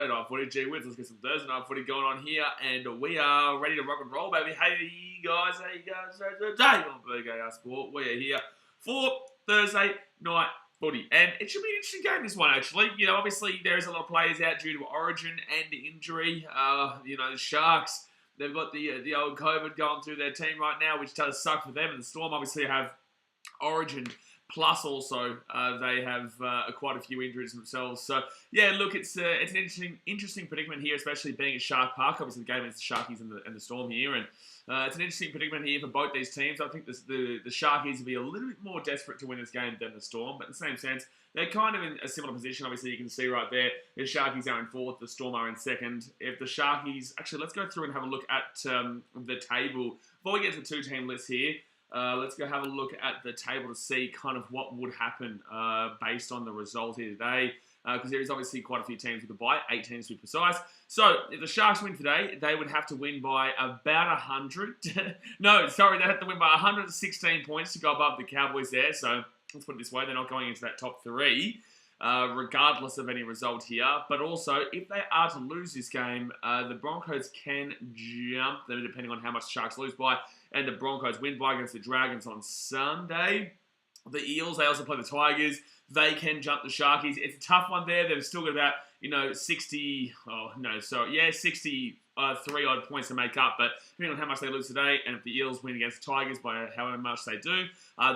night footy, gee whiz, let's get some Thursday night footy going on here, and we are ready to rock and roll, baby. Hey guys, today on BKR Sport, we are here for Thursday night footy, and it should be an interesting game, this one, actually. You know, obviously, there is a lot of players out due to origin and injury. You know, the Sharks, they've got the old COVID going through their team right now, which does suck for them, and the Storm obviously have origin. Plus, also, they have quite a few injuries themselves. So, yeah, look, it's an interesting predicament here, especially being at Shark Park. Obviously, the game is the Sharkies and the Storm here, and it's an interesting predicament here for both these teams. I think the Sharkies will be a little bit more desperate to win this game than the Storm, but in the same sense, they're kind of in a similar position. Obviously, you can see right there, the Sharkies are in fourth, the Storm are in second. If the Sharkies... Actually, let's go through and have a look at the table. Before we get to the two-team list here, let's go have a look at the table to see kind of what would happen based on the result here today. Because there is obviously quite a few teams with a bye, 8 teams to be precise. So, if the Sharks win today, they would have to win by about 100. No, sorry, they have to win by 116 points to go above the Cowboys there. So, let's put it this way, they're not going into that top 3, regardless of any result here. But also, if they are to lose this game, the Broncos can jump them, depending on how much the Sharks lose by. And the Broncos win by against the Dragons on Sunday. The Eels, they also play the Tigers. They can jump the Sharkies. It's a tough one there. They've still got about, 63 odd points to make up. But depending on how much they lose today, and if the Eels win against the Tigers by however much they do,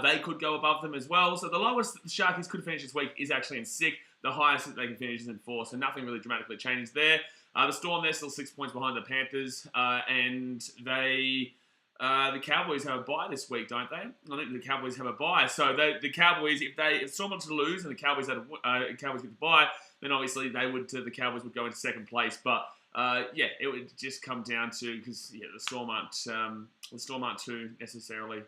they could go above them as well. So the lowest that the Sharkies could finish this week is actually in 6th. The highest that they can finish is in 4th. So nothing really dramatically changes there. The Storm, they're still 6 points behind the Panthers. And they... the Cowboys have a bye this week, don't they? I think the Cowboys have a bye. So the Cowboys, if Storm were to lose and the Cowboys get the bye, then obviously the Cowboys would go into second place. But it would just come down to because the Storm aren't too necessarily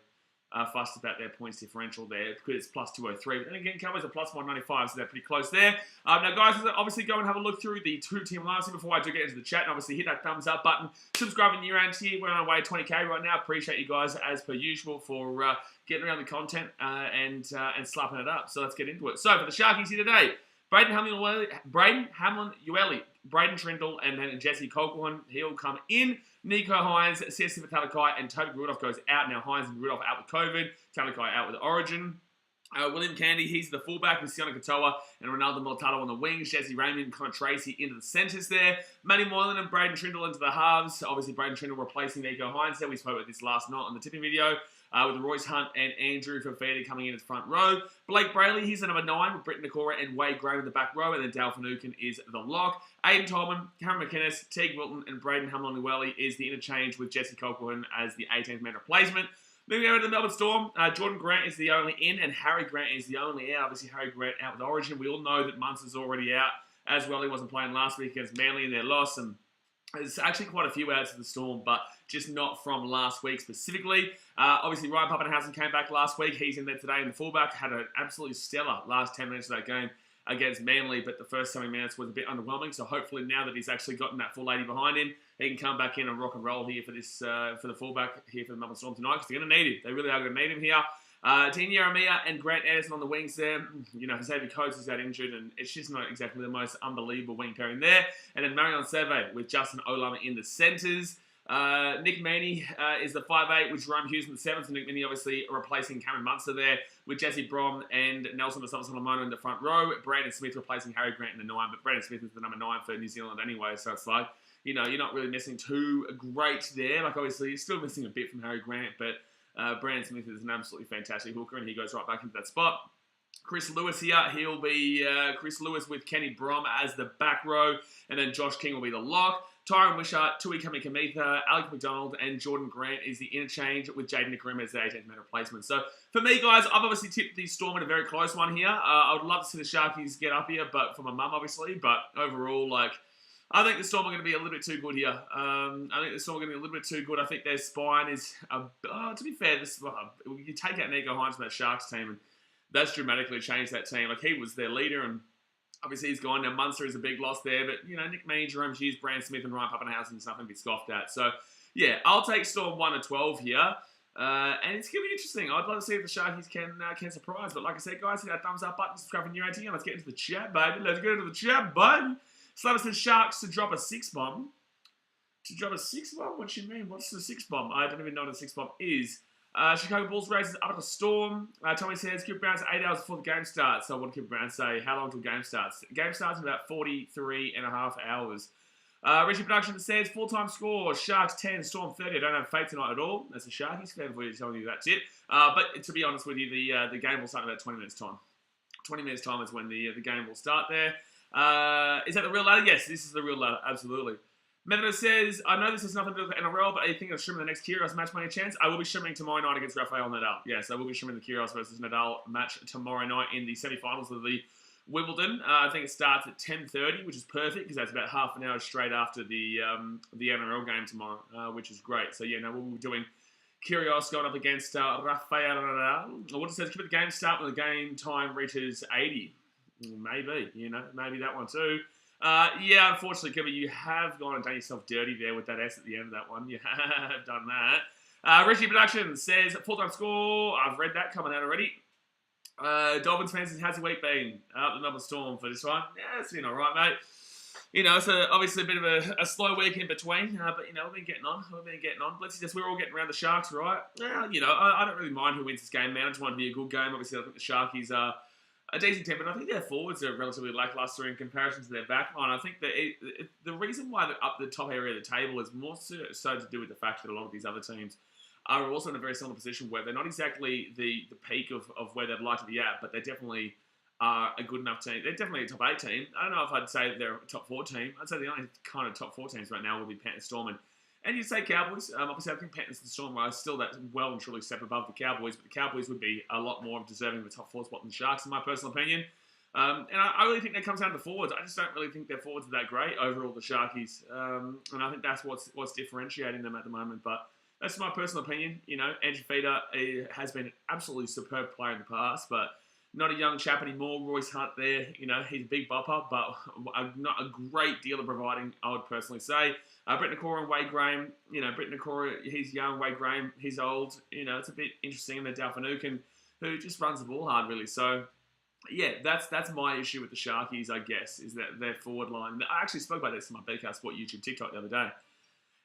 fussed about their points differential there because it's plus 203. But then again, Cowboys are plus 195, so they're pretty close there. Now, guys, obviously go and have a look through the two-team lineups before I do get into the chat. And obviously hit that thumbs up button. Subscribe if you're around here. We're on our way to 20k right now. Appreciate you guys, as per usual, for getting around the content and slapping it up. So let's get into it. So for the Sharkies here today, Braden Hamlin-Uele, Braden Trindle, and then Jesse Colquhoun. He'll come in. Nico Hines, Siasifa Talakai, and Toby Rudolph goes out. Now, Hines and Rudolph out with COVID. Talakai out with Origin. William Candy, he's the fullback with Sione Katoa and Ronaldo Militado on the wings. Jesse Raymond and Connor Tracy into the centres there. Matty Moylan and Braden Trindle into the halves. Obviously, Braden Trindle replacing Nico Hines there. We spoke about this last night on the tipping video. With Royce Hunt and Andrew Fafita coming in as front row. Blake Brayley, he's the number 9 with Britton Nakora and Wade Graham in the back row. And then Dale Finucane is the lock. Aiden Tolman, Cameron McInnes, Teague Wilton, and Braden Hamlin-Uele is the interchange with Jesse Colquhoun as the 18th man replacement. Moving over to the Melbourne Storm, Jordan Grant is the only in and Harry Grant is the only out. Obviously, Harry Grant out with Origin. We all know that Munster's already out as well. He wasn't playing last week against Manly in their loss. And there's actually quite a few outs of the Storm, but just not from last week specifically. Obviously, Ryan Pappenhausen came back last week. He's in there today in the fullback. Had an absolutely stellar last 10 minutes of that game against Manly, but the first 7 minutes was a bit underwhelming. So hopefully now that he's actually gotten that full 80 behind him, he can come back in and rock and roll here for this for the fullback here for the Melbourne Storm tonight because they're going to need him. They really are going to need him here. BKRmy and Grant Anderson on the wings there. Xavier Coates is out injured, and it's just not exactly the most unbelievable wing pairing there. And then Marion Seve with Justin Olama in the centres. Nick Meaney is the 5'8", with Jerome Hughes in the 7th. And Nick Meaney obviously replacing Cameron Munster there with Jesse Brom and Nelson Solomon in the front row. Brandon Smith replacing Harry Grant in the 9, but Brandon Smith is the number 9 for New Zealand anyway, so it's like, you're not really missing too great there. Like, obviously, you're still missing a bit from Harry Grant, but Brandon Smith is an absolutely fantastic hooker, and he goes right back into that spot. Chris Lewis here, he'll be Chris Lewis with Kenny Brom as the back row, and then Josh King will be the lock. Tyron Wishart, Tui Kamikamitha, Alec McDonald, and Jordan Grant is the interchange with Jaden Nicarima as the 18th man replacement. So, for me, guys, I've obviously tipped the Storm in a very close one here. I would love to see the Sharkies get up here, but for my mum, obviously. But overall, I think the Storm are going to be a little bit too good here. I think the Storm are going to be a little bit too good. I think their spine is... to be fair, you take out Nico Hines from that Sharks team, and that's dramatically changed that team. Like, he was their leader, and obviously he's gone. Now, Munster is a big loss there, but, Nick Meaney, Jerome Hughes, Brand Smith, and Ryan Pappenhausen is nothing to be scoffed at. So, yeah, I'll take Storm 1-12 here. And it's going to be interesting. I'd love to see if the Sharkies can surprise. But like I said, guys, hit that thumbs up button, subscribe if you're new here. Let's get into the chat, baby. Let's get into the chat, baby. Slater says Sharks to drop a 6 bomb. To drop a 6 bomb? What do you mean? What's the 6 bomb? I don't even know what a 6 bomb is. Chicago Bulls races up to Storm. Tommy says Kipper Brown's 8 hours before the game starts. So what did Kipper Brown say? How long till game starts? Game starts in about 43.5 hours. Richie Production says full-time score, Sharks 10, Storm 30. I don't have faith tonight at all. That's a Sharkies fan for you telling you that's it. But to be honest with you, the game will start in about 20 minutes time. 20 minutes time is when the game will start there. Is that the real ladder? Yes, this is the real ladder. Absolutely. Mevino says, I know this has nothing to do with NRL, but I think I'll stream the next Kyrgios match by any chance. I will be streaming tomorrow night against Rafael Nadal. Yes, I will be streaming the Kyrgios versus Nadal match tomorrow night in the semi-finals of the Wimbledon. I think it starts at 10:30, which is perfect because that's about half an hour straight after the NRL game tomorrow, which is great. So yeah, no, we'll be doing Kyrgios going up against Rafael Nadal. What it says, keep the game start when the game time reaches 80. Maybe, maybe that one too. Yeah, unfortunately, Kevin, you have gone and done yourself dirty there with that S at the end of that one. You have done that. Richie Production says, full-time score. I've read that coming out already. Dolphins fans, how's the week been? The Melbourne Storm for this one. Yeah, it's been all right, mate. It's obviously a bit of a slow week in between, but, we've been getting on. Let's just, we're all getting around the Sharks, right? I don't really mind who wins this game, man. I just want it to be a good game. Obviously, I think the Sharkies are a decent team, but I think their forwards are relatively lackluster in comparison to their backline. I think that the reason why they're up the top area of the table is more so to do with the fact that a lot of these other teams are also in a very similar position where they're not exactly the peak of where they'd like to be at, but they definitely are a good enough team. They're definitely a top 8 team. I don't know if I'd say they're a top 4 team. I'd say the only kind of top 4 teams right now would be Panthers, Storm, and you'd say Cowboys. Obviously, I think Panthers and Storm are still that well and truly step above the Cowboys, but the Cowboys would be a lot more deserving of a top 4 spot than the Sharks, in my personal opinion. And I really think that comes down to the forwards. I just don't really think their forwards are that great overall, the Sharkies. And I think that's what's differentiating them at the moment. But that's my personal opinion. Andrew Feeder has been an absolutely superb player in the past, but not a young chap anymore. Royce Hunt there, he's a big bopper, but not a great deal of providing, I would personally say. Brett Nakora and Wade Graham, Brett Nakora, he's young, Wade Graham, he's old. It's a bit interesting. And then Dalfanukin, who just runs the ball hard, really. So, yeah, that's my issue with the Sharkies, I guess, is that their forward line. I actually spoke about this in my BKR Sport YouTube TikTok the other day.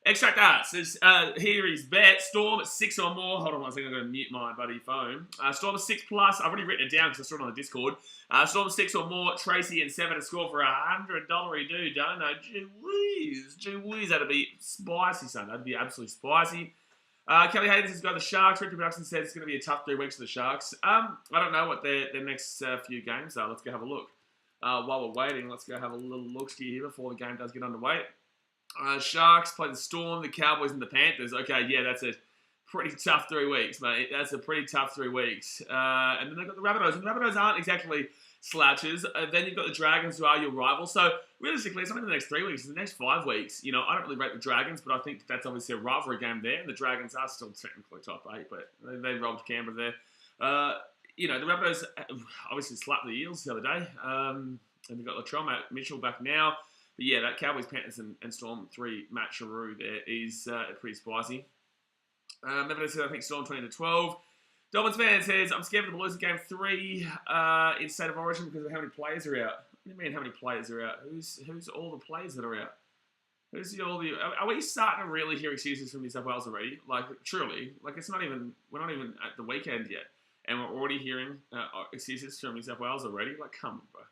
Extract Art says, here is bet. Storm at 6 or more. Hold on one second, I'm going to mute my buddy phone. Storm at 6+. I've already written it down because I saw it on the Discord. Storm at 6 or more. Tracy and 7 to score for $100 dude. Don't know. Gee whiz. That'd be spicy, son. That'd be absolutely spicy. Kelly Hayden has got the Sharks. Richard Production says it's going to be a tough 3 weeks for the Sharks. I don't know what their next few games are. Let's go have a look. While we're waiting, let's go have a little look-see here before the game does get underway. Sharks play the Storm, the Cowboys, and the Panthers. Okay, yeah, that's a pretty tough 3 weeks, mate. That's a pretty tough 3 weeks. And then they've got the Rabbitohs, and the Rabbitohs aren't exactly slouches. Then you've got the Dragons, who are your rivals. So, realistically, it's not even the next 3 weeks. It's the next 5 weeks. I don't really rate the Dragons, but I think that's obviously a rivalry game there. And the Dragons are still technically top 8, but they robbed Canberra there. The Rabbitohs obviously slapped the Eels the other day. And they've got Latrell Mitchell back now. But yeah, that Cowboys, Panthers, and Storm 3 match-a-roo there is pretty spicy. Mevino says, I think Storm 20-12. Dolphins fan says, I'm scared of the Blues in Game 3 in State of Origin because of how many players are out. What do you mean how many players are out? Who's all the players that are out? Are we starting to really hear excuses from New South Wales already? Like, truly. Like, we're not even at the weekend yet. And we're already hearing excuses from New South Wales already? Like, come on, bro.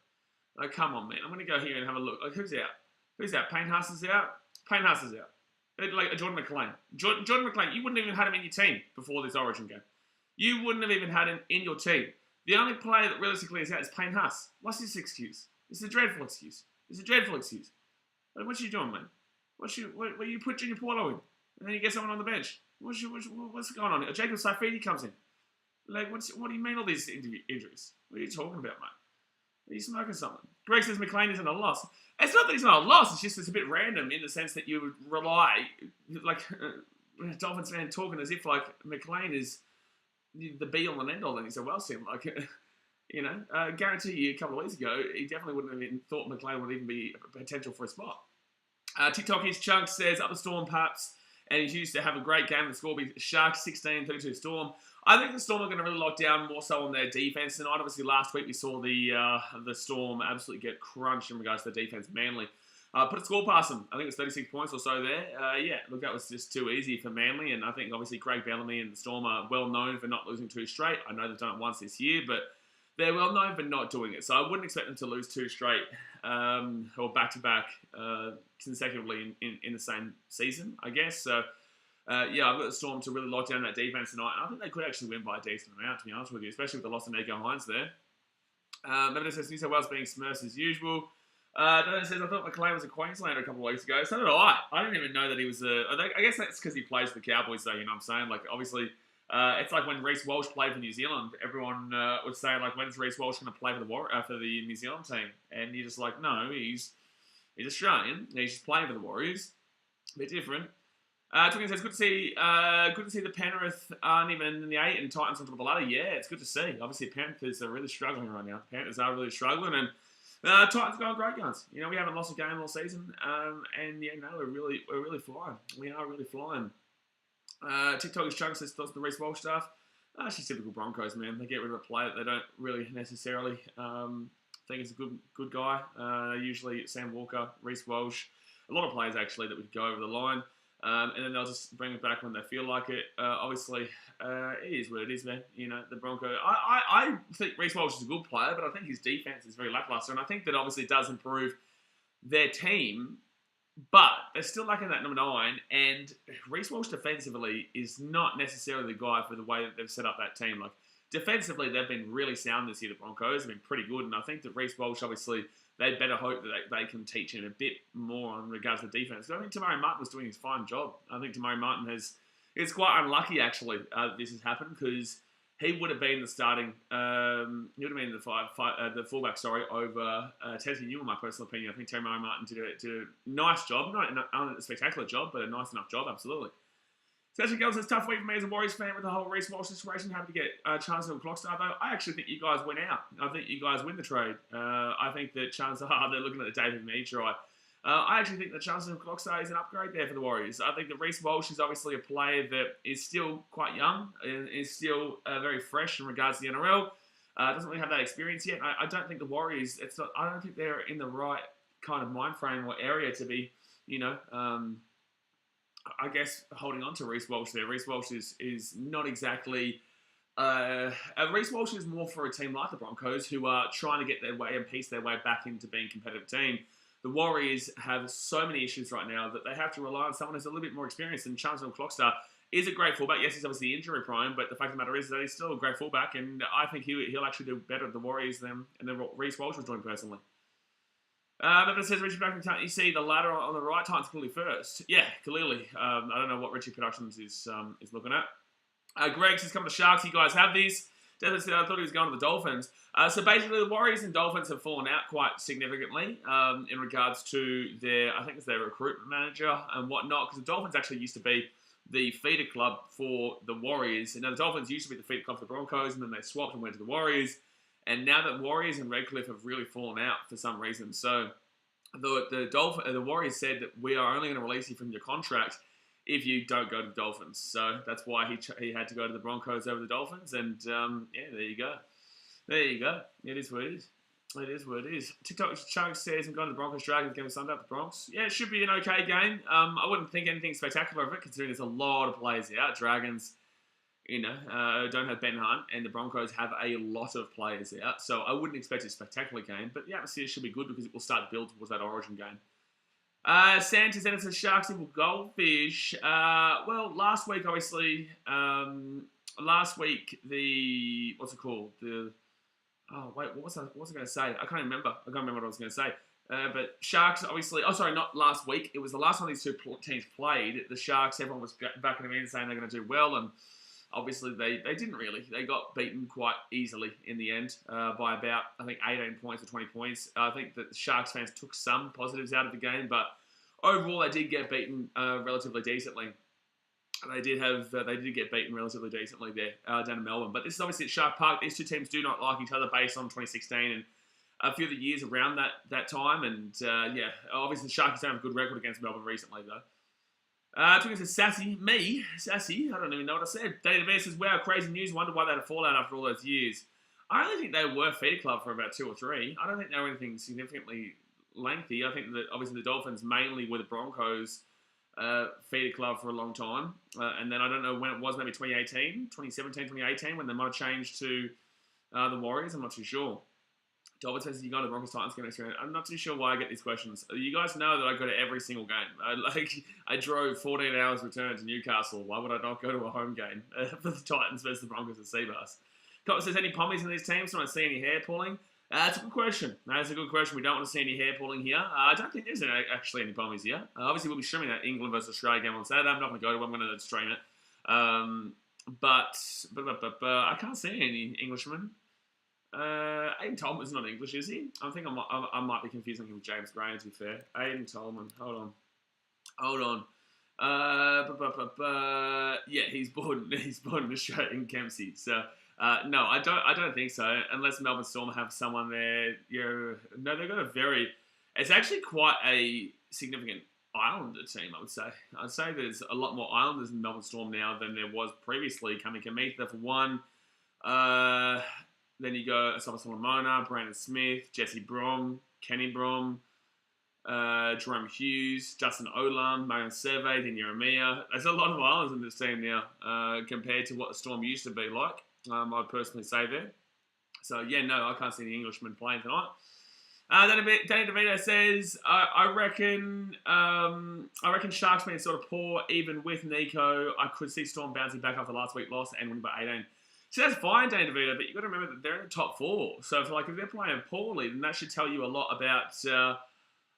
Like, come on, man. I'm going to go here and have a look. Like, who's out? Who's out? Payne Haas is out? Payne Haas is out. Like, Jordan McLean. Jordan McLean, you wouldn't even had him in your team before this Origin game. You wouldn't have even had him in your team. The only player that realistically is out is Payne Haas. What's his excuse? It's a dreadful excuse. Like, what you doing, man? What you put Junior Paulo in? And then you get someone on the bench. What's going on? Jacob Saifidi comes in. Like, what do you mean all these injuries? What are you talking about, mate? Are you smoking something? Greg says McLean isn't a loss. It's not that he's not a loss. It's just it's a bit random in the sense that you would rely, like Dolphins fan talking as if like McLean is the be all and end all. And he's a Welsh team. Like, I guarantee you a couple of weeks ago, he definitely wouldn't have even thought McLean would even be a potential for a spot. TikTok his Chunk says up the Storm perhaps, and he's used to have a great game. The score will be Sharks 16-32 Storm. I think the Storm are going to really lock down more so on their defense tonight. Obviously, last week we saw the Storm absolutely get crunched in regards to their defense. Manly Put a score past them. I think it was 36 points or so there. Yeah, look, that was just too easy for Manly, and I think obviously Craig Bellamy and the Storm are well known for not losing 2 straight. I know they've done it once this year, but they're well known for not doing it. So I wouldn't expect them to lose 2 straight or back-to-back consecutively in the same season, I guess. So, yeah, I've got the Storm to really lock down that defense tonight. And I think they could actually win by a decent amount, to be honest with you, especially with the loss of Nico Hines there. Melbourne says New South Wales being Smurfs as usual. Donald says, I thought McLean was a Queenslander a couple of weeks ago. So did I. I didn't even know that he was I guess that's because he plays for the Cowboys, though, you know what I'm saying? Like, obviously, it's like when Reece Walsh played for New Zealand. Everyone would say, like, when's Reece Walsh going to play for the New Zealand team? And you're just like, no, he's Australian. He's just playing for the Warriors. A bit different. Twinkie says, good to see the Penrith aren't even in the 8 and Titans on top of the ladder. Yeah, it's good to see. Obviously, Panthers are really struggling right now. The Panthers are really struggling, and Titans going great guns. You know, we haven't lost a game all season, and yeah, no, we're really flying. We are really flying. TikTok's Chunk says thoughts on the Reece Walsh stuff. It's just typical Broncos, man. They get rid of a player that they don't really necessarily think is a good guy. Usually Sam Walker, Reece Walsh, a lot of players actually that would go over the line. And then they'll just bring it back when they feel like it. Obviously, it is what it is, man. You know, the Broncos. I think Reece Walsh is a good player, but I think his defense is very lackluster. And I think that obviously does improve their team, but they're still lacking that number 9. And Reece Walsh defensively is not necessarily the guy for the way that they've set up that team. Like, defensively, they've been really sound this year, the Broncos. They've been pretty good. And I think that Reece Walsh, obviously, they better hope that they can teach him a bit more in regards to the defense. I think Tamari Martin was doing his fine job. I think Tamari Martin it's quite unlucky, actually, that this has happened, because he would have been the starting, he would have been the fullback, over Tessie New, in my personal opinion. I think Tamari Martin did a nice job. Not a spectacular job, but a nice enough job, absolutely. Session Girls says, tough week for me as a Warriors fan with the whole Reece Walsh situation. Happy to get Chancellor and Clockstar, though. I actually think you guys win out. I think you guys win the trade. I think that Chancellor, they're looking at the David Me try. I actually think that Chancellor and Clockstar is an upgrade there for the Warriors. I think that Reece Walsh is obviously a player that is still quite young and is still very fresh in regards to the NRL. Doesn't really have that experience yet. I don't think the Warriors, I don't think they're in the right kind of mind frame or area to be, I guess holding on to Reece Walsh there. Reece Walsh is not exactly... Reece Walsh is more for a team like the Broncos, who are trying to get their way and piece their way back into being a competitive team. The Warriors have so many issues right now that they have to rely on someone who's a little bit more experienced. And Chancellor Clockstar is a great fullback. Yes, he's obviously injury prone, but the fact of the matter is that he's still a great fullback, and I think he'll actually do better at the Warriors than Reece Walsh was doing personally. But it says Richie Production, you see the ladder on the right, Titans clearly first. Yeah, clearly. I don't know what Richie Productions is looking at. Greg says, come to Sharks, you guys have these. Desmond said, I thought he was going to the Dolphins. So basically, the Warriors and Dolphins have fallen out quite significantly in regards to their recruitment manager and whatnot, because the Dolphins actually used to be the feeder club for the Warriors. And now the Dolphins used to be the feeder club for the Broncos, and then they swapped and went to the Warriors. And now that Warriors and Redcliffe have really fallen out for some reason. So the Warriors said that we are only going to release you from your contract if you don't go to the Dolphins. So that's why he had to go to the Broncos over the Dolphins. And yeah, there you go. There you go. It is what it is. It is what it is. TikTok Chunk says, I'm going to the Broncos Dragons game Sunday up the Bronx. Yeah, it should be an okay game. I wouldn't think anything spectacular of it, considering there's a lot of players out. Dragons, don't have Ben Hunt, and the Broncos have a lot of players out. So I wouldn't expect a spectacular game, but the atmosphere should be good because it will start to build towards that Origin game. Santos says Sharks equal Goldfish. Well, last week, obviously, what's it called? What was I going to say? I can't remember. I can't remember what I was going to say. But Sharks, obviously... Oh, sorry, not last week. It was the last time these two teams played. The Sharks, everyone was backing them in saying they're going to do well, and obviously they didn't really. They got beaten quite easily in the end by about, I think, 18 points or 20 points. I think that the Sharks fans took some positives out of the game, but overall they did get beaten relatively decently. They did get beaten relatively decently there down in Melbourne. But this is obviously at Shark Park. These two teams do not like each other based on 2016 and a few of the years around that time. And yeah, obviously the Sharkies don't have a good record against Melbourne recently though. Talking to Sassy, I don't even know what I said. David Bear says, wow, crazy news. Wonder why they had a fallout after all those years. I only think they were feeder club for about 2 or 3. I don't think they were anything significantly lengthy. I think that obviously the Dolphins mainly were the Broncos feeder club for a long time. And then I don't know when it was, maybe 2018, 2017, 2018, when they might have changed to the Warriors. I'm not too sure. Dolphins says you go to the Broncos Titans game next round. I'm not too sure why I get these questions. You guys know that I go to every single game. I drove 14 hours return to Newcastle. Why would I not go to a home game for the Titans versus the Broncos at Seabass? Cotton says, any pommies in these teams? Don't see any hair pulling? That's a good question. That's a good question. We don't want to see any hair pulling here. I don't think there's actually any pommies here. Obviously, we'll be streaming that England versus Australia game on Saturday. I'm not going to go to it. I'm going to stream it. But I can't see any Englishmen. Aiden Tolman's not English, is he? I think I might be confusing him with James Graham, to be fair. Aiden Tolman. Hold on. Yeah, he's born in Australia in Kempsey. So no, I don't think so. Unless Melbourne Storm have someone there. No, they've got a very. It's actually quite a significant Islander team, I would say. I'd say there's a lot more Islanders in Melbourne Storm now than there was previously. Coming Kamitha for one. Then you go Asama Solomona, Brandon Smith, Jesse Brom, Kenny Brom, Jerome Hughes, Justin Olam, Marion Survey, then Jeremiah. There's a lot of Islanders in this team now compared to what the Storm used to be like. I'd personally say there. So yeah, no, I can't see the Englishmen playing tonight. Danny DeVito says, I reckon Sharks being sort of poor, even with Nico. I could see Storm bouncing back after last week's loss and winning by 18. So that's fine, Danny DeVito, but you've got to remember that they're in the top four. So if they're playing poorly, then that should tell you a lot about.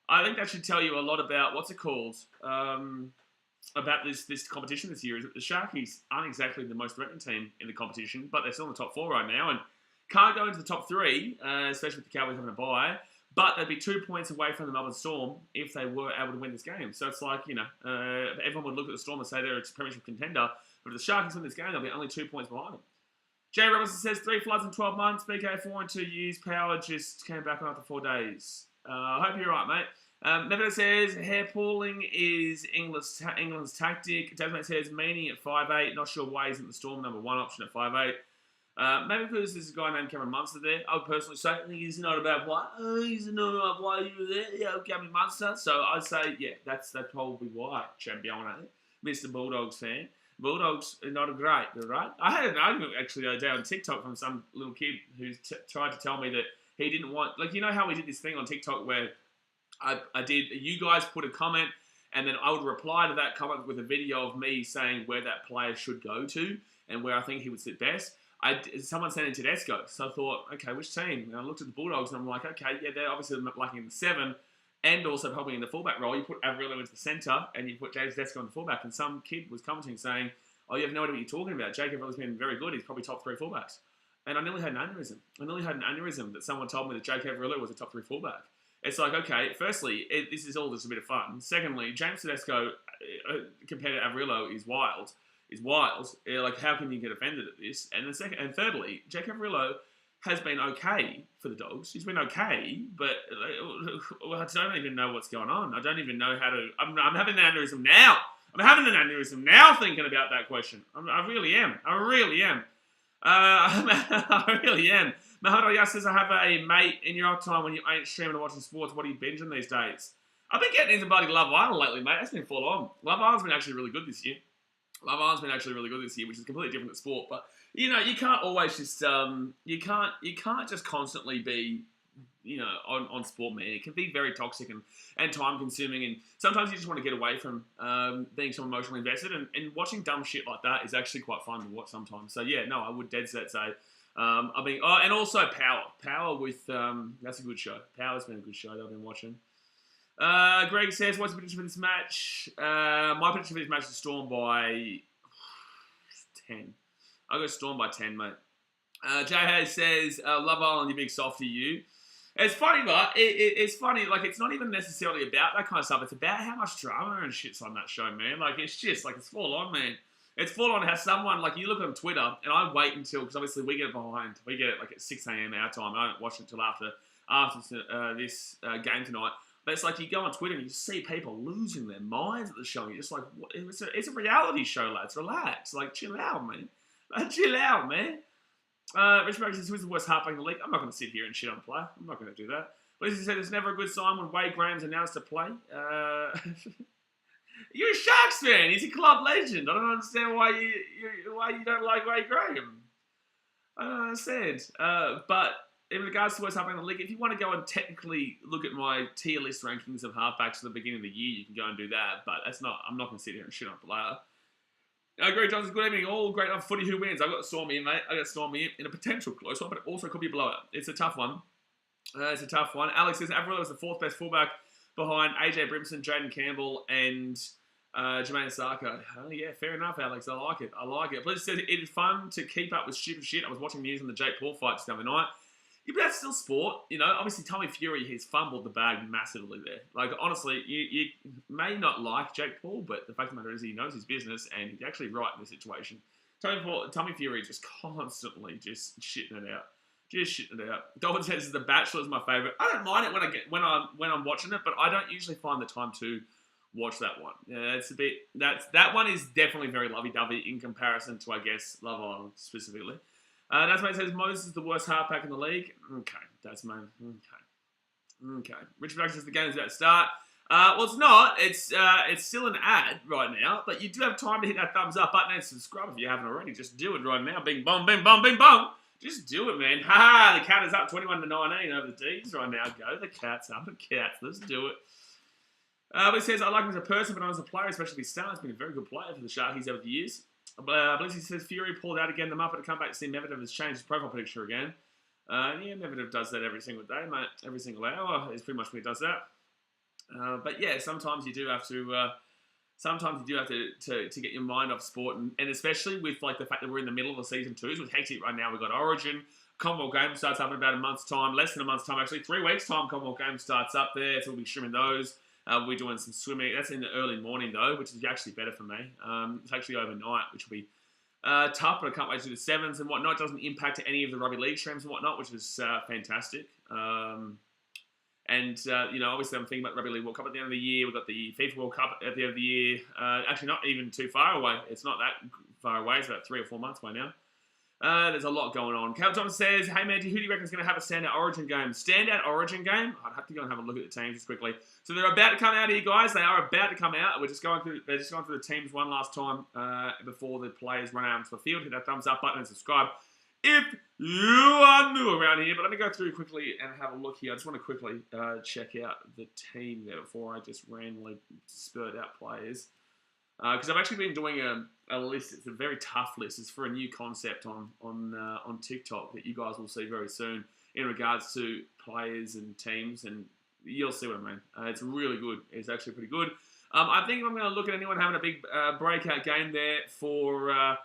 I think that should tell you a lot about what's it called about this competition this year. Is that the Sharkies aren't exactly the most threatening team in the competition, but they're still in the top four right now and can't go into the top three, especially with the Cowboys having a bye. But they'd be 2 points away from the Melbourne Storm if they were able to win this game. So it's like, everyone would look at the Storm and say they're a premiership contender, but if the Sharkies win this game, they'll be only 2 points behind them. Jay Robinson says 3 floods in 12 months. BK 4 in 2 years. Power just came back on after 4 days. I hope you're right, mate. Nevada says hair pulling is England's tactic. Desmond says meaning at 5'8". Not sure why he's in the Storm number 1 option at 5'8". Maybe because there's a guy named Cameron Munster there. I would personally say he's not about why. He's not about why you were there. Yeah, Cameron Munster. So I'd say that's probably why. Champion, Mr. Bulldogs fan. Bulldogs are not great, right? I had an argument actually the other day on TikTok from some little kid who tried to tell me that he didn't want, how we did this thing on TikTok where you guys put a comment and then I would reply to that comment with a video of me saying where that player should go to and where I think he would sit best. Someone sent in Tedesco, so I thought, okay, which team? And I looked at the Bulldogs and I'm like, okay, yeah, they're obviously lacking in the 7 and also probably in the fullback role. You put Averillo into the centre and you put James Tedesco on the fullback, and some kid was commenting saying, oh, you have no idea what you're talking about. Jake Averillo's been very good. He's probably top 3 fullbacks. And I nearly had an aneurysm. That someone told me that Jake Averillo was a top 3 fullback. It's like, okay, firstly, this is all just a bit of fun. Secondly, James Tedesco, compared to Averillo, is wild. How can you get offended at this? And thirdly, Jake Averillo has been okay for the Dogs. He's been okay, but I don't even know what's going on. I don't even know how to. I'm having an aneurysm now. Thinking about that question. I really am. I really am. Mahmoud Ayas says, I have a mate in your off time when you ain't streaming or watching sports. What are you binging these days? I've been getting into bloody Love Island lately, mate. That's been full on. Love Island's been actually really good this year. Which is completely different to sport. But you can't always just you can't just constantly be on sport, man. It can be very toxic and time consuming, and sometimes you just want to get away from being so emotionally invested. And watching dumb shit like that is actually quite fun to watch sometimes. So yeah, no, I would dead set say. And also Power with that's a good show. Power's been a good show that I've been watching. Greg says, what's the prediction for this match? My prediction for this match is Storm by 10. I'll go Storm by 10, mate. Jay Hayes says, Love Island, you big softy, you. It's funny, but it's funny. Like, it's not even necessarily about that kind of stuff. It's about how much drama and shit's on that show, man. Like, it's just, like, it's full on, man. It's full on how someone, like, you look on Twitter, and I wait until, because obviously we get it behind. We get it, like, at 6 a.m. our time. I don't watch it until after this game tonight. But it's like you go on Twitter and you see people losing their minds at the show. You're just like, what? It's a reality show, lads. Relax. Like, chill out, man. Rich Murray says, who's the worst halfback in the league? I'm not going to sit here and shit on a player. I'm not going to do that. Blizzy said it's never a good sign when Wade Graham's announced to play. You're a Sharks fan. He's a club legend. I don't understand why you don't like Wade Graham. I don't understand. But in regards to what's happening in the league, if you want to go and technically look at my tier list rankings of halfbacks at the beginning of the year, you can go and do that. But I'm not going to sit here and shit on a player. Greg Johnson, good evening. All great enough footy. Who wins? I've got Stormy in, mate. I got Stormy in a potential close one, but it also could be a blowout. It's a tough one. Alex says Avril was the fourth best fullback behind AJ Brimson, Jaden Campbell, and Jermaine Asako. Oh, yeah, fair enough, Alex. I like it. Blizzard said it is fun to keep up with stupid shit. I was watching the news on the Jake Paul fight just the other night. Yeah, but that's still sport. Obviously Tommy Fury has fumbled the bag massively there. Like, honestly, you may not like Jake Paul, but the fact of the matter is he knows his business and he's actually right in this situation. Tommy Fury just constantly just shitting it out. Dolphin says The Bachelor is my favourite. I don't mind it when I'm watching it, but I don't usually find the time to watch that one. Yeah, that one is definitely very lovey-dovey in comparison to, I guess, Love Island specifically. That's why it says Moses is the worst halfback in the league. Okay, that's man. Okay. Richard Black says the game is about to start. Well, it's not. It's still an ad right now, but you do have time to hit that thumbs up button and subscribe if you haven't already. Just do it right now. Bing bong, bing bong, bing bong. Just do it, man. Ha! The cat is up 21-19 over the D's right now. Go the Cats up the Cats. Let's do it. But he says, I like him as a person, but not as a player, especially if he starts. Been a very good player for the Sharkies over the years. Blizzy says, Fury pulled out again. The Muppet to come back to see Medvedev has changed his profile picture again. Yeah, Medvedev does that every single day, mate. Every single hour is pretty much when he does that. But yeah, sometimes you do have to... to get your mind off sport, and especially with like the fact that we're in the middle of the season too, so it's hectic right now. We've got Origin, Commonwealth Games starts up in about a month's time, less than a month's time actually, 3 weeks time. Commonwealth Games starts up there, so we'll be streaming those. We'll be doing some swimming. That's in the early morning though, which is actually better for me. It's actually overnight, which will be tough, but I can't wait to do the sevens and whatnot. It doesn't impact any of the rugby league streams and whatnot, which is fantastic. Obviously I'm thinking about Rugby League World Cup at the end of the year. We've got the FIFA World Cup at the end of the year. Actually, not even too far away. It's not that far away. It's about 3 or 4 months away now. There's a lot going on. Cal Thomas says, hey, Mandy, who do you reckon is going to have a standout Origin game? Standout Origin game? I'd have to go and have a look at the teams just quickly. So they're about to come out here, guys. They are about to come out. They're just going through the teams one last time before the players run out onto the field. Hit that thumbs up button and subscribe if you are new around here. But let me go through quickly and have a look here. I just want to quickly check out the team there before I just randomly spurt out players. Because I've actually been doing a list. It's a very tough list. It's for a new concept on TikTok that you guys will see very soon in regards to players and teams, and you'll see what I mean. It's really good. It's actually pretty good. I think if I'm going to look at anyone having a big breakout game there for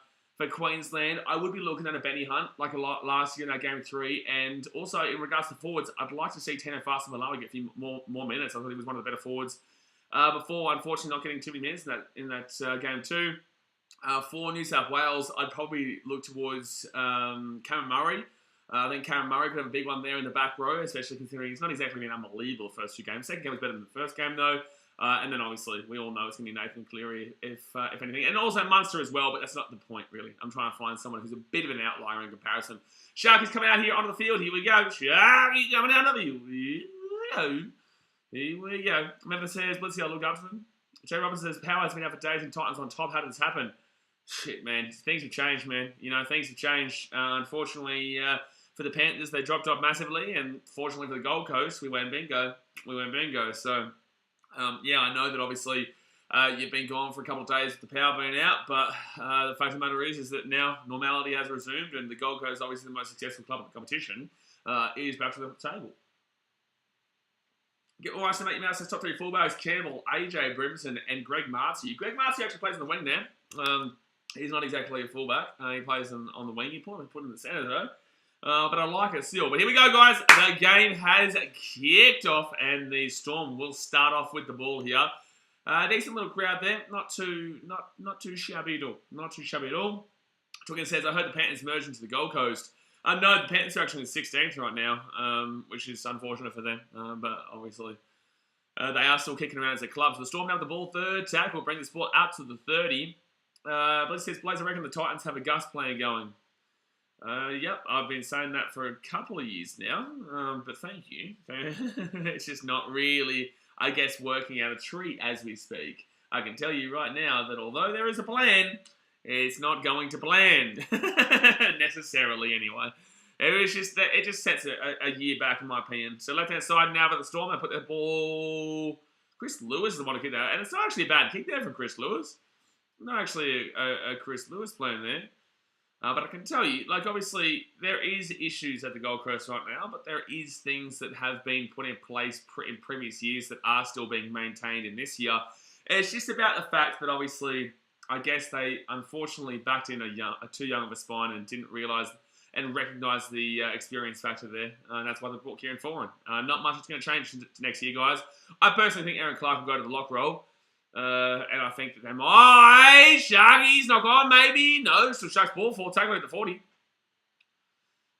Queensland, I would be looking at a Benny Hunt, like a lot last year in that game 3. And also, in regards to forwards, I'd like to see Tino Fa'asuamaleaui get a few more minutes. I thought he was one of the better forwards before, unfortunately, not getting too many minutes in that game 2. For New South Wales, I'd probably look towards Cameron Murray. I think Cameron Murray could have a big one there in the back row, especially considering he's not exactly been unbelievable the first 2 games. Second game was better than the first game, though. And then, obviously, we all know it's going to be Nathan Cleary, if anything. And also Munster as well, but that's not the point, really. I'm trying to find someone who's a bit of an outlier in comparison. Sharky's coming out here onto the field. Here we go. Sharky coming out of the field. Here we go. Memphis says, let's see, I look up to them. Jay Robinson says, Power has been out for days and Titans on top. How did this happen? Shit, man. Things have changed, man. Things have changed. Unfortunately, for the Panthers, they dropped off massively. And fortunately for the Gold Coast, we went bingo. So... I know that obviously you've been gone for a couple of days with the power being out, but the fact of the matter is that now normality has resumed, and the Gold Coast, obviously the most successful club in the competition, is back to the table. All right, so mate, your says top 3 fullbacks: Campbell, AJ Brimson, and Greg Marcy. Greg Marcy actually plays on the wing now. He's not exactly a fullback. He plays on the wing. He put him in the centre though. But I like it still. But here we go, guys. The game has kicked off, and the Storm will start off with the ball here. Decent little crowd there. Not too shabby at all. Not too shabby at all. Twigan says, I heard the Panthers merged into the Gold Coast. No, the Panthers are actually in 16th right now, which is unfortunate for them. But obviously, they are still kicking around as a club. So the Storm have the ball. Third tackle. Bring this ball out to the 30. But it says, Blaze, I reckon the Titans have a Gus plan going. Yep, I've been saying that for a couple of years now, but thank you. It's just not really, I guess, working out a treat as we speak. I can tell you right now that although there is a plan, it's not going to plan necessarily anyway. It just sets a year back in my opinion. So left hand side now for the Storm. They put their ball. Chris Lewis is the one to kick that, and it's not actually a bad kick there from Chris Lewis. Not actually a Chris Lewis playing there. But I can tell you, like, obviously, there is issues at the Gold Coast right now, but there is things that have been put in place in previous years that are still being maintained in this year. And it's just about the fact that, obviously, I guess they unfortunately backed in a too young of a spine and didn't realise and recognise the experience factor there. And that's why they brought Kieran Foran. Not much is going to change next year, guys. I personally think Aaron Clark will go to the lock role. And I think that they might. Sharkies, knock on, maybe. No, still Sharks ball, 4 tackle at the 40.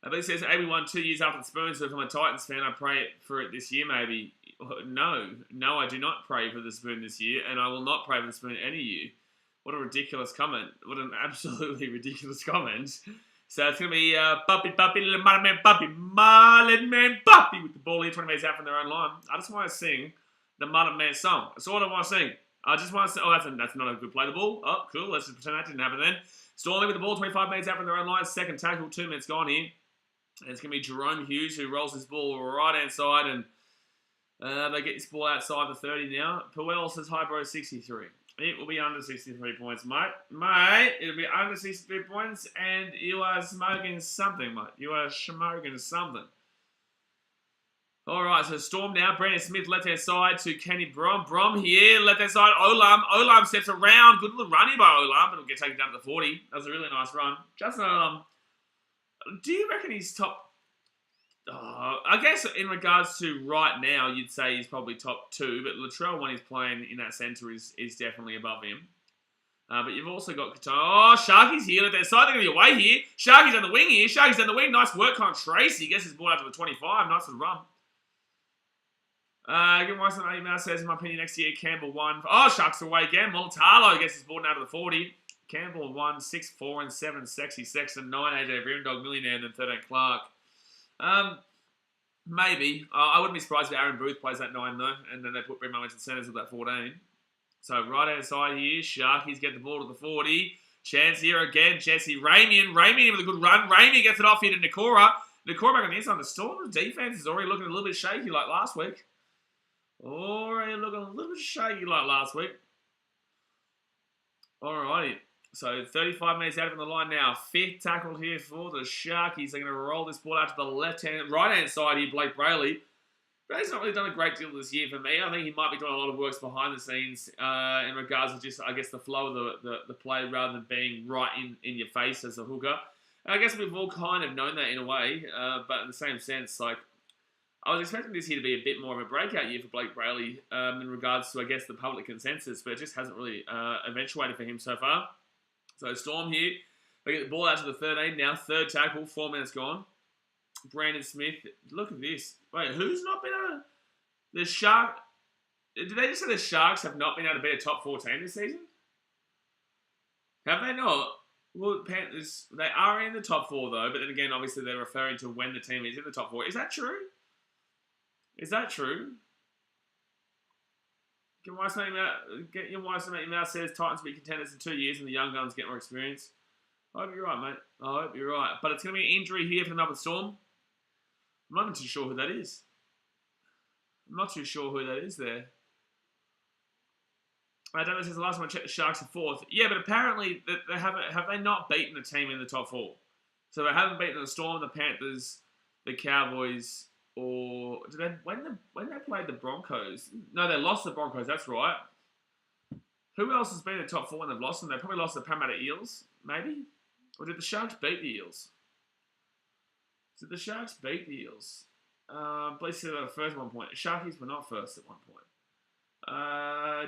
But he says, AB won 2 years after the Spoons, so if I'm a Titans fan, I pray for it this year, maybe. No, I do not pray for the Spoon this year, and I will not pray for the Spoon any year. What a ridiculous comment. What an absolutely ridiculous comment. So it's going to be Puppy, little Mullet Man, Puppy, with the ball here, 20 metres out from their own line. I just want to sing the Mullet Man song. That's all I want to sing. I just want to say, that's not a good play the ball. Oh, cool. Let's just pretend that didn't happen then. Storley with the ball, 25 metres out from their own line. Second tackle, 2 minutes gone here. And it's going to be Jerome Hughes who rolls his ball right-hand side. And they get this ball outside the 30 now. Puel says, hi, bro, 63. It will be under 63 points, mate. Mate, it'll be under 63 points. And you are smoking something, mate. You are smoking something. All right, so Storm now. Brandon Smith, left-hand side to Kenny Brom. Brom here, left-hand side, Olam. Olam steps around. Good little running by Olam, but it'll get taken down to the 40. That was a really nice run. Justin Olam, do you reckon he's top... I guess in regards to right now, you'd say he's probably top 2, but Latrell, when he's playing in that centre, is definitely above him. But you've also got... Oh, Sharky's here. Left-hand side, they're going to be away here. Sharky's on the wing here. Sharky's on the wing. Nice work on Tracy. Gets his ball out to the 25. Nice little run. Again, Weiss on email says, in my opinion, next year, Campbell won. Oh, Sharks away again. Multalo gets his ball down to the 40. Campbell won 6, 4, and 7. Sexy Sexton, 9, AJ Brindog, Millionaire, and then 13 Clark. Maybe. I wouldn't be surprised if Aaron Booth plays that 9, though. And then they put Brimo into the centres with that 14. So, right-hand side here, Sharkies get the ball to the 40. Chance here again. Jesse Ramian. Ramian with a good run. Ramian gets it off here to Nakora. Nakora back on the inside. The Storm defense is already looking a little bit shaky like last week. Already looking a little bit shaky like last week. Alrighty. So 35 minutes out from the line now. 5th tackle here for the Sharkies. They're going to roll this ball out to the right-hand side here, Blake Brayley. Brayley's not really done a great deal this year for me. I think he might be doing a lot of works behind the scenes in regards to just, I guess, the flow of the play rather than being right in your face as a hooker. And I guess we've all kind of known that in a way, but in the same sense, like, I was expecting this year to be a bit more of a breakout year for Blake Brayley in regards to, I guess, the public consensus, but it just hasn't really eventuated for him so far. So Storm here, they get the ball out to the 13 now, 3rd tackle, 4 minutes gone. Brandon Smith, look at this. Wait, who's not been able to... The Shark... Did they just say the Sharks have not been able to beat a top 14 this season? Have they not? Well, Panthers, they are in the top 4 though, but then again, obviously they're referring to when the team is in the top 4. Is that true? Is that true? Get your wife something your mouth says Titans will be contenders in 2 years and the young guns get more experience. I hope you're right, mate. I hope you're right. But it's going to be an injury here for the Melbourne Storm. I'm not even too sure who that is. I'm not too sure who that is there. I don't know, says the last one I checked, the Sharks are 4th. Yeah, but apparently have they not beaten a team in the top 4? So they haven't beaten the Storm, the Panthers, the Cowboys, or did they when they played the Broncos? No, they lost the Broncos. That's right. Who else has been in the top 4 when they've lost them? They probably lost the Parramatta Eels, maybe, or did the Sharks beat the Eels? Did the Sharks beat the Eels? Please say that first 1 point. Sharkies were not first at 1 point.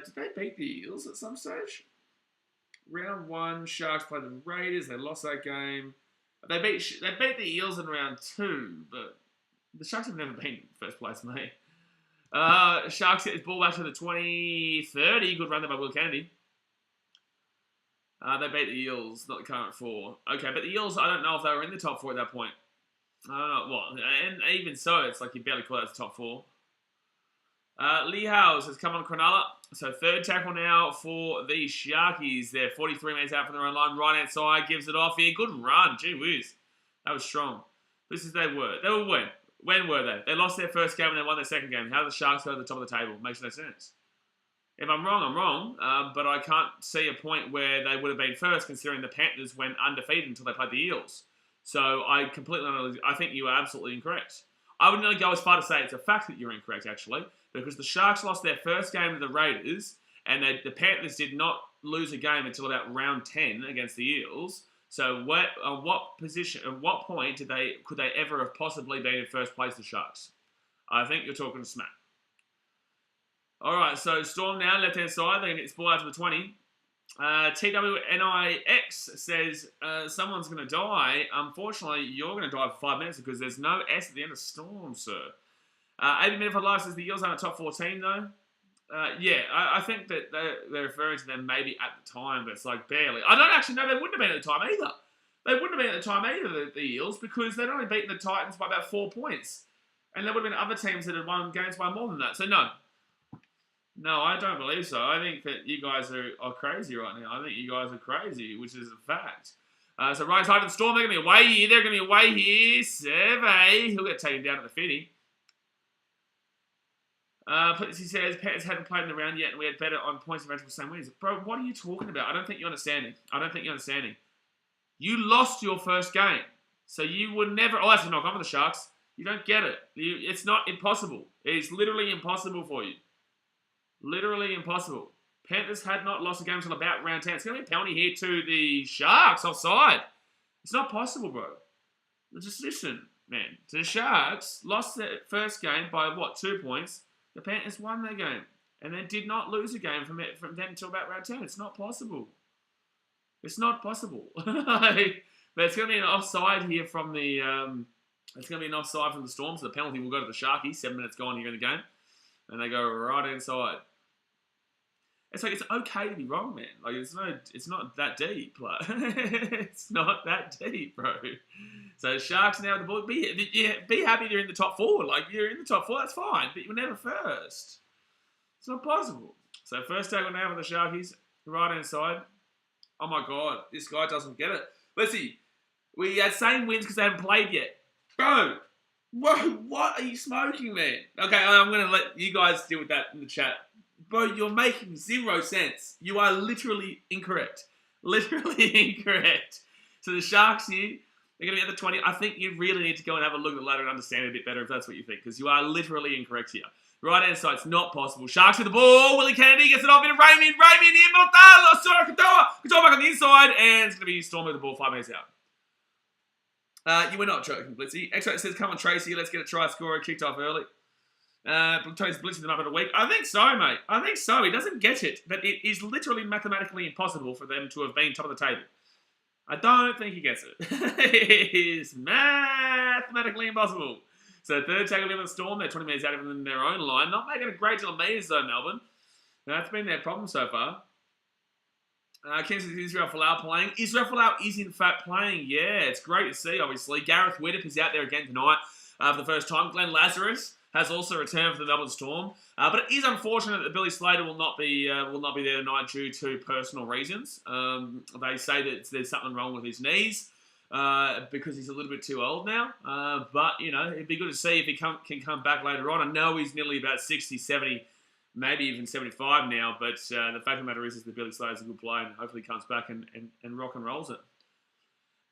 Did they beat the Eels at some stage? Round 1, Sharks played the Raiders. They lost that game. They beat the Eels in round 2, but the Sharks have never been first place, mate. Sharks get his ball back to the 20-30. Good run there by Will Kennedy. They beat the Eels, not the current 4. Okay, but the Eels, I don't know if they were in the top 4 at that point. I don't know. Well, and even so, it's like you barely call it as the top 4. Lee Howes has come on Cronulla. So third tackle now for the Sharkies. They're 43 metres out from their own line. Right-hand side, gives it off here. Good run. Gee whiz. That was strong. This is they were. They were when? When were they? They lost their first game and they won their second game. How did the Sharks go to the top of the table? Makes no sense. If I'm wrong, I'm wrong. But I can't see a point where they would have been first, considering the Panthers went undefeated until they played the Eels. So I think you are absolutely incorrect. I would nearly go as far to say it's a fact that you're incorrect, actually, because the Sharks lost their first game to the Raiders, and the Panthers did not lose a game until about round 10 against the Eels. So what point could they ever have possibly been in first place, the Sharks? I think you're talking smack. All right, so Storm now, left-hand side. They're going to get this ball out to the 20. TWNIX says, someone's going to die. Unfortunately, you're going to die for 5 minutes because there's no S at the end of Storm, sir. 80 minute for life says the Eels aren't a top 14, though. Yeah, I think that they're referring to them maybe at the time, but it's like barely. I don't actually know they wouldn't have been at the time either. They wouldn't have been at the time either, the Eels, because they'd only beaten the Titans by about 4 points. And there would have been other teams that had won games by more than that. So no. No, I don't believe so. I think that you guys are crazy right now. I think you guys are crazy, which is a fact. So right side of the Storm, they're going to be away here. They're going to be away here. Survey. He'll get taken down at the 50. He says, Panthers hadn't played in the round yet and we had better on points differential for the same wins. Bro, what are you talking about? I don't think you're understanding. You lost your first game. So you would never... Oh, that's a knock on for the Sharks. You don't get it. It's not impossible. It's literally impossible for you. Literally impossible. Panthers had not lost a game until about round 10. It's going to be a penalty here to the Sharks offside. It's not possible, bro. Just listen, man. The Sharks lost their first game by, 2 points. The Panthers won their game. And then did not lose a game from then until about round 10. It's not possible. It's not possible. But it's going to be an offside here from the... it's going to be an offside from the Storm, so the penalty will go to the Sharkies. 7 minutes gone here in the game. And they go right inside. It's like, it's okay to be wrong, man. Like, it's not that deep. Like, it's not that deep, bro. So Sharks now with the ball. Be happy they're in the top 4. Like, you're in the top 4, that's fine. But you were never first. It's not possible. So first tackle now for the Sharkies. Right-hand side. Oh, my God. This guy doesn't get it. Let's see. We had same wins because they haven't played yet. Bro. Whoa, what are you smoking, man? Okay, I'm going to let you guys deal with that in the chat. Bro, you're making 0 sense. You are literally incorrect. Literally incorrect. So the Sharks here, they're going to be at the 20. I think you really need to go and have a look at the ladder and understand it a bit better if that's what you think, because you are literally incorrect here. Right-hand side, it's not possible. Sharks with the ball. Willie Kennedy gets it off into Raymond here. Katoa back on the inside, and it's going to be Storm with the ball 5 minutes out. You were not joking, Blitzy. X-Ray says, come on, Tracy, let's get a try scorer. Kicked off early. Tony's blitzing them up in a week. I think so, mate. I think so. He doesn't get it. But it is literally mathematically impossible for them to have been top of the table. I don't think he gets it. It is mathematically impossible. So third tackle in the Storm. They're 20 metres out of their own line. Not making a great deal of meters, though, Melbourne. That's been their problem so far. Kansas City, Israel Folau playing. Israel Folau is in fact playing. Yeah, it's great to see, obviously. Gareth Widdop is out there again tonight for the first time. Glenn Lazarus has also returned for the Melbourne Storm. But it is unfortunate that Billy Slater will not be there tonight due to personal reasons. They say that there's something wrong with his knees because he's a little bit too old now. But, you know, it'd be good to see if he can come back later on. I know he's nearly about 60, 70, maybe even 75 now, but the fact of the matter is that Billy Slater's a good player and hopefully comes back and rock and rolls it.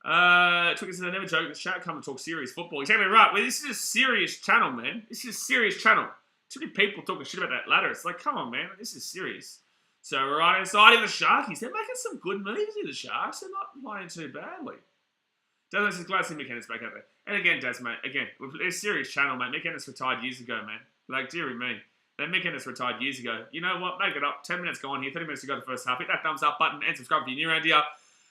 Twigger says, I never joke, the chat come and talk serious football. Exactly right. Well, this is a serious channel, man. This is a serious channel. Too many people talking shit about that ladder. It's like, come on, man. This is serious. So, right inside of the Sharkies. They're making some good moves in the Sharks. They're not playing too badly. Desmond says, glad to see Mick Ennis back out there. And again, Des, mate, it's a serious channel, mate. Mick Ennis retired years ago, man. Like, dearie me. Then Mick Ennis retired years ago. You know what? Make it up. 10 minutes gone here. 30 minutes to go the first half. Hit that thumbs up button and subscribe if you're new around here.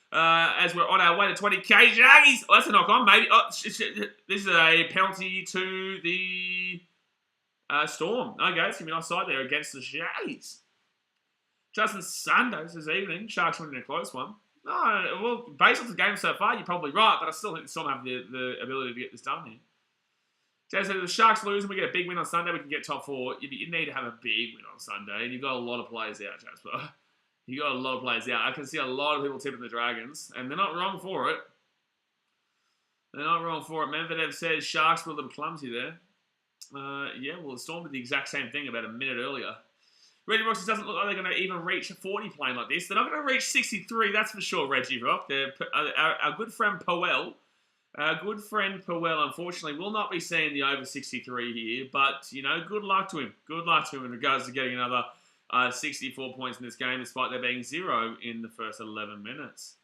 As we're on our way to 20k Sharkies. Oh, that's a knock on, maybe. Oh, this is a penalty to the Storm. Okay, it's going to be offside there against the Sharkies. Justin Sandos this evening. Sharks winning a close one. No, well, based on the game so far, you're probably right, but I still think the Storm have the ability to get this done here. Jay said, if the Sharks lose and we get a big win on Sunday, we can get top 4. You need to have a big win on Sunday, and you've got a lot of players out, Jasper. You've got a lot of players out. I can see a lot of people tipping the Dragons, and they're not wrong for it. They're not wrong for it. Medvedev says Sharks were a little clumsy there. Yeah, well, the Storm did the exact same thing about a minute earlier. Reggie Rock doesn't look like they're going to even reach 40 playing like this. They're not going to reach 63, that's for sure, Reggie Rock. Our good friend Powell, unfortunately, will not be seeing the over 63 here. But, you know, good luck to him. Good luck to him in regards to getting another 64 points in this game, despite there being 0 in the first 11 minutes.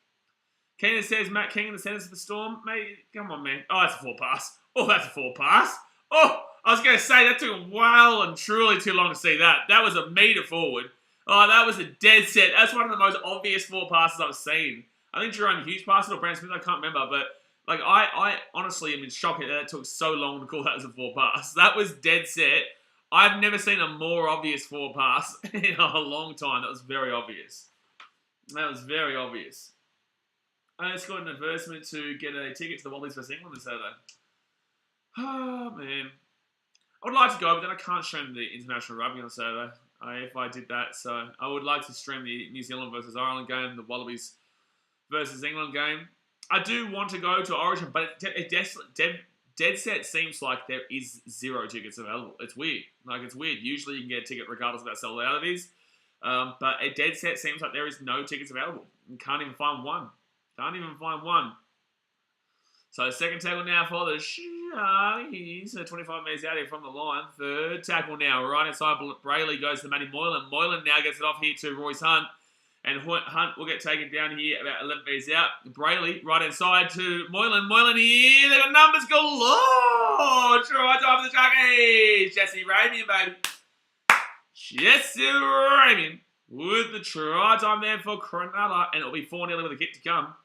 Keenan says, Matt King in the centres of the Storm. Mate, come on, man. Oh, that's a 4 pass. Oh, that's a 4 pass. Oh, I was going to say, that took well and truly too long to see that. That was a metre forward. Oh, that was a dead set. That's one of the most obvious 4 passes I've seen. I think Jerome Hughes passed it or Brandon Smith, I can't remember. But, like, I honestly am in shock that it took so long to call that as a 4 pass. That was dead set. I've never seen a more obvious 4 pass in a long time. That was very obvious. That was very obvious. I just got an advertisement to get a ticket to the Wallabies vs England this Saturday. Oh, man. I would like to go, but then I can't stream the international rugby on Saturday if I did that. So I would like to stream the New Zealand versus Ireland game, the Wallabies versus England game. I do want to go to Origin, but it dead set seems like there is 0 tickets available. It's weird. Like, it's weird. Usually you can get a ticket regardless of how sold out it is. But a dead set seems like there is no tickets available. You can't even find one. Can't even find one. So second tackle now for the Sharks. 25 metres out here from the line. Third tackle now. Right inside Brayley goes to Matty Moylan. Moylan now gets it off here to Royce Hunt. And Hunt will get taken down here about 11 metres out. Brayley right inside to Moylan. Moylan here. They've got numbers galore. Try time for the Sharkies. Jesse Ramian, baby. Jesse Ramian with the try time there for Cronulla. And it'll be 4-0 with a kick to come.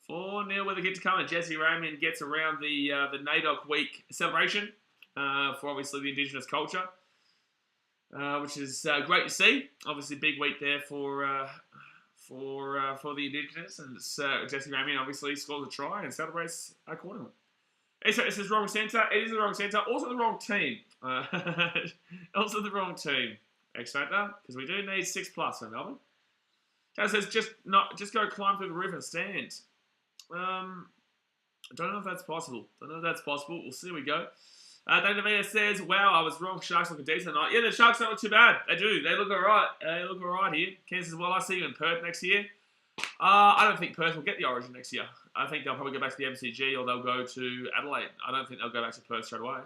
4-0 with a kick to come, and Jesse Ramian gets around the NAIDOC week celebration for obviously the Indigenous culture, which is great to see. Obviously, big week there for the Indigenous, and Jesse Ramian obviously scores a try and celebrates accordingly. It says wrong centre. It is the wrong centre. Also the wrong team. Also the wrong team. X Factor, because we do need 6+ for Melbourne. It says just go climb through the roof and stand. I don't know if that's possible. We'll see how we go. David Davina says, wow, I was wrong. Sharks looking decent tonight. Yeah, the Sharks don't look too bad. They do. They look all right. They look all right here. Ken says, well, I see you in Perth next year. I don't think Perth will get the Origin next year. I think they'll probably go back to the MCG or they'll go to Adelaide. I don't think they'll go back to Perth straight away.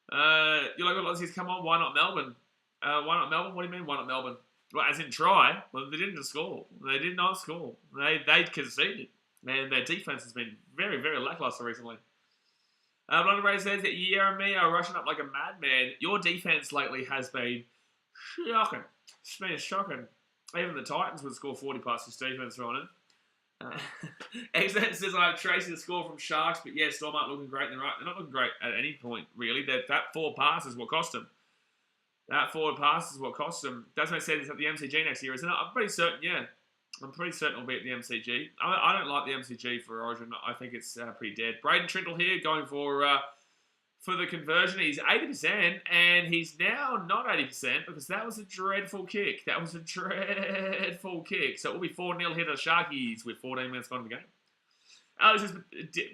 You're like, well, come on, why not Melbourne? Why not Melbourne? What do you mean, why not Melbourne? Well, as in try. Well, they didn't score. They did not score. They conceded. And their defense has been very, very lackluster recently. Blondie Ray says that BKRmy are rushing up like a madman. Your defense lately has been shocking. It's been shocking. Even the Titans would score 40 plus this defense on it. Excellent says I have Tracy to score from Sharks, but yeah, Storm aren't looking great. They're not looking great at any point, really. That 4 pass is what cost them. That forward pass is what cost them. That's what I said, it's at the MCG next year, isn't it? I'm pretty certain, yeah. I'm pretty certain it'll be at the MCG. I don't like the MCG for Origin. I think it's pretty dead. Braden Trindle here going for the conversion. He's 80%, and he's now not 80% because that was a dreadful kick. So it will be 4-0 here to the Sharkies with 14 minutes gone in the game. Alex says,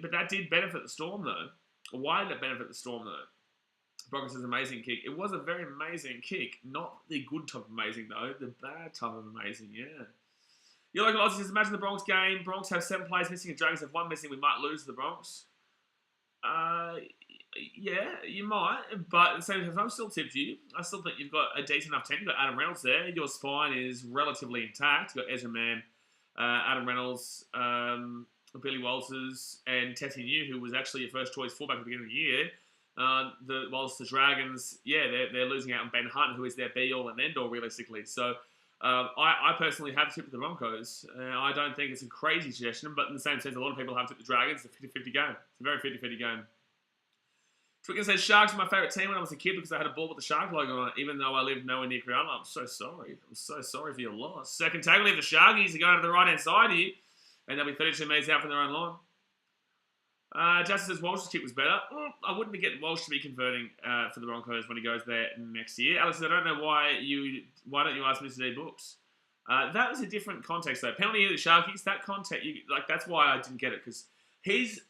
but that did benefit the Storm, though. Why did it benefit the Storm, though? Broncos' amazing kick. It was a very amazing kick. Not the good type of amazing, though. The bad type of amazing, yeah. You're like, Aussie says, imagine the Bronx game. Bronx have 7 players missing and Dragons have 1 missing. We might lose to the Bronx. Yeah, you might. But at the same time, I'm still tipped you. I still think you've got a decent enough team. You've got Adam Reynolds there. Your spine is relatively intact. You've got Ezra Mann, Adam Reynolds, Billy Walters, and Tessie New, who was actually your first choice fullback at the beginning of the year. Whilst the Dragons, yeah, they're losing out on Ben Hunt, who is their be-all and end-all, realistically. So, I personally have tipped the Broncos. I don't think it's a crazy suggestion, but in the same sense, a lot of people have tipped the Dragons. It's a 50-50 game. It's a very 50-50 game. Freaking says Sharks were my favourite team when I was a kid because I had a ball with the Shark logo on it, even though I lived nowhere near Cronulla. I'm so sorry. I'm so sorry for your loss. Second tackle, leave the Sharkies are going to the right-hand side here, and they'll be 32 metres out from their own line. Justin says Walsh's kick was better. I wouldn't be getting Walsh to be converting for the Broncos when he goes there next year. Alex says, I don't know why don't you ask Mr. D Books? That was a different context though. Penalty of the Sharkies, that context, that's why I didn't get it, because his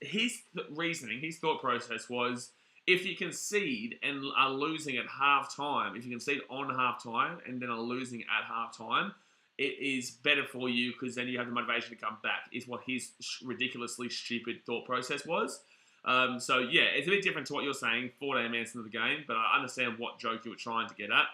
reasoning, his thought process was, if you concede and are losing at half-time, if you concede on half-time and then are losing at half-time, it is better for you because then you have the motivation to come back, is what his ridiculously stupid thought process was. So, yeah, it's a bit different to what you're saying, 14 minutes into the game, but I understand what joke you were trying to get at.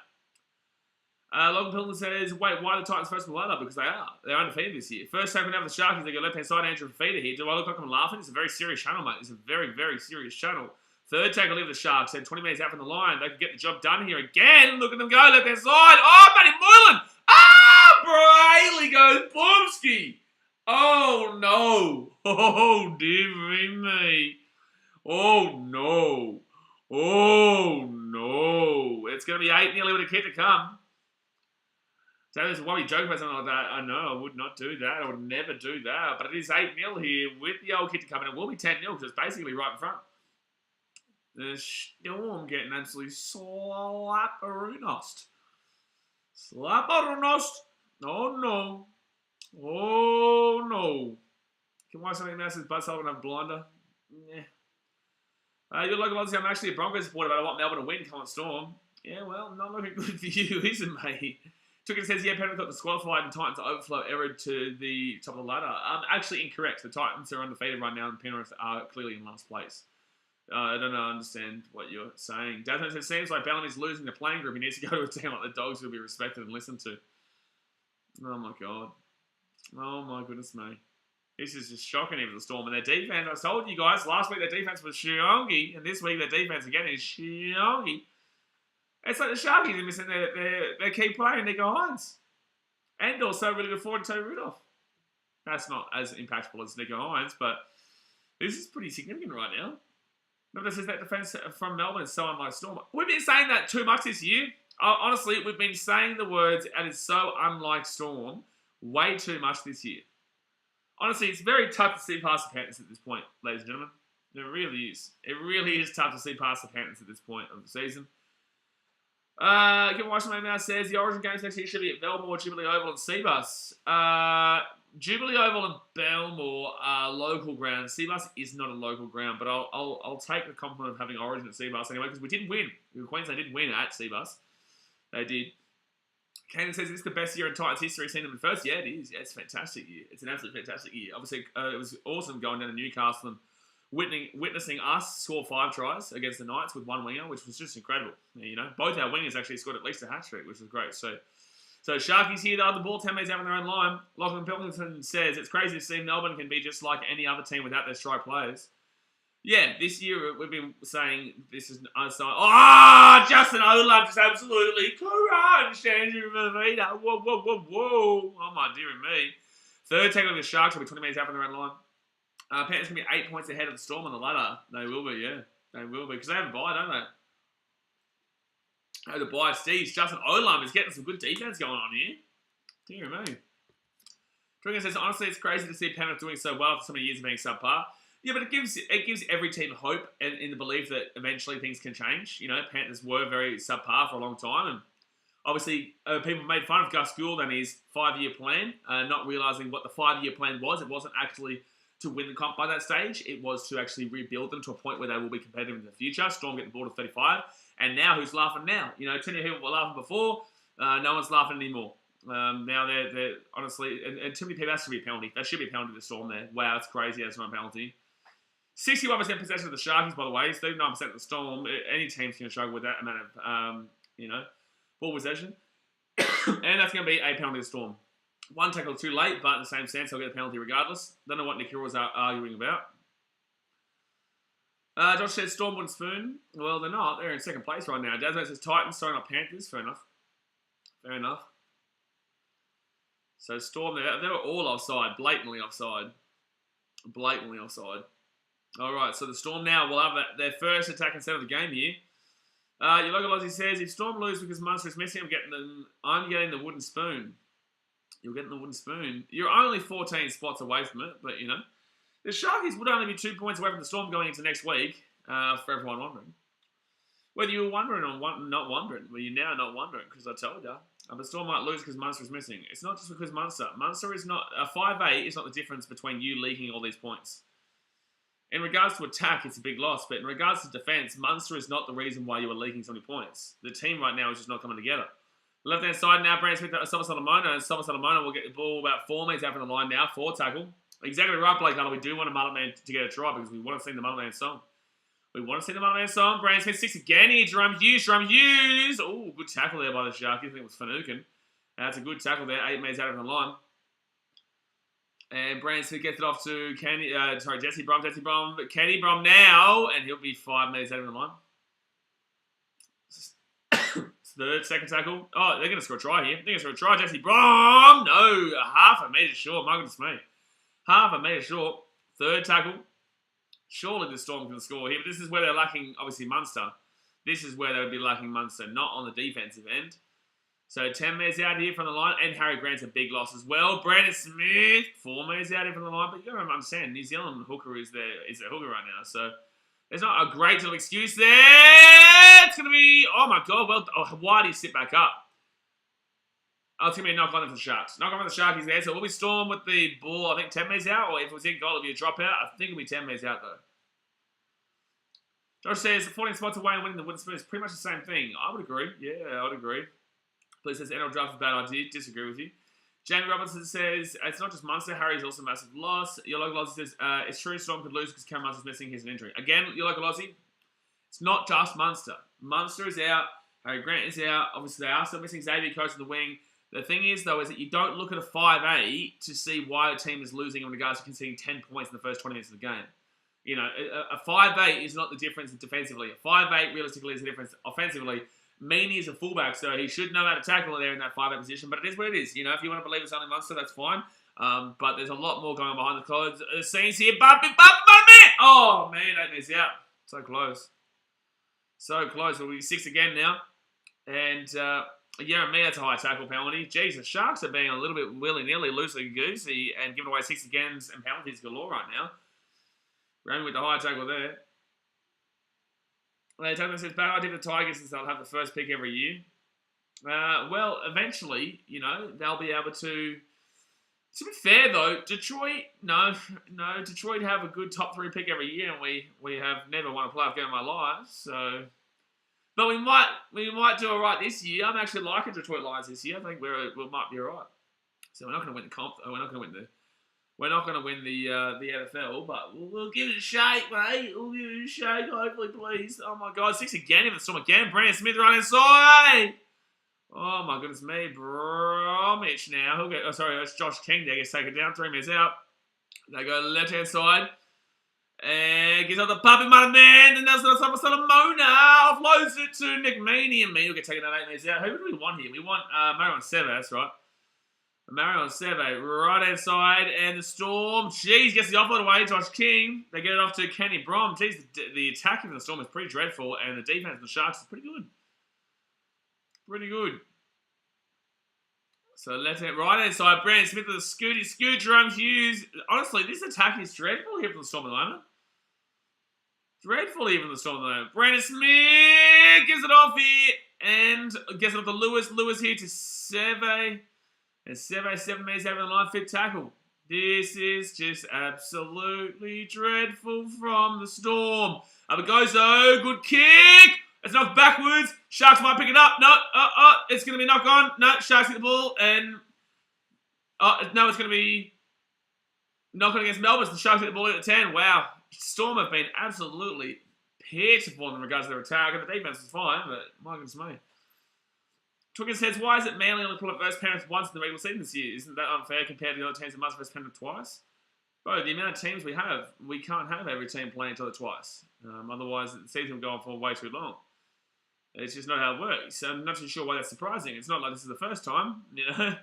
Logan Pilton says, wait, why are the Titans first in the ladder? Because they are. They're undefeated this year. First taken over the Sharkies, they go left-hand side, Andrew Fafita here. Do I look like I'm laughing? It's a very serious channel, mate. It's a very, very serious channel. Third tackle of the Sharks, and 20 minutes out from the line. They can get the job done here again. Look at them go, left-hand side. Oh, Matty Moylan. Brayley goes boomski. Oh, no. Oh, dear me. Oh, no. Oh, no. It's going to be 8-0 with a kick to come. So this is why we joke about something like that. I know I would not do that. I would never do that. But it is 8-0 here with the old kick to come. And it will be 10-0 because it's basically right in front. The Storm getting absolutely slapperunost. Slapperunost. Oh, no. Oh, no. Can watch something that says Bud Sullivan have a blinder? Yeah. You're local Aussie. I'm actually a Broncos supporter, but I want Melbourne to win. Come on, Storm. Yeah, well, not looking good for you, is it, mate? Tucker says, yeah, Penrith got disqualified and Titans overflow error to the top of the ladder. Actually incorrect. The Titans are undefeated right now and Penrith are clearly in last place. I don't understand what you're saying. Desmond says, seems like Bellamy's losing the playing group. He needs to go to a team like the Dogs who will be respected and listened to. Oh, my God. Oh, my goodness me. This is just shocking even the Storm. And their defense, I told you guys, last week their defense was shiongy, and this week their defense again is shiongy. It's like the Sharkies are missing their key player, Nico Hines. And also really good forward, Tony Rudolph. That's not as impactful as Nico Hines, but this is pretty significant right now. Remember, says that defense from Melbourne is so unlike Storm. We've been saying that too much this year. Honestly, we've been saying the words, and it's so unlike Storm, way too much this year. Honestly, it's very tough to see past the Panthers at this point, ladies and gentlemen. It really is. It really is tough to see past the Panthers at this point of the season. Kevin Washington now says the Origin games next year should be at Belmore, Jubilee Oval, and Seabus. Jubilee Oval and Belmore are local ground. Seabus is not a local ground, but I'll take the compliment of having Origin at Seabus anyway because we did win. Queensland did win at Seabus. They did. Kanan says, is this the best year in Titans history? Seen them in first? Yeah, it is. Yeah, it's a fantastic year. It's an absolutely fantastic year. Obviously, it was awesome going down to Newcastle and witnessing us score 5 tries against the Knights with one winger, which was just incredible. You know, both our wingers actually scored at least a hat-trick, which was great. So Sharkies here, the other ball, 10 metres out on their own line. Lachlan Pilkington says, it's crazy to see Melbourne can be just like any other team without their strike players. Yeah, this year we've been saying this is unsigned. Oh, Justin Olam just absolutely crushed Andrew Fafita. Whoa. Oh, my dear me. Third tackle of the Sharks will be 20 metres out on their own line. Panthers going to be 8 points ahead of the Storm on the ladder. They will be, yeah. They will be. Because they have a bye, don't they? Oh, the bye. Steve, Justin Olam is getting some good defense going on here. Dear me. Drinker says, honestly, it's crazy to see Penrith doing so well after so many years of being subpar. Yeah, but it gives every team hope and in the belief that eventually things can change. You know, Panthers were very subpar for a long time. And obviously, people made fun of Gus Gould and his 5-year plan, not realising what the 5-year plan was. It wasn't actually to win the comp by that stage. It was to actually rebuild them to a point where they will be competitive in the future. Storm getting the ball to 35. And now, who's laughing now? You know, 10 people were laughing before. No one's laughing anymore. Now they're honestly, and too many people, that should be a penalty. That should be a penalty to the Storm there. Wow, it's crazy. That's not a penalty. 61% possession of the Sharkies, by the way. 39% of the Storm. Any team's going to struggle with that amount of, ball possession. And that's going to be a penalty to the Storm. One tackle too late, but in the same sense, they'll get a penalty regardless. Don't know what Nick Hill was arguing about. Josh says Storm wouldn't spoon. Well, they're not. They're in second place right now. Dasmo says Titans, sorry, not Panthers. Fair enough. So Storm, they were all offside. Blatantly offside. All right, so the Storm now will have their first attack instead of the game here. Your local Aussie says, if Storm lose because Munster is missing, I'm getting the wooden spoon. You're getting the wooden spoon. You're only 14 spots away from it, but, you know. The Sharkies would only be 2 points away from the Storm going into next week, for everyone wondering. Whether you were wondering or not wondering, well, you're now not wondering, because I told you. The Storm might lose because Munster is missing. It's not just because Munster. Munster is not... 5-8 is not the difference between you leaking all these points. In regards to attack, it's a big loss, but in regards to defence, Munster is not the reason why you are leaking so many points. The team right now is just not coming together. Left-hand side now, Brandon Smith, Solomona, and Solomona will get the ball about 4 metres out from the line now, 4 tackle. Exactly right, Blake Hunter. We do want a mullet man to get a try because we want to see the mullet man song. We want to see the mullet man song. Brandon Smith 6 again here. Jerome Hughes. Oh, good tackle there by the Sharkies. I think it was Finucane. That's a good tackle there, 8 metres out of the line. And Brandon Smith gets it off to Jesse Brom. Kenny Brom now, and he'll be 5 metres out of the line. Third, second tackle. Oh, they're going to score a try here. They're going to score a try. Jesse Brom. No, half a metre short. My goodness me. Half a metre short. Third tackle. Surely the Storm can score here, but this is where they're lacking, obviously, Munster. This is where they would be lacking Munster, not on the defensive end. So 10 metres out here from the line, and Harry Grant's a big loss as well. Brandon Smith, 4 metres out here from the line, but you got to understand, New Zealand hooker is a hooker right now, so there's not a great deal of excuse there. It's going to be, oh my God, why do you sit back up? Oh, it's going to be a knock-on for the Sharks. Knock-on for the Sharkies there, so we'll be Storm with the ball, I think 10 metres out, or if it was in goal, it'll be a dropout. I think it'll be 10 metres out, though. Josh says, 14 spots away and winning the wooden spoon is pretty much the same thing. I would agree. Yeah, I would agree. Please says, NRL draft is a bad idea. Disagree with you. Jamie Robinson says, it's not just Munster. Harry's also a massive loss. Your local Aussie says, it's true Storm could lose because Cameron Munster's missing. He's an injury. Again, your local Aussie, it's not just Munster. Munster is out. Harry Grant is out. Obviously, they are still missing Xavier Coates in the wing. The thing is, though, is that you don't look at a 5-8 to see why a team is losing in regards to conceding 10 points in the first 20 minutes of the game. You know, a 5-8 is not the difference defensively. A 5-8 realistically is the difference offensively. Meaney is a fullback, so he should know how to tackle there in that 5-8 position, but it is what it is. You know, if you want to believe it's only Munster, that's fine. But there's a lot more going on behind the clothes. Scenes here. Man! Oh, man, that is out. So close. So close. We'll be 6 again now. And, me, that's a high tackle penalty. Jeez, the Sharks are being a little bit willy-nilly, loosey-goosey, and giving away 6 agains and penalties galore right now. Ramy with the high tackle there. Tony says, bad idea for the Tigers since they'll have the first pick every year. Well, eventually, you know, they'll be able to... To be fair, though, Detroit have a good top 3 pick every year, and we have never won a playoff game in my life, so... But we might do all right this year. I'm actually liking Detroit Lions this year. I think we might be all right. So we're not going to win the comp. We're not going to win the NFL, but we'll give it a shake, mate. We'll give it a shake, hopefully, please. Oh, my God. 6 again. Even Storm again. Brandon Smith right inside. Oh, my goodness me. Bromwich now. It's Josh King there. Gets taken down. 3 minutes out. They go left-hand side. And gives up the puppy mother man. And that's Solomona. Offloads it to Nick Meaney. And Meaney will get taken down 8 minutes out. Who do we want here? We want Marion Seve. That's right. Marion Seve, right-hand side, and the Storm, jeez, gets the offload away, Josh King. They get it off to Kenny Brom. Jeez, the attacking of the Storm is pretty dreadful, and the defense of the Sharks is pretty good. Pretty good. So left-hand, right-hand side, Brandon Smith with a scoot, Jerome Hughes. Honestly, this attack is dreadful here for the Storm at the moment. Dreadful here for the Storm at the moment. Brandon Smith gives it off here, and gets it off to Lewis. Lewis here to Seve. And 7 metres out of the line, fit tackle. This is just absolutely dreadful from the Storm. Up it goes though, good kick. It's knocked backwards. Sharks might pick it up. No, it's going to be knock on. No, Sharks get the ball and... no, it's going to be knock on against Melbourne. The Sharks get the ball at the 10. Wow. Storm have been absolutely pitiful in regards to their attack. And the defense is fine, but my goodness me. Twiggins says, why is it Manly only pull up first penalty once in the regular season this year? Isn't that unfair compared to the other teams that must first penalty twice? Bro, the amount of teams we have, we can't have every team playing each other twice. Otherwise, the season will go on for way too long. It's just not how it works. So I'm not too sure why that's surprising. It's not like this is the first time, you know.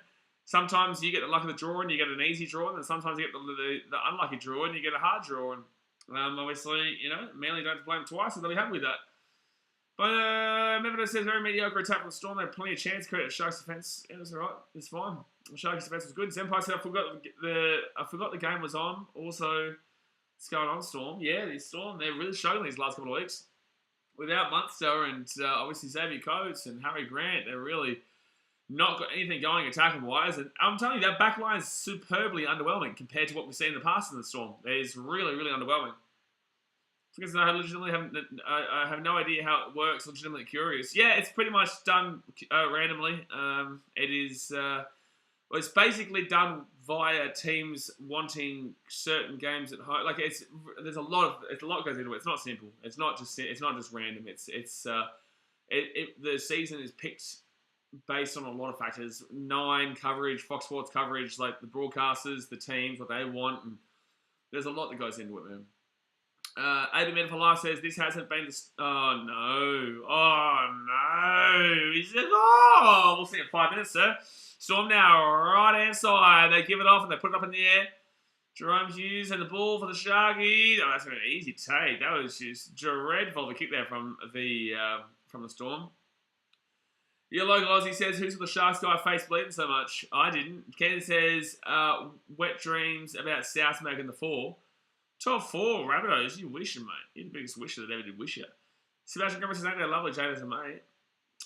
Sometimes you get the luck of the draw and you get an easy draw, and then sometimes you get the unlucky draw and you get a hard draw. And Obviously, Manly don't blame twice, so they'll be happy with that. But Memphis says very mediocre attack from the Storm. They had plenty of chance. Credit to Sharks defense. It was alright. It's fine. The Sharks defense was good. Senpai said I forgot the game was on. Also, what's going on, Storm? Yeah, the Storm, they're really struggling these last couple of weeks. Without Munster and obviously Xavier Coates and Harry Grant, they're really not got anything going attacking wise. And I'm telling you, that back line is superbly underwhelming compared to what we've seen in the past in the Storm. It's really, really underwhelming. Because I have no idea how it works. Legitimately curious. Yeah, it's pretty much done randomly. It's basically done via teams wanting certain games at home. Like there's a lot goes into it. It's not simple. It's not just random. The season is picked based on a lot of factors. 9 coverage, Fox Sports coverage, like the broadcasters, the teams, what they want, and there's a lot that goes into it, man. AB Men for Life says this hasn't been the. Oh no! He says, "Oh, we'll see in 5 minutes, sir." Storm now, right hand side. They give it off and they put it up in the air. Jerome Hughes and the ball for the Sharkies. Oh, that's an easy take. That was just dreadful of a kick there from the Storm. Your local Aussie says, "Who's the Sharks guy face bleeding so much?" I didn't. Ken says, "Wet dreams about South making the 4." Top 4, Rabbitohs, you wishing, mate. You're the biggest wisher that ever did wish you. Sebastian Grimmett says, ain't that lovely, Jade as a mate.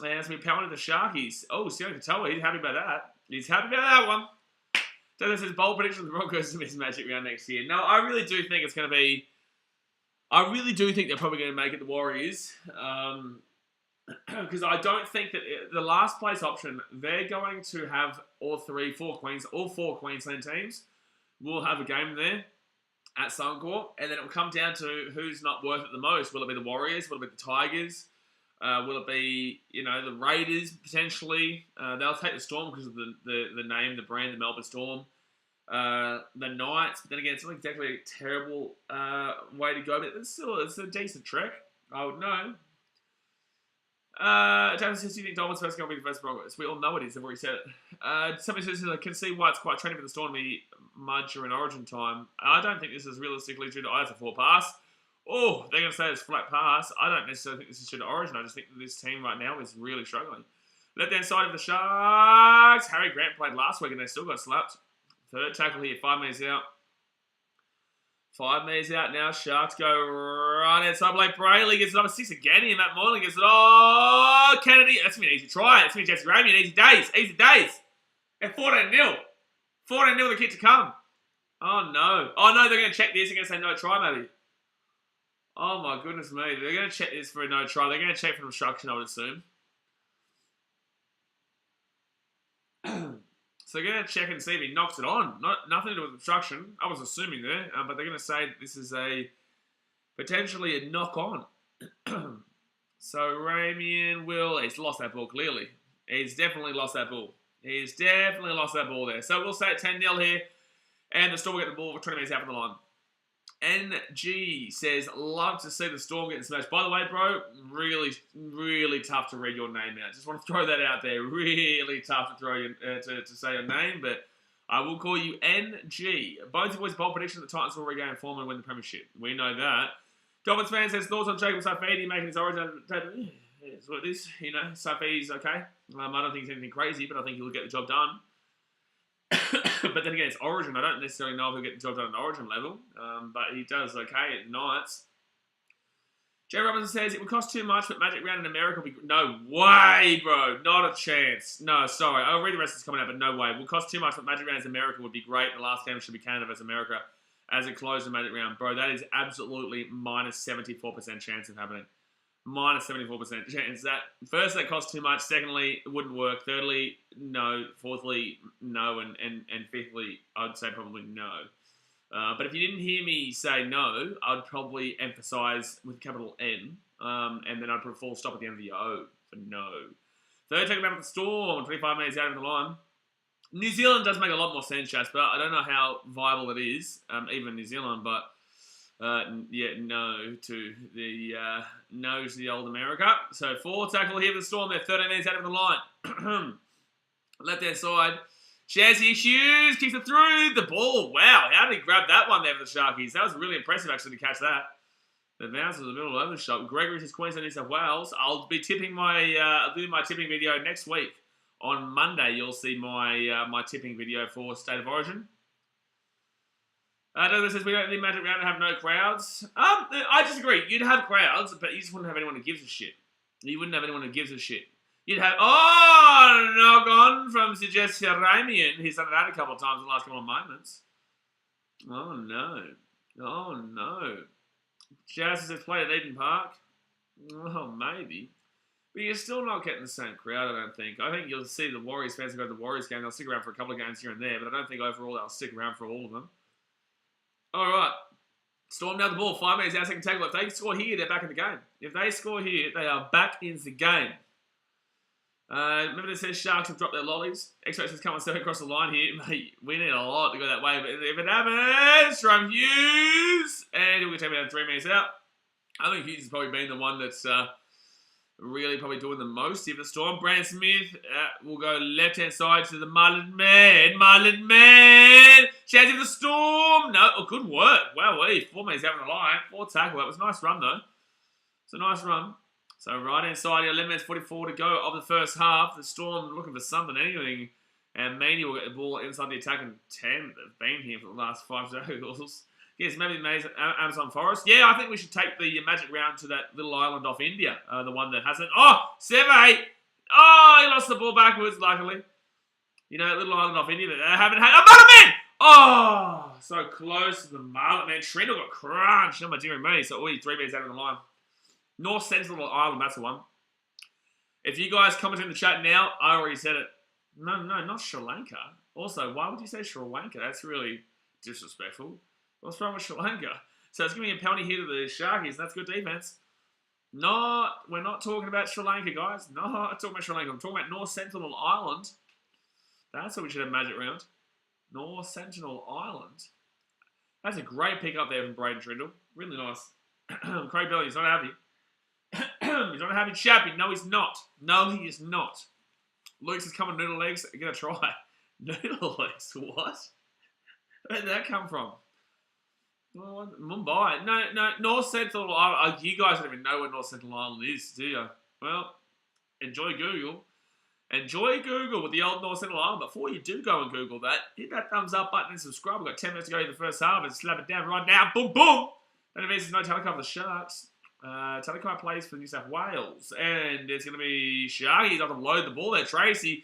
And as we power to the Sharkies. Oh, Sione Katoa, he's happy about that. He's happy about that one. Taylor says, bold prediction of the Broncos to miss Magic round next year. No, I really do think it's going to be... I really do think they're probably going to make it the Warriors. Because I don't think that the last place option, they're going to have all 4 Queensland teams will have a game there at Suncorp, and then it will come down to who's not worth it the most. Will it be the Warriors? Will it be the Tigers? Will it be, the Raiders, potentially? They'll take the Storm because of the name, the brand, the Melbourne Storm. The Knights, but then again, it's not exactly a terrible way to go, but it's a decent trek, I would know. James says, do you think Dolphins first going to be the first Broncos? We all know it is, they've already said it. Somebody says, I can see why it's quite trendy for the Storm to be mud during Origin time. I don't think this is realistically due to either 4 pass. Oh, they're going to say it's flat pass. I don't necessarily think this is due to Origin. I just think that this team right now is really struggling. Left-hand side of the Sharks. Harry Grant played last week and they still got slapped. Third tackle here, 5 minutes out. 5 minutes out now. Sharks go right outside. Blake Brayley gets another 6 again here. Matt Moylan gets it. Oh, Kennedy. That's going to be an easy try. That's going to be BKRmy in easy days. Easy days. At 14-0. 14-0 the kick to come. Oh, no. Oh, no, they're going to check this. They're going to say no try, maybe. Oh, my goodness me. They're going to check this for a no try. They're going to check for obstruction, I would assume. So they're going to check and see if he knocks it on. Nothing to do with obstruction. I was assuming there. But they're going to say this is potentially a knock on. So Ramian he's lost that ball clearly. He's definitely lost that ball. He's definitely lost that ball there. So we'll say 10-0 here. And the Storm will get the ball for 20 minutes out from the line. NG says, love to see the Storm getting smashed. By the way, bro, really, really tough to read your name out. Just want to throw that out there. Really tough to throw to say your name, but I will call you NG. Both of boys bold prediction that the Titans will regain form and win the premiership. We know that. Dolphins fan says, thoughts on Jacob Saifidi making his origin. It's what it is. Saifidi's okay. I don't think it's anything crazy, but I think he'll get the job done. But then again, it's Origin. I don't necessarily know if he'll get the job done at Origin level, but he does okay at Knights. Jay Robinson says, it would cost too much, but Magic Round in America would be... No way, bro. Not a chance. No, sorry. I'll read the rest of this coming out, but no way. It would cost too much, but Magic Round in America would be great. The last game should be Canada versus America as it closed the Magic Round. Bro, that is absolutely minus 74% chance of happening. Minus 74% chance. First, that costs too much. Secondly, it wouldn't work. Thirdly, no. Fourthly, no. And fifthly, I'd say probably no. But if you didn't hear me say no, I'd probably emphasize with capital N. And then I'd put a full stop at the end of the O for no. Third, take about the Storm. 25 minutes out of the line. New Zealand does make a lot more sense, Jasper. I don't know how viable it is, even New Zealand, but... no to the old America. So 4 tackle here for the Storm. They're 13 minutes out of the line. Left their side. Jazzy Hughes kicks it through the ball. Wow, how did he grab that one there for the Sharkies? That was really impressive, actually, to catch that. The bounce was a little over the shot. Gregory says Queensland, New South Wales. I'll be tipping I'll do my tipping video next week. On Monday, you'll see my my tipping video for State of Origin. Douglas says we don't need Magic Round to have no crowds. I disagree. You'd have crowds, but you just wouldn't have anyone who gives a shit. You wouldn't have anyone who gives a shit. You'd have knock on from BKRmy. He's done that a couple of times in the last couple of moments. Oh no. Jazz says play at Eden Park. Oh, maybe. But you're still not getting the same crowd, I don't think. I think you'll see the Warriors fans who go to the Warriors game. They'll stick around for a couple of games here and there, but I don't think overall they'll stick around for all of them. All right. Storm now the ball. 5 minutes out, second tackle. If they score here, they're back in the game. If they score here, they are back in the game. Remember it says Sharks have dropped their lollies. X-Ray says come on, step across the line here. Mate, we need a lot to go that way. But if it happens, from Hughes. And he'll get taken down 3 minutes out. I think Hughes has probably been the one that's really probably doing the most here for the Storm. Brandon Smith will go left-hand side to the Mullet Man. Shazzy for the Storm. No, good work. Wow, 4 minutes out on the line. 4 tackle. That was a nice run, though. It's a nice run. So right-hand side here, 11 minutes 44 to go of the first half. The Storm looking for something, anything. And Maney will get the ball inside the attacking 10 that have been here for the last 5 tackles. Yes, maybe Amazon Forest. Yeah, I think we should take the Magic Round to that little island off India. The one that hasn't. Oh, 7-8. Oh, he lost the ball backwards, luckily. You know, that little island off India that they haven't had. Oh, Mullet Man! Oh, so close to the Mullet Man. Trindle got crunched. Oh, my dear me. So, 3 minutes out of the line. North Central Island, that's the one. If you guys comment in the chat now, I already said it. No, not Sri Lanka. Also, why would you say Sri Lanka? That's really disrespectful. What's wrong with Sri Lanka? So it's giving a penalty here to the Sharkies. That's good defense. We're not talking about Sri Lanka, guys. No, I'm talking about Sri Lanka. I'm talking about North Sentinel Island. That's what we should have Magic Round. North Sentinel Island. That's a great pick up there from Braden Trindle. Really nice. Craig Bell, he's not happy. He's not a happy chappy. No, he's not. No, he is not. Luke's is coming noodle legs. Gonna try. Noodle legs? What? Where did that come from? Mumbai. No, North Central Island. You guys don't even know where North Central Island is, do you? Well, enjoy Google. Enjoy Google with the old North Central Island. Before you do go and Google that, hit that thumbs up button and subscribe. We've got 10 minutes to go in the first half and slap it down right now. Boom, boom. That means there's no Talakai for the Sharks. Talakai plays for New South Wales. And it's going to be Sharkies off to load the ball there. Tracy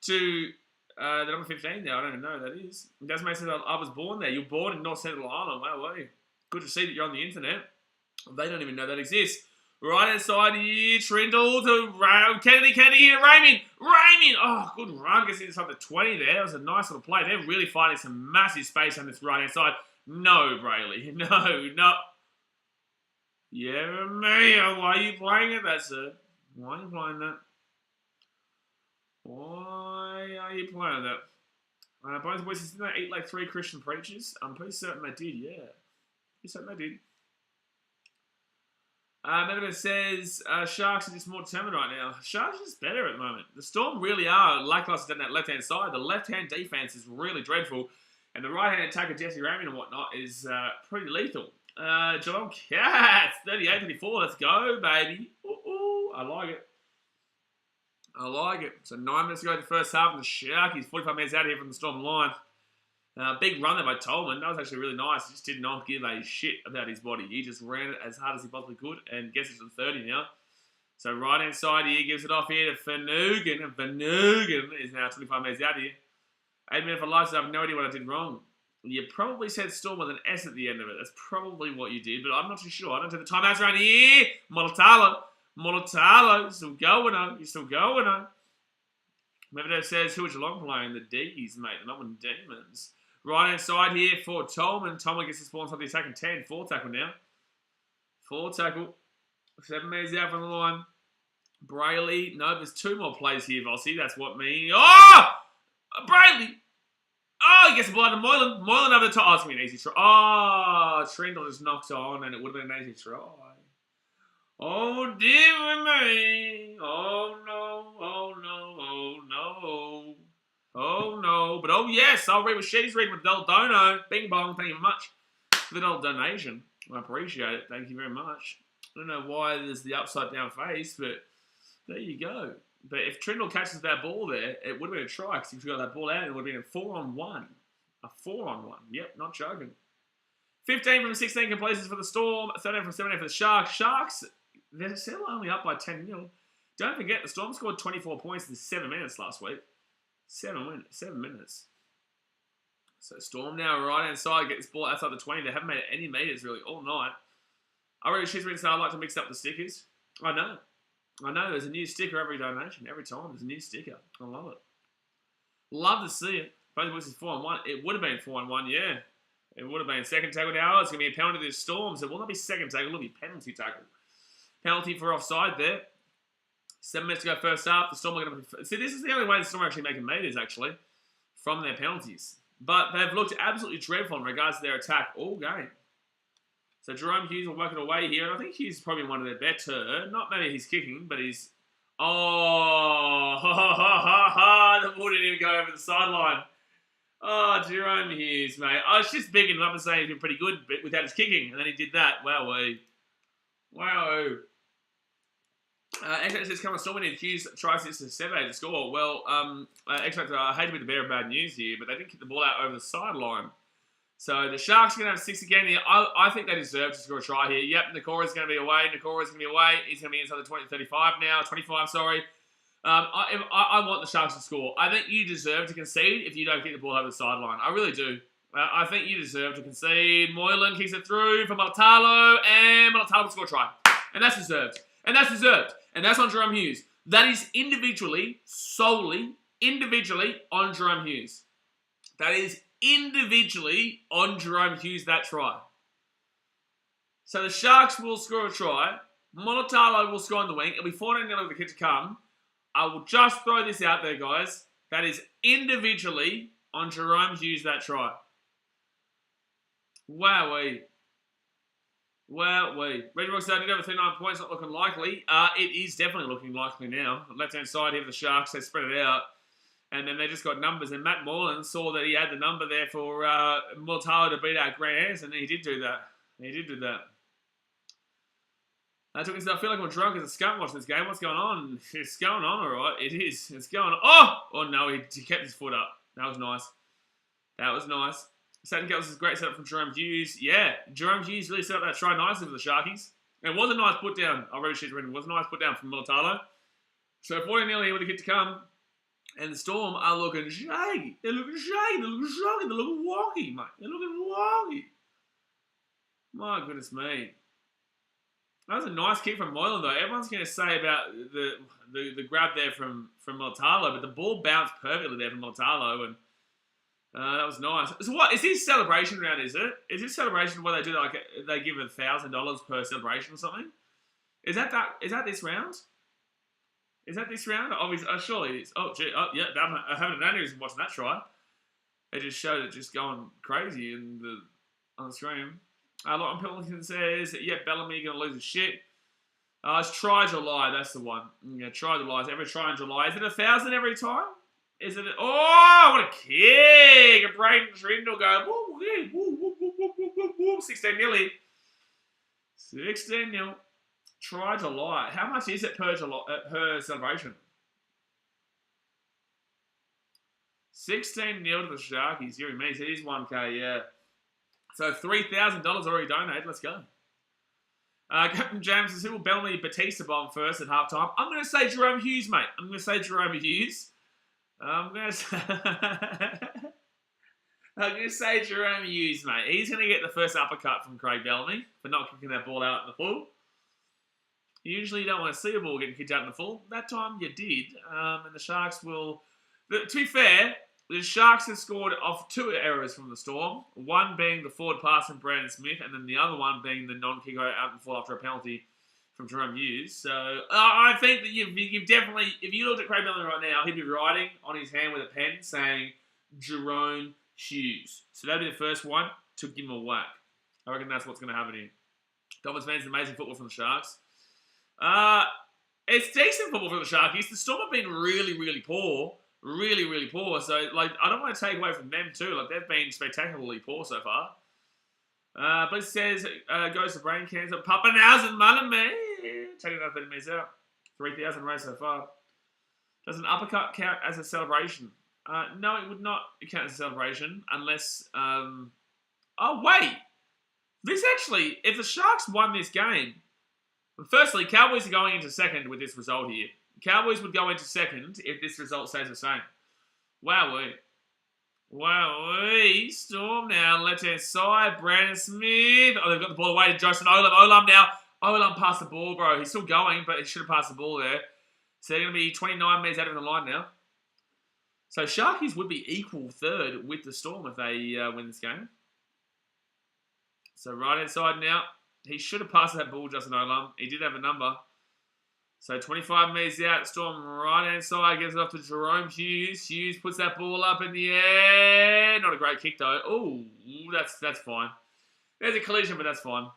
to the number 15 there. I don't even know who that is. It doesn't make sense. I was born there. You're born in North Central Island. Wow, good to see that you're on the internet. They don't even know that exists. Right hand side here, Trindle to Kennedy here, Raymond! Oh, good run, gets inside the 20 there. That was a nice little play. They're really finding some massive space on this right hand side. No, Brayley, no. Yeah, Mia, why are you playing it that, sir? Why are you playing that? Why are you playing that? Both boys, didn't they eat like 3 Christian preachers? I'm pretty certain they did, yeah. Pretty certain they did. Maybe it says Sharks are just more determined right now. Sharks are just better at the moment. The Storm really are lackluster down that left-hand side. The left-hand defense is really dreadful. And the right-hand attacker, Jesse Raymond and whatnot, is pretty lethal. Geelong Cats, 38-34. Let's go, baby. Ooh, I like it. So 9 minutes to go to the first half. And the Sharkies, 45 minutes out here from the Storm line. Big run there by Tolman. That was actually really nice. He just did not give a shit about his body. He just ran it as hard as he possibly could and gets it to the 30 now. So right-hand side here, gives it off here to Fanugan. And Fanugan is now 25 minutes out here. 8 minutes for life, so I have no idea what I did wrong. You probably said Storm with an S at the end of it. That's probably what you did, but I'm not too sure. I don't take the timeouts around here. Molotalo, you're still going on. Medvedev says, who is Geelong playing? The D's, mate. The Melbourne Demons. Right-hand side here for Tolman. Tolman gets his ball inside the attacking 10. 4 tackle now. 4 tackle. 7 metres out from the line. Brayley. No, there's 2 more plays here, Vossi. That's what me. Oh! Brayley! Oh, he gets the ball out of Moylan. Moylan over the top. Oh, it's going to be an easy try. Oh, Trindle just knocked on and it would have been an easy try. Oh, dear me. Oh, no. Oh, no. But, oh, yes, I'll read what she's reading with Del Dono. Bing bong, thank you very much for the old donation. I appreciate it. Thank you very much. I don't know why there's the upside down face, but there you go. But if Trindle catches that ball there, it would have been a try because if he got that ball out, it would have been a 4-on-1. A 4-on-1. Yep, not joking. 15 from 16 completions for the Storm. 13 from 17 for the Sharks. Sharks, they're still only up by 10-0. Don't forget, the Storm scored 24 points in 7 minutes last week. 7 minutes. So Storm now right-hand side, get this ball outside the 20. They haven't made it any meters really all night. I reckon she's really I'd like to mix up the stickers. I know. There's a new sticker every donation. Every time there's a new sticker. I love it. Love to see it. Both books is 4-on-1. It would have been 4-on-1, yeah. It would have been second tackle now. It's going to be a penalty to the Storm. So it will not be second tackle. It'll be penalty tackle. Penalty for offside there. 7 minutes to go first half. The Storm are going to... See, this is the only way the Storm are actually making meters, actually, from their penalties. But they've looked absolutely dreadful in regards to their attack all game. So Jerome Hughes will work it away here. And I think Hughes is probably one of their better. Not maybe he's kicking, but he's... Oh! The ball didn't even go over the sideline. Oh, Jerome Hughes, mate. I was just bigging him up and saying he's been pretty good without his kicking. And then he did that. Wow. X-Factor says, come on, Storm and Hughes tries this to Seve to score. Well, X-Factor, I hate to be the bearer of bad news here, but they didn't kick the ball out over the sideline. So the Sharks are going to have 6 again here. I think they deserve to score a try here. Yep, Nakoro's going to be away. He's going to be inside the 35 now. 25, sorry. I want the Sharks to score. I think you deserve to concede if you don't kick the ball over the sideline. I really do. I think you deserve to concede. Moylan kicks it through for Mulatalo, and Mulatalo will score a try. And that's deserved. And that's on Jerome Hughes. That is solely on Jerome Hughes. That is individually on Jerome Hughes, that try. So the Sharks will score a try. Mulatalo will score on the wing. It'll be 14-0 with the kid to come. I will just throw this out there, guys. That is individually on Jerome Hughes, that try. Wowee. Red Rock started over 39 points, not looking likely. It is definitely looking likely now. Left-hand side here, the Sharks, they spread it out. And then they just got numbers. And Matt Moreland saw that he had the number there for Mulatalo to beat out Grant Anderson, and he did do that. I feel like I'm drunk as a skunk watching this game. What's going on? It's going on, all right. It is. It's going on. Oh no, he kept his foot up. That was nice. Second goal was a great setup from Jerome Hughes. Yeah, Jerome Hughes really set up that try nicely for the Sharkies. And it was a nice put down. I read she's written. It was a nice put down from Mulatalo. So 14-0 here with the kid to come. And the Storm are looking shaggy. They're looking wonky, mate. My goodness me. That was a nice kick from Moylan, though. Everyone's going to say about the grab there from Mulatalo, but the ball bounced perfectly there from Mulatalo, and that was nice. So what, is this celebration round, is it? Is this celebration where they do, like, they give $1,000 per celebration or something? Is that this round? Is that this round? Obviously, surely it is. Oh, gee. Oh, yeah. I haven't known who's watching that try. They just showed it just going crazy on the screen. Lawton Pillington says, yeah, Bellamy going to lose his shit. It's try July. That's the one. Yeah, try July. It's every try in July. Is it 1,000 every time? Is it? Oh, what a kick! And Braden Trindle goes, woo, yeah, woo, 16-0. 16-0. Try July. How much is it per celebration? 16-0 to the Sharkies. You and me. So it is 1K, yeah. So $3,000 already donated. Let's go. Captain James says, who will Bellamy Batista bomb first at halftime? I'm going to say Jerome Hughes, mate. I'm going to say Jerome Hughes, mate. He's going to get the first uppercut from Craig Bellamy for not kicking that ball out in the full. Usually you don't want to see a ball getting kicked out in the full. That time you did. And the Sharks will... To be fair, the Sharks have scored off 2 errors from the Storm. One being the forward pass from Brandon Smith, and then the other one being the non-kick out in the full after a penalty from Jerome Hughes. So I think that you've definitely... If you looked at Craig Bellamy right now, he'd be writing on his hand with a pen saying Jerome Hughes. So that'd be the first one to give him a whack. I reckon that's what's going to happen here. Dolphins fans, amazing football from the Sharks. It's decent football for the Sharkies. The Storm have been really, really poor. really, really poor. So, like, I don't want to take away from them too. Like, they've been spectacularly poor so far. But it says, goes to brain cancer. Pappenhausen, money, man. Taking another 30 minutes out. 3,000 raised so far. Does an uppercut count as a celebration? No, it would not count as a celebration unless... oh, wait. This actually, if the Sharks won this game... Firstly, Cowboys are going into second with this result here. Cowboys would go into second if this result stays the same. Wowee. Wowee. Storm now. Left-hand side. Brandon Smith. Oh, they've got the ball away to Justin Olam. Olam now. Olam passed the ball, bro. He's still going, but he should have passed the ball there. So they're going to be 29 metres out of the line now. So Sharkies would be equal third with the Storm if they win this game. So right-hand side now. He should have passed that ball, Justin Olam. He did have a number. So 25 metres out. Storm right-hand side. Gives it off to Jerome Hughes. Hughes puts that ball up in the air. Not a great kick, though. Oh, that's fine. There's a collision, but that's fine.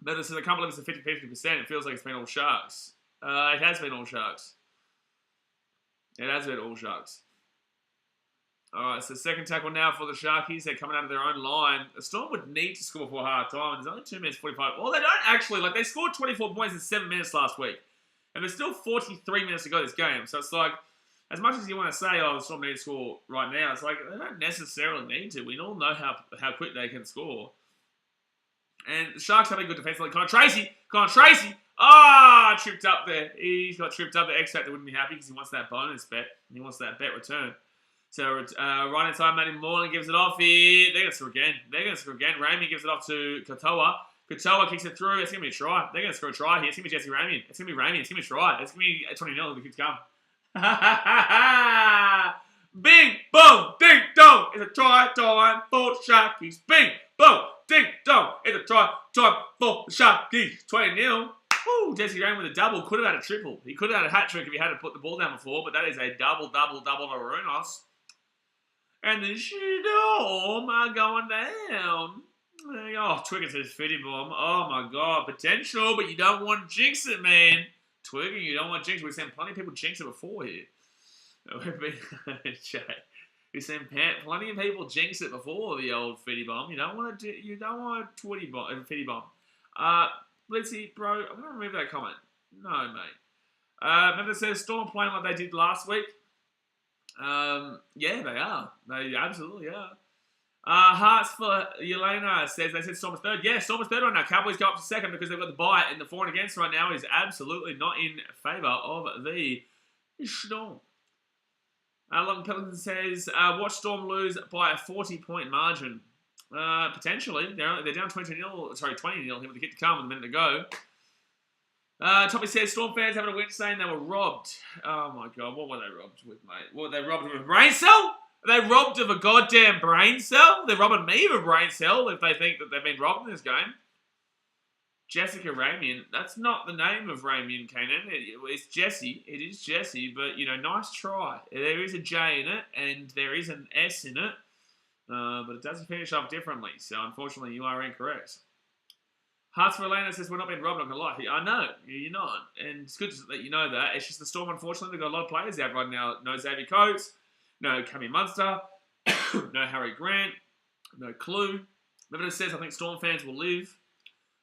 But this is a couple of us at 50-50%. It feels like it's been all Sharks. It has been all Sharks. It has been all Sharks. All right, so second tackle now for the Sharkies. They're coming out of their own line. The Storm would need to score before half time. There's only 2 minutes 45. Well, they don't actually. Like, they scored 24 points in 7 minutes last week. And there's still 43 minutes to go this game. So it's like, as much as you want to say, oh, the Storm need to score right now, it's like, they don't necessarily need to. We all know how quick they can score. And the Sharks have a good defense. Like, Connor Tracy. Tripped up there. He's got tripped up. The X-Factor wouldn't be happy because he wants that bonus bet. And he wants that bet return. So, right inside, Matty Moreland gives it off here. They're going to score again. Ramey gives it off to Katoa. Katoa kicks it through. It's going to be a try. They're going to score a try here. It's going to be Jesse Ramey. It's going to be Ramey. It's going to be a try. It's going to be 20-0 if the kids come. Bing, boom, ding, dong. It's a try time for the Sharkies. Bing, boom, ding, dong. It's a try time for the Sharkies. 20-0. Ooh, Jesse Ramey with a double. Could have had a triple. He could have had a hat trick if he had to put the ball down before, but that is a double to Runos. And the Storm are going down. Oh, Twigger says Fitty Bomb. Oh my god, potential, but you don't want to jinx it, man. Twigger, you don't want to jinx it. We've seen plenty of people jinx it before here. We've seen plenty of people jinx it before, the old Fitty Bomb. You don't want Twitty Bomb, Fitty Bomb. Let's see, bro. I'm going to remove that comment. No, mate. Remember it says Storm playing like they did last week? Yeah, they are. They absolutely are. Hearts for Yelena says they said Storm is third. Yeah, Storm is third right now. Cowboys go up to second because they've got the bye, and the for and against right now is absolutely not in favour of the Storm. Long Pelican says, watch Storm lose by a 40-point margin. Potentially. They're down 20-0 here with the kick to come with a minute to go. Tommy says, Storm fans having a win saying they were robbed. Oh my god, what were they robbed with, mate? What were they robbed of a brain cell? Are they robbed of a goddamn brain cell? They're robbing me of a brain cell if they think that they've been robbed in this game. Jessica Ramian. That's not the name of Ramian, Kanan. It's Jesse. It is Jesse, but, you know, nice try. There is a J in it, and there is an S in it, but it doesn't finish off differently, so unfortunately you are incorrect. Hearts for Elena says, we're not being robbed, not going to lie. I know, you're not. And it's good that you know that. It's just the Storm, unfortunately, they've got a lot of players out right now. No Xavier Coates, no Cammy Munster, no Harry Grant, no Clue. Remember it says, I think Storm fans will live.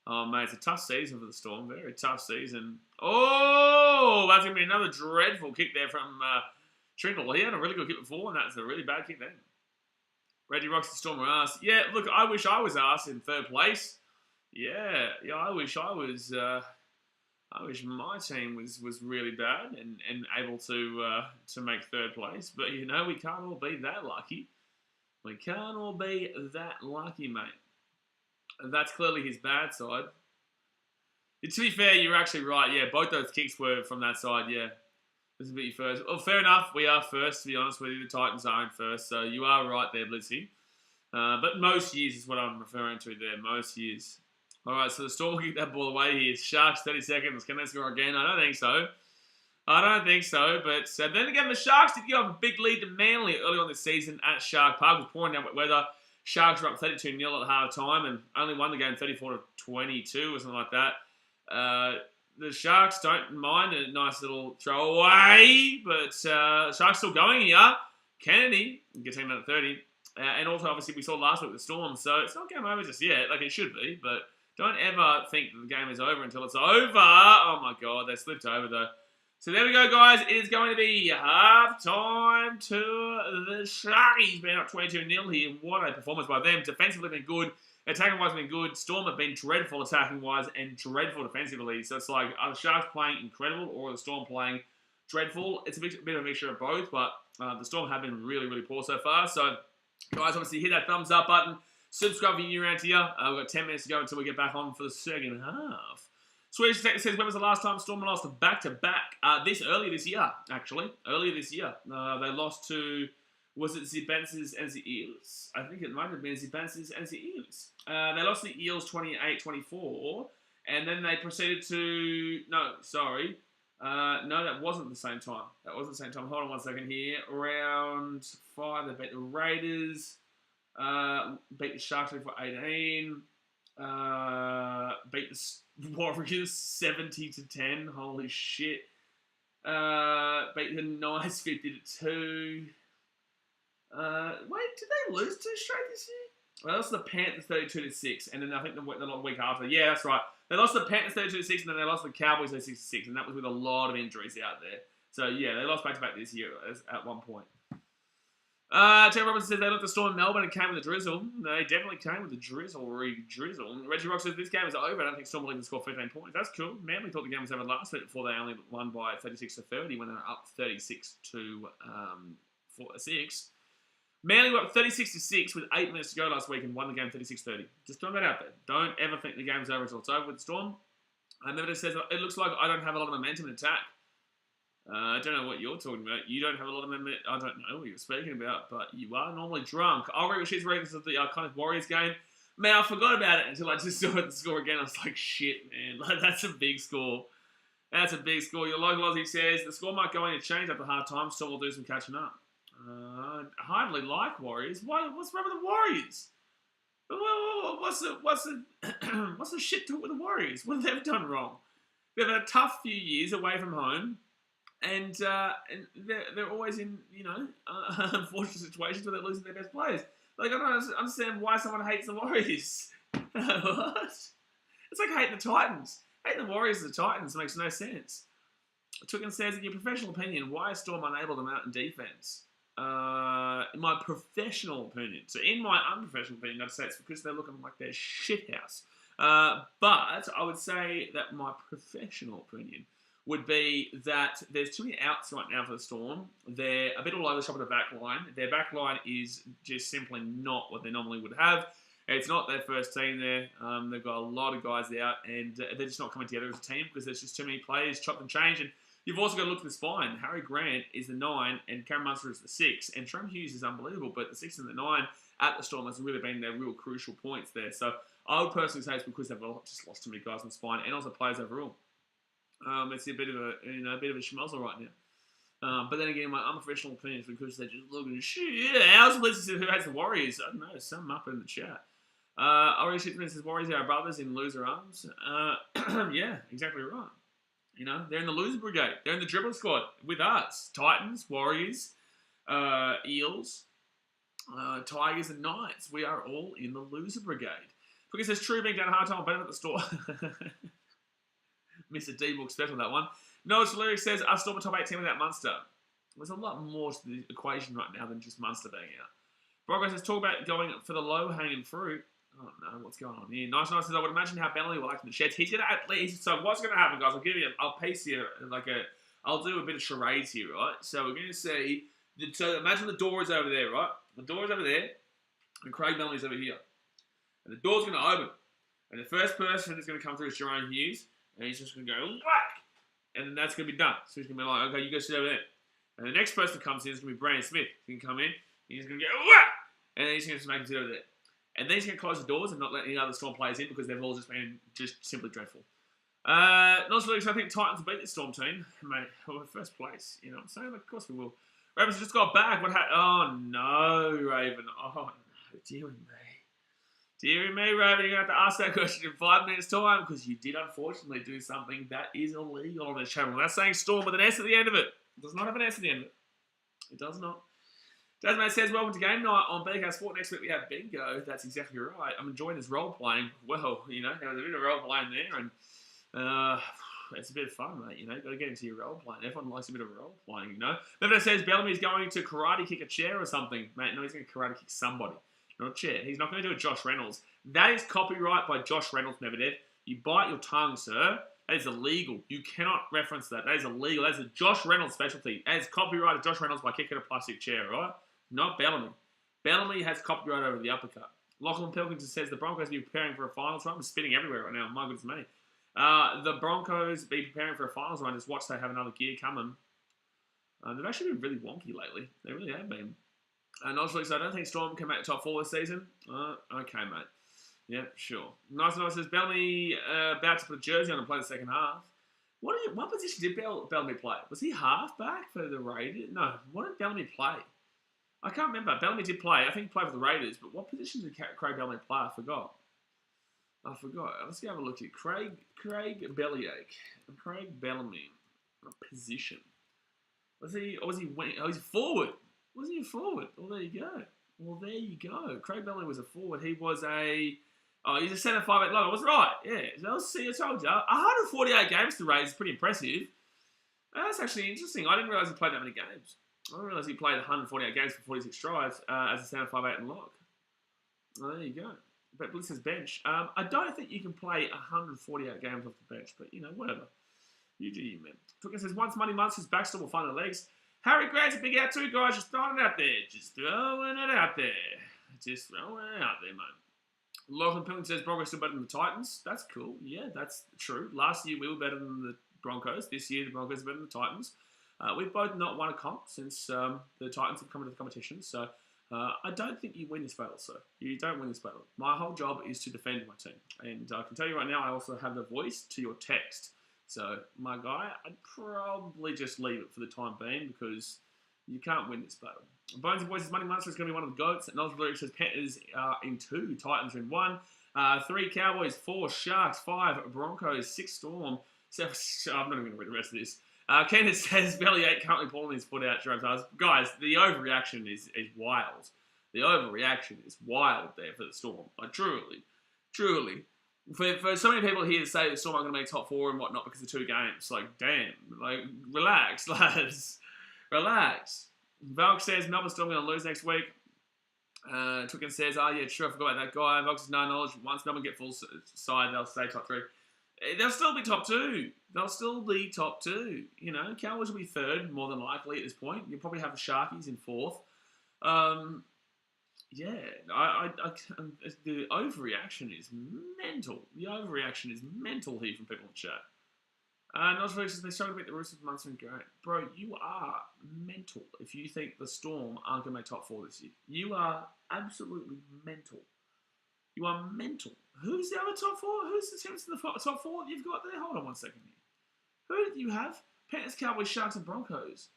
Oh, mate, it's a tough season for the Storm. Very tough season. Oh, that's going to be another dreadful kick there from Trindle. He had a really good kick before, and that's a really bad kick then. Reggie Rocks the Storm were asked. Yeah, look, I wish I was asked in third place. Yeah, I wish I was. I wish my team was really bad and able to make third place. But you know, we can't all be that lucky. We can't all be that lucky, mate. And that's clearly his bad side. To be fair, you're actually right. Yeah, both those kicks were from that side. Yeah, this is your first. Well, fair enough. We are first, to be honest with you. The Titans are in first, so you are right there, Blitzy. But most years is what I'm referring to there. Most years. All right, so the Storm will kick that ball away here. Sharks, 30 seconds. Can they score again? I don't think so. But then again, the Sharks did give up a big lead to Manly early on this season at Shark Park with pouring down wet weather. Sharks were up 32-0 at half time and only won the game 34-22 or something like that. the Sharks don't mind a nice little throwaway, but Sharks still going here. Kennedy gets him at 30. And also, obviously, we saw last week with the Storm, so it's not game over just yet, like it should be, but don't ever think that the game is over until it's over. Oh my God, they slipped over though. So there we go, guys. It is going to be half-time to the Sharkies. Been up 22-0 here. What a performance by them. Defensively been good. Attacking-wise been good. Storm have been dreadful attacking-wise and dreadful defensively. So it's like, are the Sharks playing incredible or are the Storm playing dreadful? It's a bit of a mixture of both, but the Storm have been really, really poor so far. So, guys, obviously hit that thumbs up button. Subscribe if you're new around here. We've got 10 minutes to go until we get back on for the second half. Swedish Detective says, when was the last time Storm lost a back-to-back? Earlier this year, actually. Earlier this year. They lost to, was it Zibanses and the Eels? I think it might have been Zibanses and the Eels. They lost the Eels 28-24, and then they proceeded to, no, that wasn't the same time. Hold on one second here. Round 5, they beat the Raiders, beat the Sharks for 18, beat the Warriors 70-10. Holy shit. Beat the Knights 50-2. Wait, did they lose 2 straight this year? Well, they lost the Panthers 32-6, and then I think the week after. Yeah, that's right. They lost the Panthers 32-6, and then they lost the Cowboys 36-6, and that was with a lot of injuries out there. So yeah, they lost back-to-back this year at one point. Terry Robinson says they looked at Storm in Melbourne and came with a drizzle. They definitely came with a drizzle. Reggie Rock says this game is over. I don't think Storm will even score 15 points. That's cool. Manly thought the game was over last week before they only won by 36-30 when they were up 36-6. Manly were up 36-6 with 8 minutes to go last week and won the game 36-30. Just throwing that out there. Don't ever think the game's over until it's over with the Storm. Never says it looks like I don't have a lot of momentum in attack. I don't know what you're talking about. You don't have a lot of momentum. I don't know what you're speaking about, but you are normally drunk. I'll read what she's reading of the iconic Warriors game. Man, I forgot about it until I just saw the score again. I was like, shit, man. Like, that's a big score. That's a big score. Your local Aussie says the score might go in and change after half time, so we'll do some catching up. I hardly like Warriors. What's wrong with the Warriors? What's the shit talk with the Warriors? What have they done wrong? They've had a tough few years away from home. And they're always in, unfortunate situations where they're losing their best players. Like, I don't understand why someone hates the Warriors. What? It's like hating the Titans. Hating the Warriors and the Titans makes no sense. Tukin says, in your professional opinion, why is Storm unable to mount in defense? In my professional opinion. So in my unprofessional opinion, I'd say it's because they're looking like they're shithouse. But I would say that my professional opinion would be that there's too many outs right now for the Storm. They're a bit all over the top of the back line. Their back line is just simply not what they normally would have. It's not their first team there. They've got a lot of guys out, and they're just not coming together as a team because there's just too many players chopped and changed. And you've also got to look at the spine. Harry Grant is the 9, and Cameron Munster is the 6. And Trem Hughes is unbelievable, but the 6 and the 9 at the Storm has really been their real crucial points there. So I would personally say it's because they've just lost too many guys on the spine and also players overall. It's a bit of a schmozzle right now. But then again, my unprofessional opinion is because they're just looking shit. How's Lisa who has the Warriors? I don't know. Some up in the chat. Ori Shitman says Warriors are our brothers in loser arms. Yeah, exactly right. They're in the loser brigade. They're in the dribble squad with us. Titans, Warriors, Eels, Tigers, and Knights. We are all in the loser brigade. Because there's True being down a hard time, better at the store. Mr. D-Book special, that one. Noah Lyric says, our Storm a top 8 team without Munster. There's a lot more to the equation right now than just Munster being out. Broncos says, talk about going for the low-hanging fruit. Oh, no, what's going on here? Nice says, I would imagine how Bentley will act in the sheds. He's going to act, so what's going to happen, guys? I'll piece you, I'll do a bit of charades here, right? So we're going to see, so imagine the door is over there, right? The door is over there, and Craig Bentley's over here. And the door's going to open. And the first person that's going to come through is Jerome Hughes. And he's just going to go, whack! And then that's going to be done. So he's going to be like, okay, you go sit over there. And the next person that comes in is going to be Brandon Smith. He can come in, he's going to go, whack! And then he's going to make him sit over there. And then he's going to close the doors and not let any other Storm players in because they've all just been simply dreadful. Not so I think Titans will beat this Storm team. Mate, we're first place. You know what I'm saying? Of course we will. Ravens just got back. What happened? Oh, no, Raven. Oh, no, dear me. Dear me, Raven, you're going to have to ask that question in 5 minutes' time because you did unfortunately do something that is illegal on this channel. That's saying Storm with an S at the end of it. It does not have an S at the end of it. It does not. Jasmine says, welcome to game night on BK Sport. Next week we have bingo. That's exactly right. I'm enjoying this role-playing. Well, you know, there was a bit of role-playing there, and it's a bit of fun, mate. You know, got to get into your role-playing. Everyone likes a bit of role-playing, you know. Member says Bellamy's going to karate kick a chair or something. Mate, no, he's going to karate kick somebody. Not a chair. He's not going to do it Josh Reynolds. That is copyright by Josh Reynolds, Medvedev. You bite your tongue, sir. That is illegal. You cannot reference that. That is illegal. That is a Josh Reynolds specialty. That is copyrighted Josh Reynolds by kicking a plastic chair, right? Not Bellamy. Bellamy has copyright over the uppercut. Lachlan Pilkington says the Broncos be preparing for a finals run. I'm spitting everywhere right now. My goodness me. The Broncos be preparing for a finals run. Just watch they have another gear coming. They've actually been really wonky lately. They really have been. Honestly, so I don't think Storm can make the top 4 this season. Okay, mate. Yeah, sure. Nice says Bellamy about to put a jersey on and play the second half. What position did Bellamy play? Was he half back for the Raiders? No, what did Bellamy play? I can't remember. Bellamy did play. I think he played for the Raiders, but what position did Craig Bellamy play? I forgot. Let's go have a look here. Craig Bellyache. Craig Bellamy. Position. Was he forward? Was he a forward? Well, there you go. Craig Bellamy was a forward. He was he's a centre 5'8" logo. I was right. Yeah. I told you. 148 games to Raiders is pretty impressive. That's actually interesting. I didn't realise he played that many games. I didn't realise he played 148 games for 46 tries as a centre 5'8" and lock. Well, there you go. But Bliss's bench. I don't think you can play 148 games off the bench, but, you know, whatever. You do you, man. Tookin says, once Money Monsters Baxter will find the legs. Harry Grant's a big out too, guys. Just throwing it out there. Just throwing it out there. Man. Lachlan Pilkington says Broncos still better than the Titans. That's cool. Yeah, that's true. Last year we were better than the Broncos. This year the Broncos are better than the Titans. We've both not won a comp since the Titans have come into the competition. So I don't think you win this battle, sir. You don't win this battle. My whole job is to defend my team. And I can tell you right now, I also have the voice to your text. So, my guy, I'd probably just leave it for the time being because you can't win this battle. Bones and Boys' Money Monster is going to be one of the GOATs. Noel Lyric says Panthers in 2, Titans in 1, 3 Cowboys, 4 Sharks, 5 Broncos, 6 Storm, 7... I'm not even going to read the rest of this. Kenneth says Bellyache currently pulling his foot out. Guys, the overreaction is wild. The overreaction is wild there for the Storm. Like, truly. For so many people here to say the Storm aren't going to make top 4 and whatnot because of 2 games, like, damn. Like, relax, lads. Relax. Valk says Melbourne Storm going to lose next week. Tookin says, yeah, sure, I forgot about that guy. Valk says, no knowledge. Once Melbourne get full side, they'll stay top 3. They'll still be top 2. You know, Cowboys will be 3rd, more than likely at this point. You'll probably have the Sharkies in 4th. Yeah, the overreaction is mental. The overreaction is mental here from people in chat. Not sure they struggle to beat the Roosters, Munster and Grant. Bro, you are mental if you think the Storm aren't going to make top 4 this year. You are absolutely mental. You are mental. Who's the other top 4? Who's the teams in the top 4 you've got there? Hold on one second here. Who do you have? Panthers, Cowboys, Sharks and Broncos.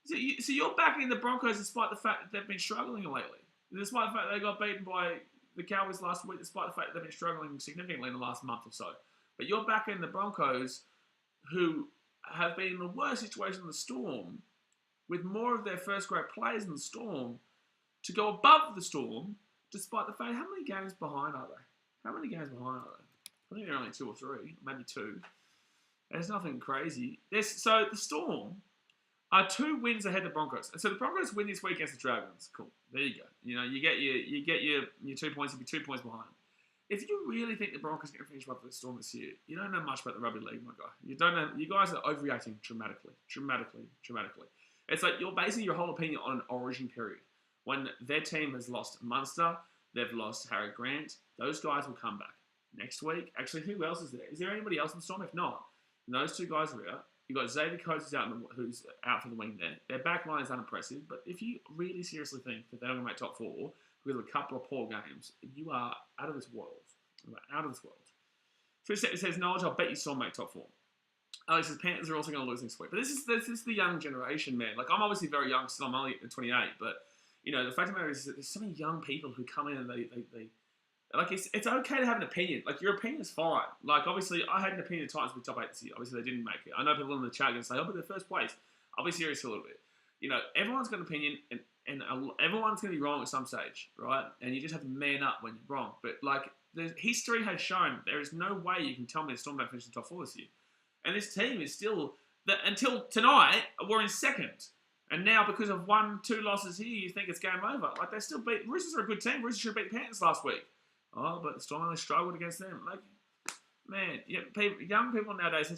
So you're backing the Broncos despite the fact that they've been struggling lately. Despite the fact they got beaten by the Cowboys last week, despite the fact that they've been struggling significantly in the last month or so. But you're backing the Broncos, who have been in the worst situation in the Storm, with more of their first-grade players in the Storm, to go above the Storm, despite the fact, how many games behind are they? I think they're only 2 or 3, maybe 2. There's nothing crazy. So the Storm are 2 wins ahead of the Broncos. And so the Broncos win this week against the Dragons. Cool. There you go. You know, you get your 2 points, you'll be 2 points behind. If you really think the Broncos are going to finish above the Storm this year, you don't know much about the rugby league, my guy. You don't know. You guys are overreacting dramatically. It's like you're basing your whole opinion on an origin period. When their team has lost Munster, they've lost Harry Grant, those guys will come back. Next week, actually, who else is there? Is there anybody else in the Storm? If not, those 2 guys are out. You've got Xavier Coates who's out for the wing there. Their back line is unimpressive, but if you really seriously think that they're not going to make top 4 because of a couple of poor games, you are out of this world. Chris says, knowledge, I'll bet you Storm make top 4. Alex says, Panthers are also going to lose next week. But this is the young generation, man. Like, I'm obviously very young, still I'm only 28, but, you know, the fact of the matter is that there's so many young people who come in and they Like, it's okay to have an opinion. Like, your opinion is fine. Like, obviously, I had an opinion at times with top 8 this year. Obviously, they didn't make it. I know people in the chat are going to say, oh, but they're first place. I'll be serious a little bit. You know, everyone's got an opinion, and everyone's going to be wrong at some stage, right? And you just have to man up when you're wrong. But, like, history has shown there is no way you can tell me the Storm don't finish in the top 4 this year. And this team is still, until tonight, we're in second. And now, because of 1-2 losses here, you think it's game over. Like, they still beat, Roosters are a good team. Roosters should have beat the Panthers last week. Oh, but the Storm only struggled against them. Like, man, yeah, young people nowadays,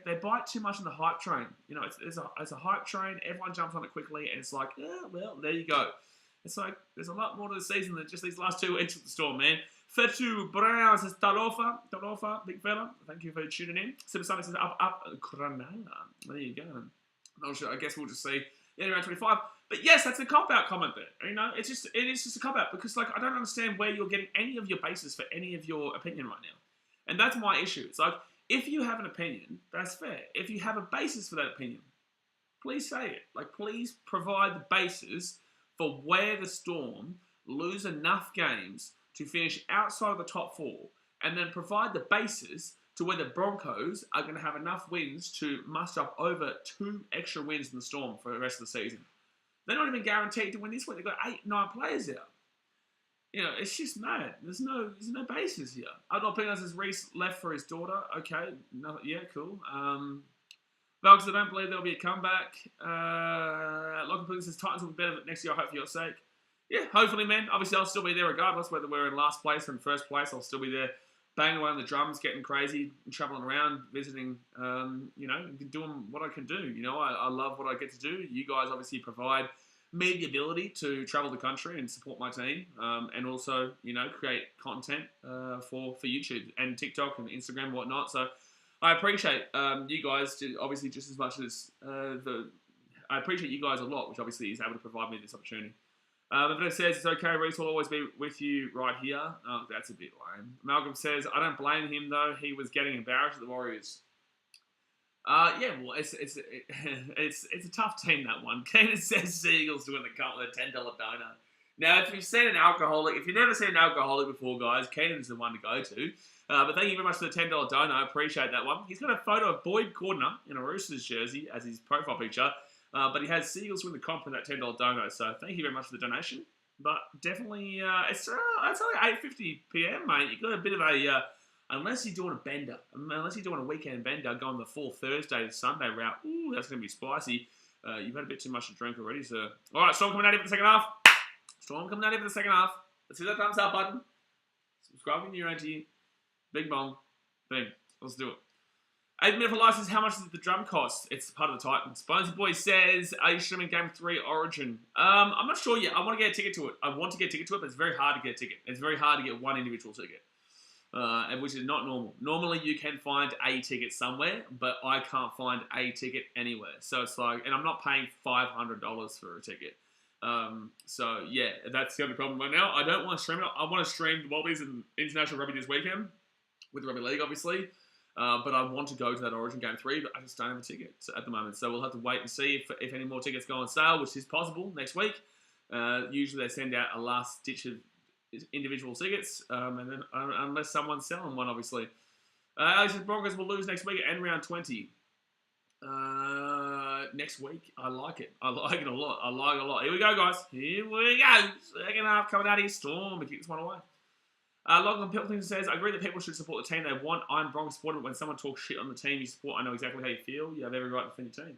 they bite too much on the hype train. You know, it's a hype train. Everyone jumps on it quickly, and it's like, yeah, well, there you go. It's like there's a lot more to the season than just these last 2 weeks with the Storm, man. Fetu Brown says Talofa, big fella. Thank you for tuning in. Super Sonic says up, Cronulla. There you go. Not sure. I guess we'll just see. Yeah, around 25. But yes, that's a cop-out comment there. You know, it is just a cop-out because, like, I don't understand where you're getting any of your basis for any of your opinion right now. And that's my issue. It's like, if you have an opinion, that's fair. If you have a basis for that opinion, please say it. Like, please provide the basis for where the Storm lose enough games to finish outside of the top 4, and then provide the basis to where the Broncos are going to have enough wins to muster up over 2 extra wins in the Storm for the rest of the season. They're not even guaranteed to win this week. They've got 8-9 players out. You know, it's just mad. There's no basis here. I'm not picking us as Reece left for his daughter. Okay, no, yeah, cool. Valks, I don't believe there'll be a comeback. Locke says Titans will be better next year, I hope for your sake. Yeah, hopefully, man. Obviously, I'll still be there regardless, whether we're in last place or in first place. I'll still be there, banging away on the drums, getting crazy, traveling around, visiting, you know, doing what I can do. You know, I love what I get to do. You guys obviously provide me the ability to travel the country and support my team, and also, you know, create content for YouTube and TikTok and Instagram and whatnot. So I appreciate you guys, obviously, just as much as I appreciate you guys a lot, which obviously is able to provide me this opportunity. But it says, it's okay, Reece will always be with you right here. Oh, that's a bit lame. Malcolm says, I don't blame him, though. He was getting embarrassed at the Warriors. Yeah, well, it's a tough team, that one. Keenan says Seagulls to win the cup with a $10 donut. Now, if you've seen an alcoholic, if you've never seen an alcoholic before, guys, Keenan's the one to go to. But thank you very much for the $10 donut. I appreciate that one. He's got a photo of Boyd Cordner in a Roosters jersey as his profile picture. But he has Seagulls win the comp with that $10 donut. So thank you very much for the donation. But definitely, it's only 8:50 p.m., mate. You've got a bit of a, unless you're doing a bender, unless you're doing a weekend bender, going the full Thursday to Sunday route, ooh, that's going to be spicy. You've had a bit too much to drink already, so. All right, Storm coming out here for the second half. Storm coming out here for the second half. Let's hit that thumbs up button. Subscribe if you're new to you. Big bong. Bing. Let's do it. 8 minute for license, how much does the drum cost? It's part of the Titans. Bonesy Boy says, are you streaming Game 3 Origin? I'm not sure yet. I want to get a ticket to it. But it's very hard to get a ticket. It's very hard to get one individual ticket, which is not normal. Normally, you can find a ticket somewhere, but I can't find a ticket anywhere. So it's like, and I'm not paying $500 for a ticket. So yeah, that's the only problem right now. I don't want to stream it. I want to stream the Wallabies and International Rugby this weekend with the Rugby League, obviously. But I want to go to that Origin Game 3, but I just don't have a ticket at the moment. So we'll have to wait and see if any more tickets go on sale, which is possible next week. Usually they send out a last ditch of individual tickets, and then unless someone's selling one, obviously. Alex says Broncos will lose next week and round 20. Next week, I like it. I like it a lot. Here we go, guys. Here we go. Second half coming out of here. Storm. We kick this one away. Logan Pilkington says, I agree that people should support the team they want. I'm Bronx supporter, but when someone talks shit on the team you support, I know exactly how you feel. You have every right to defend your team.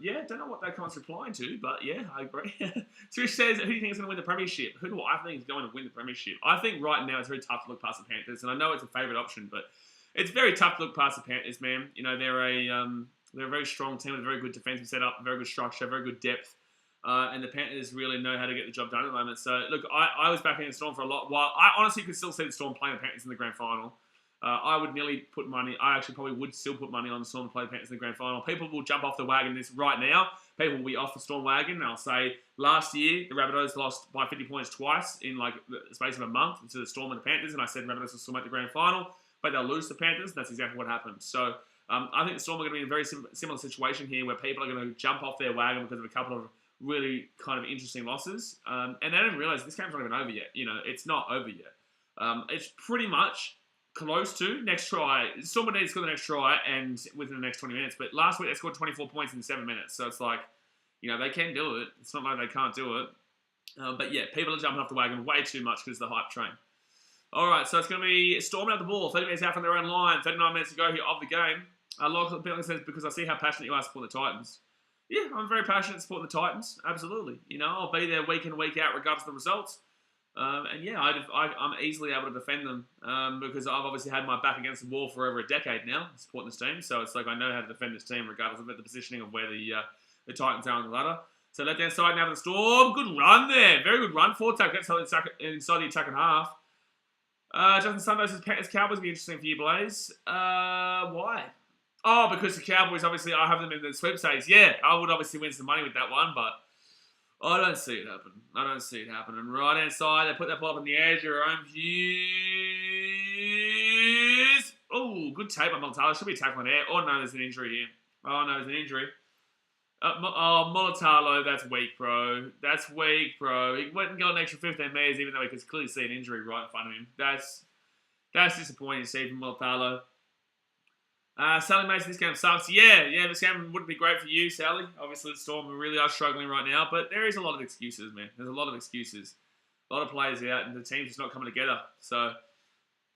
Yeah, don't know what that comment's replying to, but yeah, I agree. Trish says, who do you think is going to win the premiership? Who do I think is going to win the premiership? I think right now it's very tough to look past the Panthers, and I know it's a favourite option, but it's very tough to look past the Panthers, man. You know, they're a very strong team with a very good defensive setup, very good structure, very good depth. And the Panthers really know how to get the job done at the moment. So, look, I was backing the Storm for a lot while. I honestly could still see the Storm playing the Panthers in the grand final. I would nearly put money. I actually probably would still put money on the Storm to play the Panthers in the grand final. People will jump off the wagon this right now. People will be off the Storm wagon. And I'll say last year, the Rabbitohs lost by 50 points twice in like the space of a month to the Storm and the Panthers. And I said Rabbitohs will still make the grand final, but they'll lose to the Panthers. And that's exactly what happened. So, I think the Storm are going to be in a very similar situation here where people are going to jump off their wagon because of a couple of really kind of interesting losses. And they didn't realise this game's not even over yet. You know, it's not over yet. It's pretty much close to next try. Storm need to score the next try and within the next 20 minutes. But last week they scored 24 points in 7 minutes. So it's like, they can do it. It's not like they can't do it. But yeah, people are jumping off the wagon way too much because of the hype train. All right, so it's going to be Storm out the ball, 30 minutes out from their own line, 39 minutes to go here of the game. Locke Bentley says, because I see how passionate you are supporting the Titans. Yeah, I'm very passionate supporting the Titans, absolutely. I'll be there week in, week out, regardless of the results. And yeah, I'm easily able to defend them because I've obviously had my back against the wall for over a decade now, supporting this team. So it's like I know how to defend this team regardless of the positioning of where the Titans are on the ladder. So left hand side now for the Storm. Good run there. Very good run. 4 tackles inside the attacking half. Justin Sun versus Panthers Cowboys will be interesting for you, Blaze. Why? Oh, because the Cowboys, obviously, I have them in the sweepstakes. Yeah, I would obviously win some money with that one, but I don't see it happen. I don't see it happening. Right hand side, they put that ball up on the edge of your own views. Oh, good tape by Mulatalo. Should be tackling there. Oh, no, there's an injury here. Oh, no, there's an injury. Mulatalo, that's weak, bro. That's weak, bro. He went and got an extra 15 metres, even though he could clearly see an injury right in front of him. That's disappointing to see from Mulatalo. Sally Mason, this game sucks. Yeah, this game wouldn't be great for you, Sally. Obviously, the Storm really are struggling right now, but there is a lot of excuses, man. There's a lot of excuses. A lot of players out, and the team's just not coming together. So,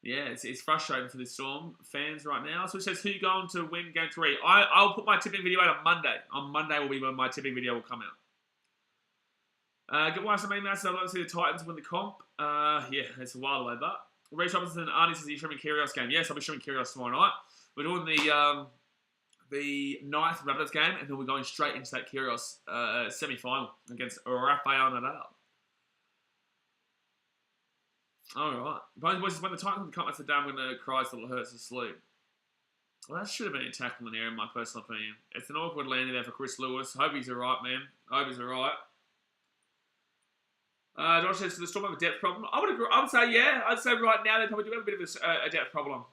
yeah, it's frustrating for the Storm fans right now. So it says, who you going to win Game 3? I'll put my tipping video out on Monday. On Monday will be when my tipping video will come out. Get one some emails, so I'd like to see the Titans win the comp. Yeah, it's a while away, but Reece Robinson and Arnie says, are you streaming Kyrgios game? Yes, I'll be streaming Kyrgios tomorrow night. We're doing the ninth Raptors game, and then we're going straight into that Kyrgios semi-final against Rafael Nadal. All right. Boys, when the Titans win the comp, that's the day I'm going to cry till it hurts to sleep. Well, that should have been a tackle in there, in my personal opinion. It's an awkward landing there for Chris Lewis. Hope he's all right, man. Hope he's all right. Josh says, the Storm have a depth problem. I would agree. I would say, yeah. I'd say right now they probably do have a bit of a depth problem.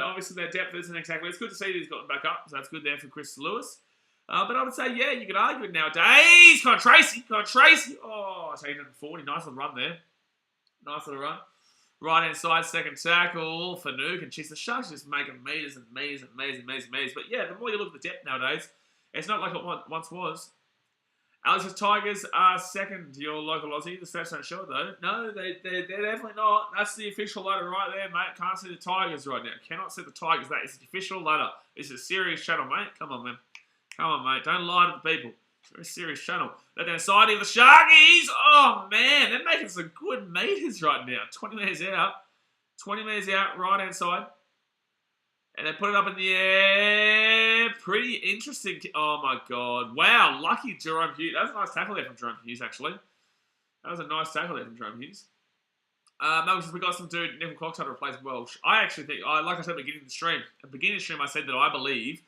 Obviously their depth isn't exactly. It's good to see that he's gotten back up. So that's good there for Chris Lewis. But I would say, yeah, you could argue it nowadays. Connor Tracy. Oh, so 140. Nice little run there. Nice little run. Right hand side, second tackle for Nuke. And the Sharks just making meters and meters and meters and meters and meters. But yeah, the more you look at the depth nowadays, it's not like it once was. Alex's Tigers are second to your local Aussie. The stats don't show it, though. No, they're definitely not. That's the official ladder right there, mate. Can't see the Tigers right now. Cannot see the Tigers. That is the official ladder. This is a serious channel, mate. Come on, man. Come on, mate. Don't lie to the people. It's a very serious channel. Left hand side of the Sharkies. Oh, man. They're making some good meters right now. 20 metres out. 20 metres out, right hand side. And they put it up in the air. Pretty interesting. Oh, my God. Wow. Lucky Jerome Hughes. That was a nice tackle there from Jerome Hughes, actually. That was a nice tackle there from Jerome Hughes. Malcolm says, we got some dude, Nickel Clock's to replace Welsh. I actually think, like I said at the beginning of the stream, I said that I believe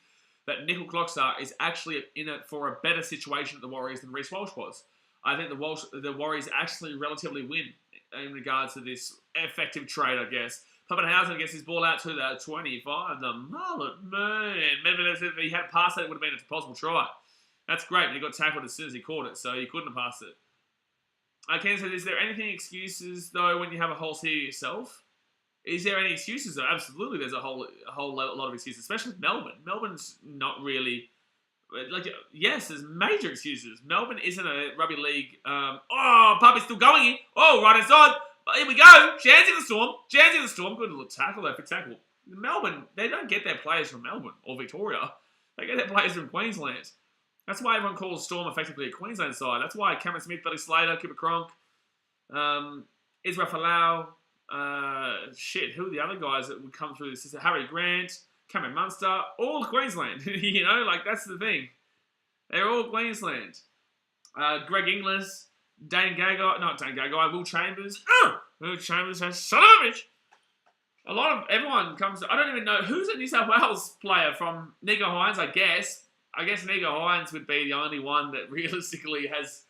that Nickel Clockstar is actually in it for a better situation at the Warriors than Reece Walsh was. I think the Warriors actually relatively win in regards to this effective trade, I guess. Pappenhausen gets his ball out to the 25. The mullet, man. Medvedev, if he had passed that, it would have been a possible try. That's great, but he got tackled as soon as he caught it, so he couldn't have passed it. Ken says, is there anything excuses, though, when you have a whole series yourself? Is there any excuses, though? Absolutely, there's a whole lot of excuses, especially with Melbourne. Melbourne's not really... yes, there's major excuses. Melbourne isn't a rugby league... Puppy's still going here. Oh, right inside. Here we go. Chance in the Storm. Good little tackle there for tackle. Melbourne, they don't get their players from Melbourne or Victoria. They get their players from Queensland. That's why everyone calls Storm effectively a Queensland side. That's why Cameron Smith, Billy Slater, Kipper Cronk, Israel Folau, who are the other guys that would come through this? Is Harry Grant, Cameron Munster, all Queensland. That's the thing. They're all Queensland. Greg Inglis, Will Chambers. Will Chambers has son of a bitch. Everyone comes. I don't even know who's a New South Wales player from Nico Hines. I guess Nico Hines would be the only one that realistically has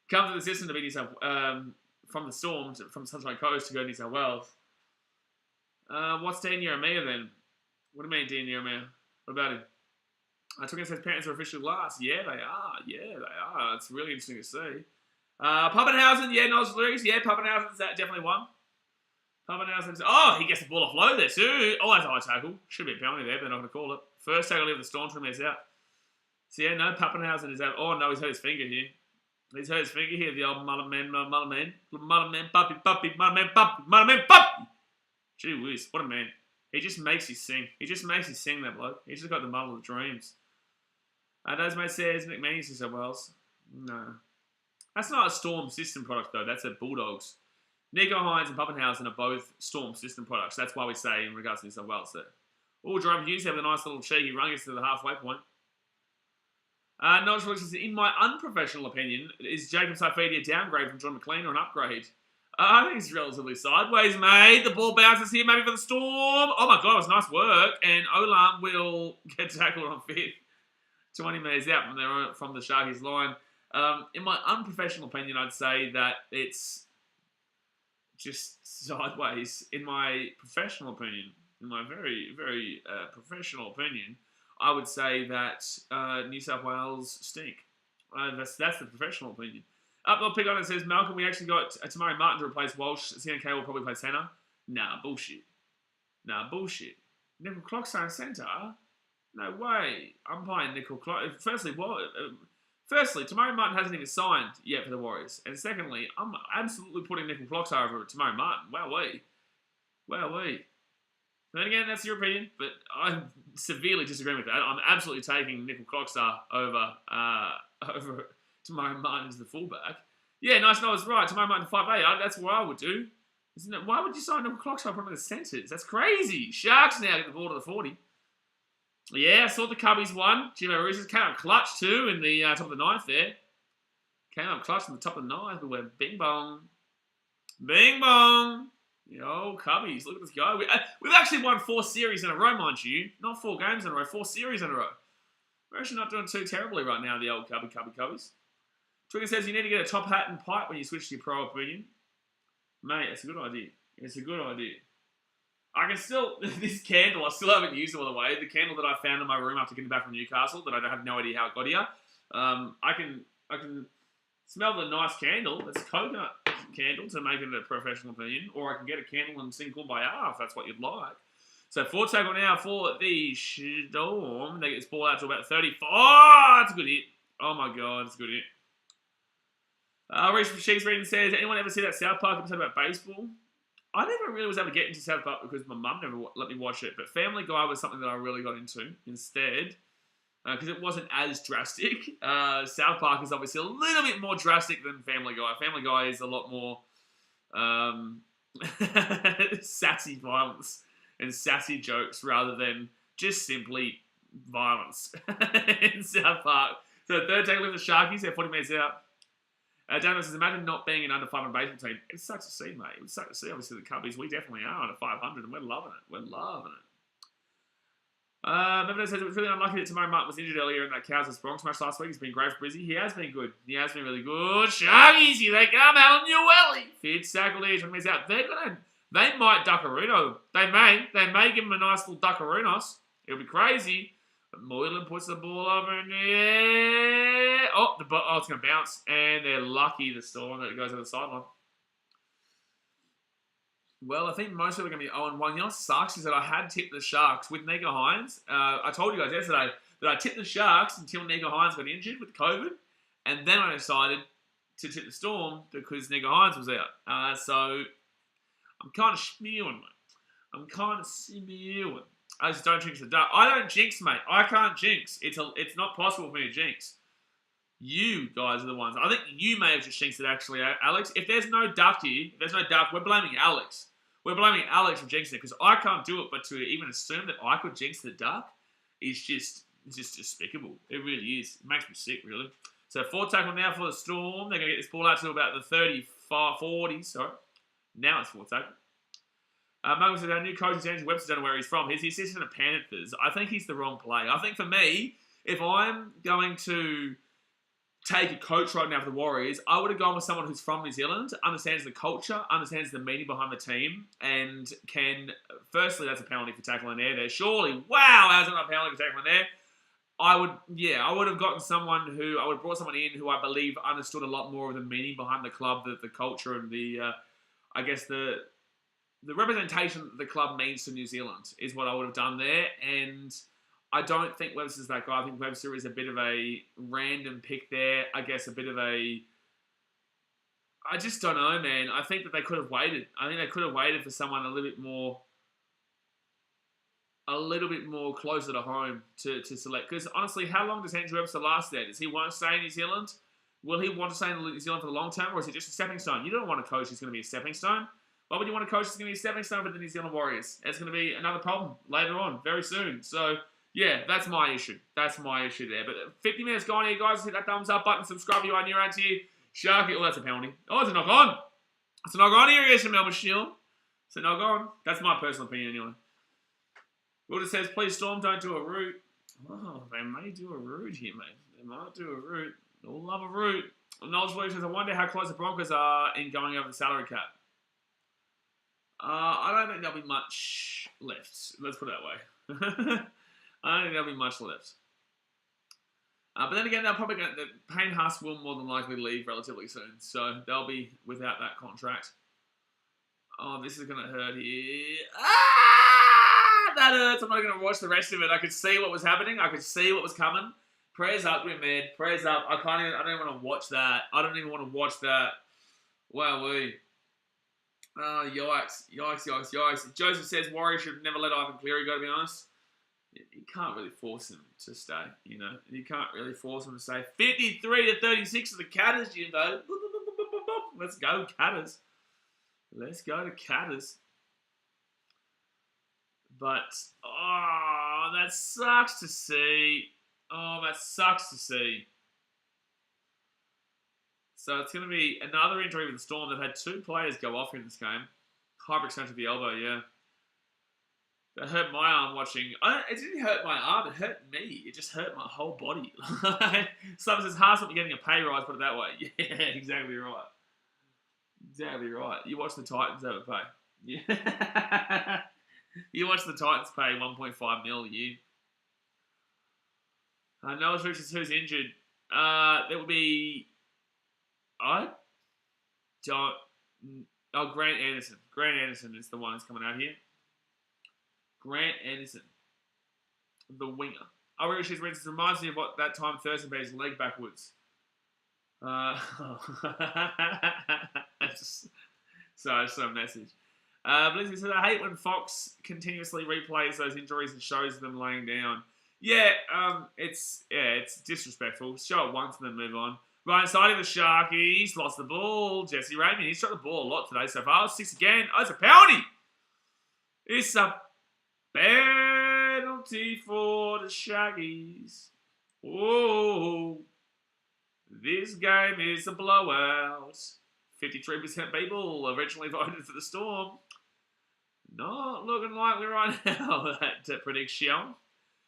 come to the system to be New South from the Storm from Sunshine Coast to go to New South Wales. What's Dan Jeremiah then? What do you mean Dan Jeremiah? What about him? I took it says parents are officially last. Yeah, they are. It's really interesting to see. Pappenhausen, Nos lyrics. Yeah, Pappenhausen's definitely one. Pappenhausen. Oh, he gets the ball off low there too. Oh, that's a high tackle. Should be a penalty there, but they're not going to call it. First tackle of the Storm from is out. So yeah, no, Pappenhausen is out. Oh no, he's hurt his finger here. He's hurt his finger here, the old mullet man, puppy, puppy. Gee whiz, what a man. He just makes you sing. That bloke. He's just got the muddle of dreams. As mate says, Nick Manning says, Wells. No. That's not a Storm system product, though. That's a Bulldogs. Nico Hines and Pappenhausen are both Storm system products. That's why we say, in regards to New South Wales, that Jerome Hughes have a nice little cheeky run to the halfway point. Notch says, in my unprofessional opinion, is Jacob Saifidi a downgrade from John McLean or an upgrade? I think it's relatively sideways, mate. The ball bounces here, maybe for the Storm. Oh my God, it was nice work. And Olam will get tackled on 5th. 20 metres out from the Sharkies line. In my unprofessional opinion, I'd say that it's just sideways. In my professional opinion, in my very, very professional opinion, I would say that New South Wales stink. That's the professional opinion. I'll pick on it. Says, Malcolm, we actually got Tamari Martin to replace Walsh. CNK will probably play centre. Nah, bullshit. Nickel Clock's on centre? No way. I'm playing Nickel Clock. Firstly, Tamari Martin hasn't even signed yet for the Warriors. And secondly, I'm absolutely putting Nickel Clocks over Tamari Martin. Wowee. Then again, that's your opinion, but I severely disagree with that. I'm absolutely taking Nickel Clockstar over Tamari Martin as the fullback. Yeah, nice. No, it's right. Tamari Martin 5'8". That's what I would do. Isn't it? Why would you sign Nickel Clockstar from the centres? That's crazy. Sharks now get the ball to the 40. Yeah, I saw the Cubbies won. Jimmy Roosters came up clutch too in the top of the 9th there. Came up clutch in the top of the 9th, but went bing bong. Bing bong. Yo, Cubbies, look at this guy. We've actually won 4 series in a row, mind you. Not 4 games in a row, 4 series in a row. We're actually not doing too terribly right now, the old Cubbies. Twigger says you need to get a top hat and pipe when you switch to your pro opinion. Mate, it's a good idea. I can still, this candle, I still haven't used it all the way. The candle that I found in my room after getting back from Newcastle, that I have no idea how it got here. I can smell the nice candle. It's a coconut candle to make it a professional opinion, or I can get a candle and sing Kumbaya if that's what you'd like. So 4 tackle now for the Storm. They get this ball out to about 34. Oh, that's a good hit. Oh my God, it's a good hit. Reese from Sheets Reading says, anyone ever see that South Park episode about baseball? I never really was able to get into South Park because my mum never let me watch it, but Family Guy was something that I really got into instead. Because it wasn't as drastic. South Park is obviously a little bit more drastic than Family Guy. Family Guy is a lot more sassy violence and sassy jokes rather than just simply violence in South Park. So 3rd tackle of the Sharkies, they're 40 minutes out. Daniel says, imagine not being an under 500 baseball team. It sucks to see, mate. It sucks to see, obviously, the Cubbies. We definitely are under 500 and we're loving it. Melbourne says it was really unlucky that Tamari Martin was injured earlier in that Cows' Bronx match last week. He's been great for Brizzy. He has been good. He has been really good. Sharkies, here they come. Alan Newelly. Fitz tackled here. 20 minutes out. They might Duckaruno. They may give him a nice little Duckarunos. It'll be crazy. But Moylan puts the ball over in the air. Oh, it's going to bounce. And they're lucky, the Storm, that it goes over the sideline. Well, I think most people are going to be 0-1. You know what sucks is that I had tipped the Sharks with Nico Hines. I told you guys yesterday that I tipped the Sharks until Nico Hines got injured with COVID. And then I decided to tip the Storm because Nico Hines was out. So I'm kind of spewing, mate. I just don't jinx the duck. I don't jinx, mate. I can't jinx. It's not possible for me to jinx. You guys are the ones. I think you may have just jinxed it, actually, Alex. If there's no duck here, we're blaming Alex. We're blaming Alex for jinxing it because I can't do it, but to even assume that I could jinx the duck is just despicable. It really is. It makes me sick, really. So 4 tackle now for the Storm. They're going to get this ball out to about the 40, sorry. Now it's 4 tackle. Malcolm says, our new coach is Andrew Webster. Don't know where he's from. He's the assistant at Panthers. I think he's the wrong play. I think for me, if I'm going to take a coach right now for the Warriors, I would have gone with someone who's from New Zealand, understands the culture, understands the meaning behind the team, and can, firstly, that's a penalty for tackling there. Surely, wow, how's it not a penalty for tackling there? I would have gotten someone who, I would have brought someone in who I believe understood a lot more of the meaning behind the club, the culture, and the the representation that the club means to New Zealand is what I would have done there. And I don't think Webster's that guy. I think Webster is a bit of a random pick there. I guess a bit of a... I just don't know, man. I think that they could have waited. I think they could have waited for someone a little bit more closer to home to select. Because honestly, how long does Andrew Webster last there? Does he want to stay in New Zealand? Will he want to stay in New Zealand for the long term, or is it just a stepping stone? You don't want a coach who's going to be a stepping stone. Why would you want a coach who's going to be a stepping stone for the New Zealand Warriors? It's going to be another problem later on, very soon. So, yeah, that's my issue. That's my issue there. But 50 minutes gone here, guys. Hit that thumbs up button. Subscribe if you are new around here. Sharky. Oh, that's a penalty. Oh, it's a knock on. It's a knock on here against Melbourne Storm. It's a knock on. That's my personal opinion anyway. Wilder says, please, Storm, don't do a route. Oh, they may do a route here, mate. They might do a route. They'll love a route. Knowledge Williams says, I wonder how close the Broncos are in going over the salary cap. I don't think there'll be much left. Let's put it that way. I don't think there'll be much left. But then again, they'll probably Payne Haas will more than likely leave relatively soon. So they'll be without that contract. Oh, this is going to hurt here. That hurts. I'm not going to watch the rest of it. I could see what was happening. I could see what was coming. Prayers up, man. Prayers up. I don't even want to watch that. I don't even want to watch that. Wowee. Oh, yikes. Joseph says Warriors should never let Ivan Cleary go, to be honest. You can't really force him to stay, you know. You can't really force him to stay. 53-36 of the Catters, Jimbo. Let's go, Catters. Let's go to Catters. But, oh, that sucks to see. Oh, that sucks to see. So it's going to be another injury with the Storm. They've had 2 players go off in this game. Hyperextension of the elbow, yeah. That hurt my arm watching. It didn't hurt my arm. It hurt me. It just hurt my whole body. Someone says, Haas will be getting a pay rise, put it that way. Yeah, exactly right. Exactly right. You watch the Titans have a pay. Yeah. You watch the Titans pay 1.5 mil a year. Noah Richards, who's injured? There will be... I don't... Oh, Grant Anderson. Grant Anderson is the one that's coming out here. Grant Anderson. The winger. Oh, Richards reminds me of what that time Thurston beat his leg backwards. So message. Blizzard said, I hate when Fox continuously replays those injuries and shows them laying down. Yeah, it's disrespectful. Show it once and then move on. Ryan Siding, the Sharkies, lost the ball. Jesse Raymond, he's shot the ball a lot today so far. 6 again. Oh, it's a penalty. It's a penalty for the Sharkies. Oh, this game is a blowout. 53% people originally voted for the Storm. Not looking likely right now, that prediction.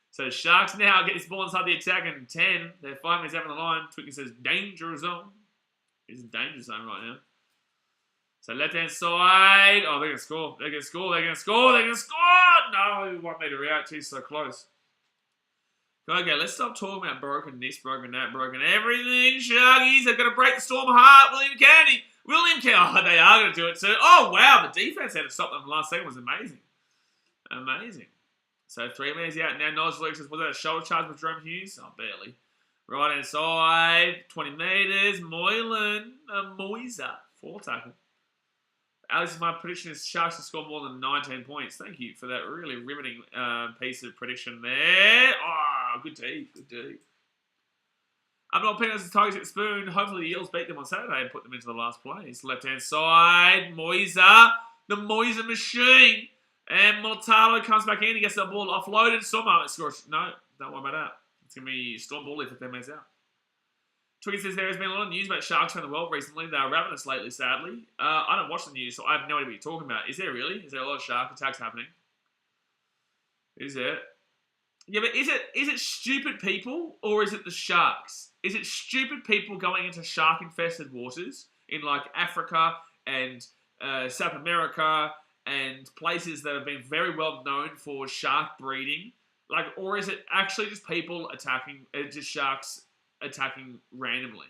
So Sharks now get this ball inside the attack and 10. They're 5 minutes out on the line. Twicking says danger zone. It's in danger zone right now. So left-hand side. Oh, they're going to score. They're going to score. They're going to score. They're going to score. No, 1 meter out. Too so close. Okay, let's stop talking about broken this, broken that, broken everything. Sharkies, they're going to break the Storm heart. William Kennedy. Oh, they are going to do it too. Oh, wow. The defense had to stop them last second. Was amazing. Amazing. So 3 minutes out. Now Nos Luke says, was that a shoulder charge with Jerome Hughes? Oh, barely. Right hand side. 20 metres. Moylan. Moisa. 4 tackle. Alex, my prediction is Sharks will score more than 19 points. Thank you for that really riveting piece of prediction there. Oh, good D. Good D. I'm not picking as the Tigers at the spoon. Hopefully the Eels beat them on Saturday and put them into the last place. Left-hand side. Moisa. The Moisa machine. And Mortalo comes back in. He gets the ball offloaded. Storm scores. No, don't worry about that. It's going to be Storm ball if 10 minutes out. Twiggy says there has been a lot of news about Sharks around the world recently. They are ravenous lately, sadly. I don't watch the news, so I have no idea what you're talking about. Is there really? Is there a lot of shark attacks happening? Is there? Yeah, but is it stupid people or is it the sharks? Is it stupid people going into shark-infested waters in like Africa and South America and places that have been very well known for shark breeding? Like, or is it actually just people attacking, just sharks attacking randomly?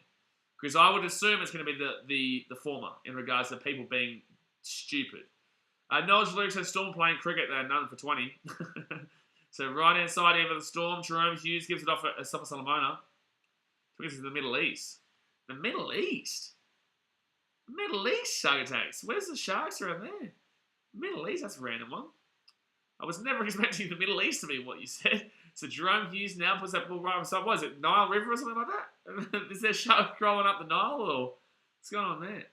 Because I would assume it's going to be the former in regards to people being stupid. Knowledge Luke says Storm playing cricket. They're none for 20. So right-hand side here for the Storm. Jerome Hughes gives it off at Suffer Salamona. This is the Middle East. The Middle East? Middle East Shark Attacks. Where's the Sharks around there? Middle East, that's a random one. I was never expecting the Middle East to be what you said. So Jerome Hughes now puts that ball right on the side. What is it, Nile River or something like that? Is there a shark crawling up the Nile or what's going on there?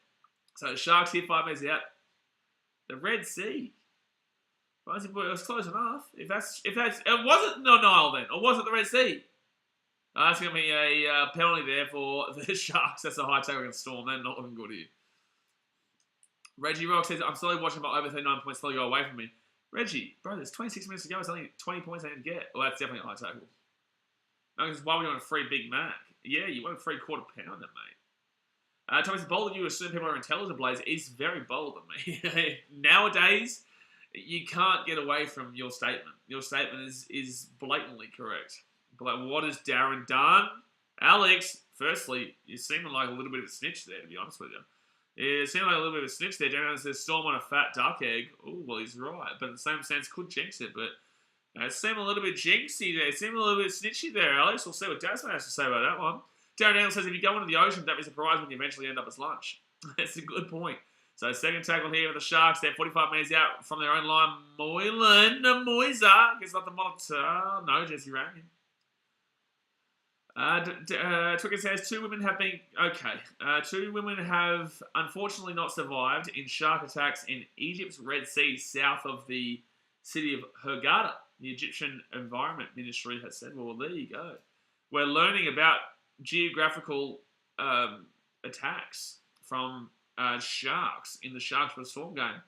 So the Sharks here 5 metres out. The Red Sea. Well, it was close enough. If that's, it wasn't the Nile then, or was it the Red Sea? That's going to be a penalty there for the Sharks. That's a high tackle against Storm. They're not looking good here. Reggie Rock says, I'm slowly watching my over 39 points slowly go away from me. Reggie, bro, there's 26 minutes to go. It's only 20 points I need to get. Well, that's definitely a high tackle. No, because why would you want a free Big Mac? Yeah, you want a free quarter pounder, mate. Thomas, the bold of you assume people are intelligent, Blaze, is very bold of me. Nowadays, you can't get away from your statement. Your statement is blatantly correct. But what has Darren done? Alex, firstly, you seem like a little bit of a snitch there, to be honest with you. It seemed like a little bit of a snitch there. Darren says Storm on a fat duck egg. Oh, well, he's right. But in the same sense, could jinx it. But it seemed a little bit jinxy there. It seemed a little bit snitchy there, Alex. We'll see what Dasman has to say about that one. Darren Daniel says, if you go into the ocean, don't be surprised when you eventually end up as lunch. That's a good point. So second tackle here with the Sharks. They're 45 metres out from their own line. Moylan, Moisa gets not the monitor. No, Jesse Rankin. Twicker says, two women have been... Okay. 2 women have unfortunately not survived in shark attacks in Egypt's Red Sea south of the city of Hurghada. The Egyptian Environment Ministry has said, well, there you go. We're learning about geographical attacks from sharks in the Sharks vs Storm game.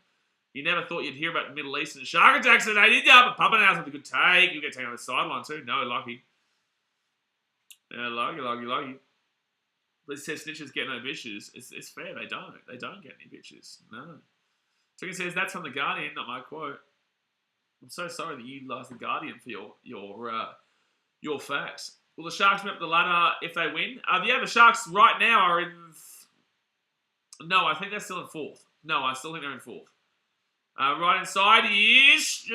You never thought you'd hear about Middle Eastern shark attacks today, did you? But Papa Now's with a good take. You get taken on the sideline too. No, lucky. Yeah, lucky. But it says snitches get no bitches. It's fair, they don't. They don't get any bitches. No. Twicker says, that's from The Guardian, not my quote. I'm so sorry that you utilise The Guardian for your facts. Will the Sharks move up the ladder if they win? Yeah, the Sharks right now are in... No, I think they're still in 4th. No, I still think they're in 4th. Right inside is...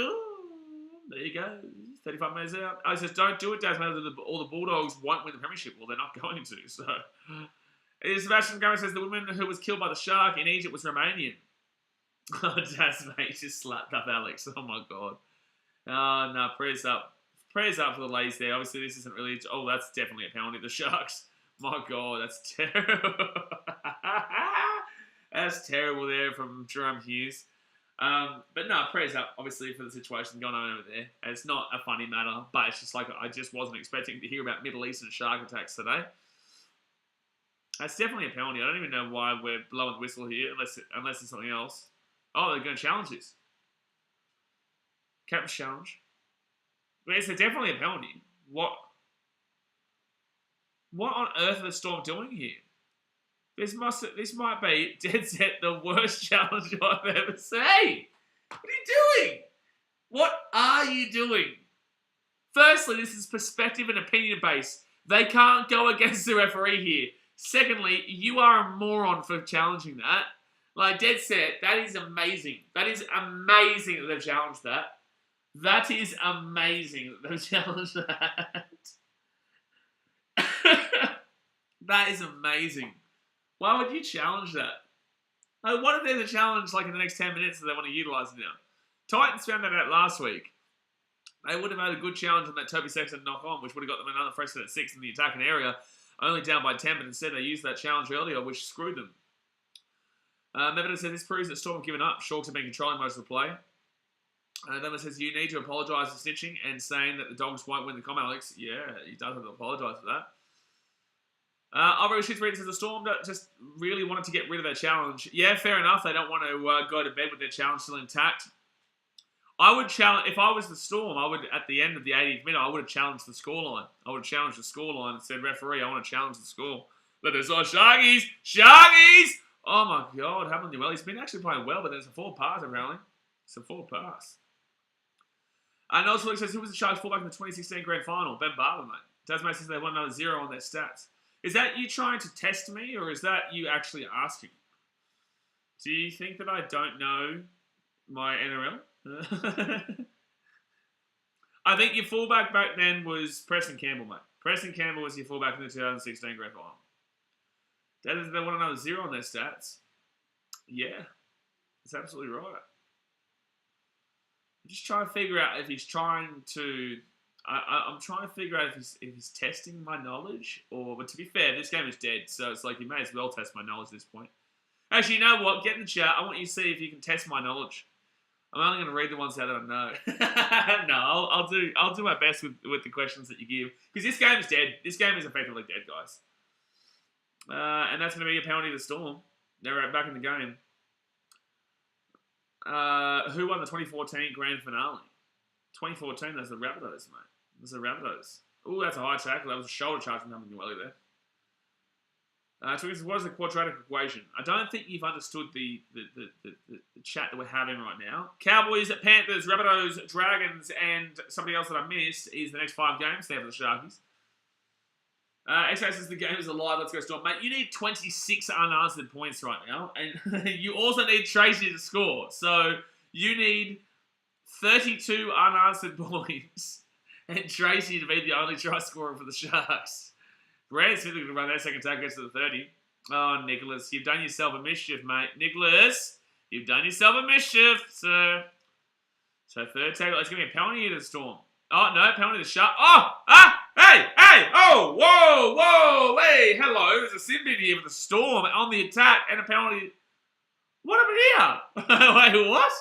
there you go. 35 metres out. He says, don't do it, Dasman. All the Bulldogs won't win the premiership. Well, they're not going to. So, Sebastian Gomez says the woman who was killed by the shark in Egypt was Romanian. Oh, Dasman, he just slapped up Alex. Oh, my God. Oh, no, prayers up. Prayers up for the ladies there. Obviously, this isn't really... Oh, that's definitely a penalty. The Sharks. My God, that's terrible. That's terrible there from Jerome Hughes. But no, prayers up, obviously, for the situation going on over there. And it's not a funny matter, but it's just like I just wasn't expecting to hear about Middle Eastern shark attacks today. That's definitely a penalty. I don't even know why we're blowing the whistle here, unless it's something else. Oh, they're going to challenge this. Captain's challenge. But it's definitely a penalty. What on earth are the Storm doing here? This might be dead set the worst challenge I've ever seen. What are you doing? What are you doing? Firstly, this is perspective and opinion based. They can't go against the referee here. Secondly, you are a moron for challenging that. Like, dead set, that is amazing. That is amazing that they've challenged that. That is amazing that they've challenged that. That is amazing. Why would you challenge that? Like, what if there's a challenge like in the next 10 minutes that they want to utilise it now? Titans found that out last week. They would have had a good challenge on that Toby Sexton knock on, which would have got them another fresh set at 6 in the attacking area, only down by 10, but instead they used that challenge earlier, which screwed them. Mevita says, this proves that Storm have given up. Sharks have been controlling most of the play. Then it says, you need to apologise for snitching and saying that the Dogs won't win the comp, Alex. Yeah, he does have to apologise for that. Alvaro Shoots Reader says, the Storm just really wanted to get rid of their challenge. Yeah, fair enough. They don't want to go to bed with their challenge still intact. I would challenge, if I was the Storm, I would, at the end of the 80th minute, I would have challenged the scoreline. I would have challenged the scoreline and said, referee, I want to challenge the score. But there's Sharkies! Sharkies! Oh my God, haven't you? Well, he's been actually playing well, but there's a forward pass apparently. It's a forward pass. Noel Felix says, who was the Sharks fullback in the 2016 Grand Final? Ben Barber, mate. Tasman says they want another 0 on their stats. Is that you trying to test me, or is that you actually asking? Do you think that I don't know My NRL. I think your fullback back then was Preston Campbell, mate. Preston Campbell was your fullback in the 2016 grand final. They want another 0 on their stats. Yeah, that's absolutely right. I'm just trying to figure out if he's trying to. I'm trying to figure out if he's testing my knowledge, or. But to be fair, this game is dead, so it's like you may as well test my knowledge at this point. Actually, you know what? Get in the chat. I want you to see if you can test my knowledge. I'm only going to read the ones out that I know. No, I'll do my best with the questions that you give, because this game is dead. This game is effectively dead, guys. And that's going to be a penalty to the Storm. They're back in the game. Who won the 2014 grand finale? 2014. That's the Rabbitohs, mate. That's the Rabbitohs. Oh, that's a high tackle. That was a shoulder charge from Hamilton Welly there. What is the quadratic equation? I don't think you've understood the chat that we're having right now. Cowboys, Panthers, Rabbitohs, Dragons, and somebody else that I missed is the next 5 games there for the Sharkies. XA says the game is alive. Let's go Storm. Mate, you need 26 unanswered points right now. And you also need Tracy to score. So you need 32 unanswered points and Tracy to be the only try scorer for the Sharks. Brad Smith going to run that second tackle gets to the 30. Oh, Nicholas, you've done yourself a mischief, mate. Nicholas, you've done yourself a mischief, sir. So third tackle, it's going to be a penalty to the Storm. Oh, no, penalty to the Shark. Hey, oh, whoa, hey, hello. There's a sin bin here for the Storm on the attack and a penalty. What happened here? Wait, what?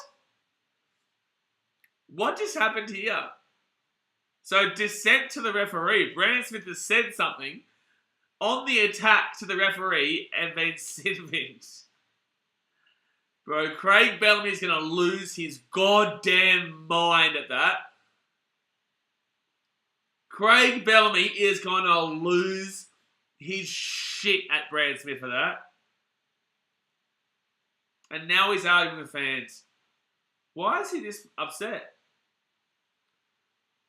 What just happened here? So dissent to the referee. Brandon Smith has said something on the attack to the referee and then sin-binned. Bro, Craig Bellamy's going to lose his goddamn mind at that. Craig Bellamy is going to lose his shit at Brandon Smith for that. And now he's arguing with fans. Why is he this upset?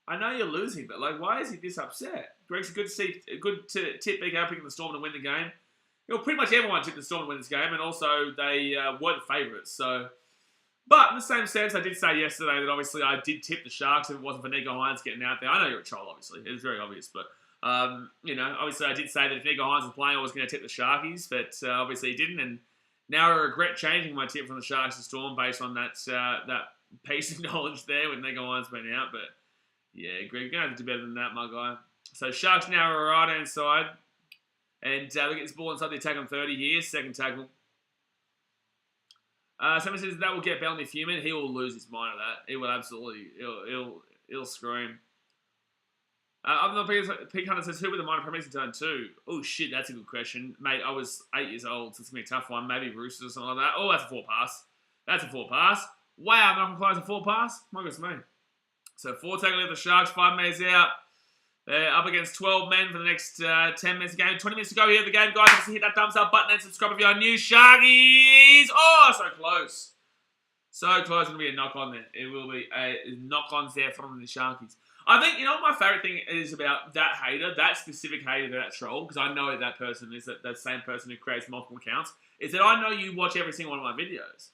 I know you're losing, but like, why is he this upset? Greg's good to tip BK picking the Storm to win the game. You know, pretty much everyone tipped the Storm to win this game, and also they weren't favourites. So, but in the same sense, I did say yesterday that obviously I did tip the Sharks if it wasn't for Nico Hines getting out there. I know you're a troll, obviously. It's very obvious, but you know, obviously I did say that if Nico Hines was playing, I was going to tip the Sharkies, but obviously he didn't, and now I regret changing my tip from the Sharks to Storm based on that piece of knowledge there with Nico Hines being out, but. Yeah, Greg, you're going to have to do better than that, my guy. So, Sharks now are right-hand side. And we get this ball inside the attack on 30 here. Second tackle. Someone says that will get Bellamy fuming. He will lose his mind at that. He will absolutely. He'll scream. Pig Hunter says, who were the minor premiers in turn 2? Oh, shit, that's a good question. Mate, I was 8 years old, so it's going to be a tough one. Maybe Roosters or something like that. Oh, that's a 4 pass. That's a 4 pass. Wow, Malcolm Clyde's a 4 pass? My goodness me. So 4 tackle of the Sharks, 5 minutes out. They're up against 12 men for the next 10 minutes of the game. 20 minutes to go here of the game, guys. Just hit that thumbs up button and subscribe if you're new. Sharkies! Oh, so close. So close. It'll be a knock-on there. It will be a knock-ons there from the Sharkies. I think, you know what my favourite thing is about that hater, that specific hater, that troll, because I know that person is that same person who creates multiple accounts, is that I know you watch every single one of my videos.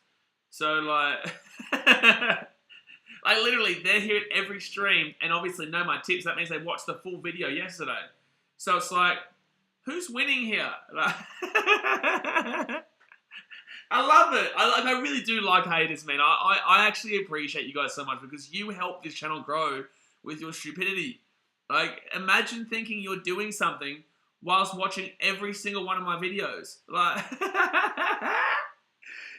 So, like... Like, literally, they're here at every stream and obviously know my tips. That means they watched the full video yesterday. So it's like, who's winning here? Like, I love it. I really do like haters, man. I actually appreciate you guys so much because you help this channel grow with your stupidity. Like, imagine thinking you're doing something whilst watching every single one of my videos. Like,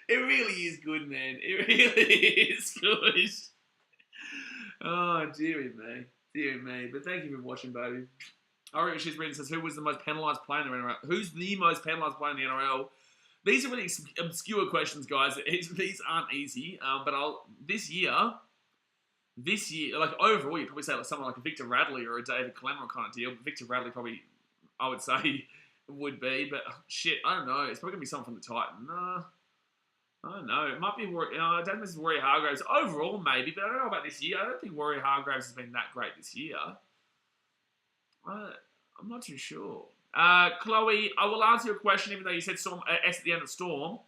it really is good, man. It really is good. Oh, dearie me. But thank you for watching, baby. Alright, she's reading says, who was the most penalised player in the NRL? Who's the most penalised player in the NRL? These are really obscure questions, guys. These aren't easy. But this year, like overall, you'd probably say like someone like a Victor Radley or a David Clemmer kind of deal. Victor Radley probably, I would say, would be. But shit, I don't know. It's probably going to be someone from the Titan. I don't know. It might be I don't think this is Warrior Hargraves. Overall, maybe, but I don't know about this year. I don't think Warrior Hargraves has been that great this year. I'm not too sure. Chloe, I will answer your question, even though you said Storm S at the end of Storm.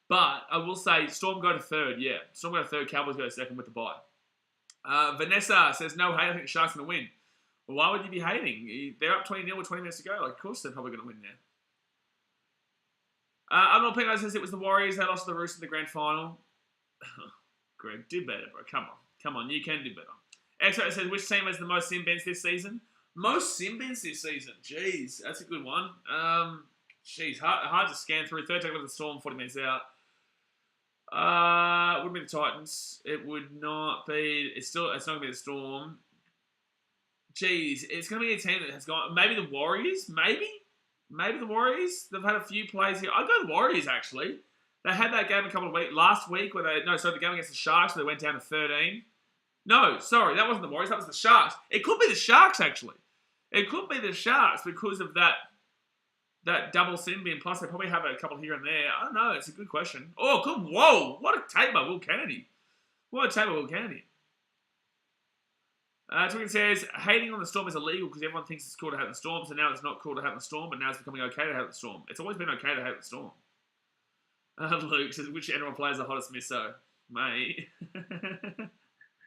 But I will say, Storm go to third, yeah. Storm go to third, Cowboys go to second with the bye. Vanessa says, no hate, I think the Sharks are going to win. Well, why would you be hating? They're up 20-0 with 20 minutes to go. Like, of course they're probably going to win there. Arnold Pinto says it was the Warriors. They lost to the Roosters in the grand final. Greg, do better, bro. Come on, you can do better. Exo says, which team has the most sin bins this season? Most sin bins this season? Jeez, that's a good one. Jeez, hard to scan through. Third take with the Storm, 40 minutes out. It wouldn't be the Titans. It would not be. It's not going to be the Storm. Jeez, it's going to be a team that has got maybe the Warriors. Maybe the Warriors. They've had a few plays here. I'd go the Warriors actually. They had that game a couple of weeks last week where the game against the Sharks where they went down to 13. No, sorry, that wasn't the Warriors. That was the Sharks. It could be the Sharks actually. It could be the Sharks because of that double sin bin, plus they probably have a couple here and there. I don't know. It's a good question. Oh, good. Whoa. What a tape by Will Kennedy. Twickenham says, hating on the Storm is illegal because everyone thinks it's cool to hate the Storm, so now it's not cool to hate the Storm, but now it's becoming okay to hate the Storm. It's always been okay to hate the Storm. Luke says, which NRL player is the hottest misso? Mate.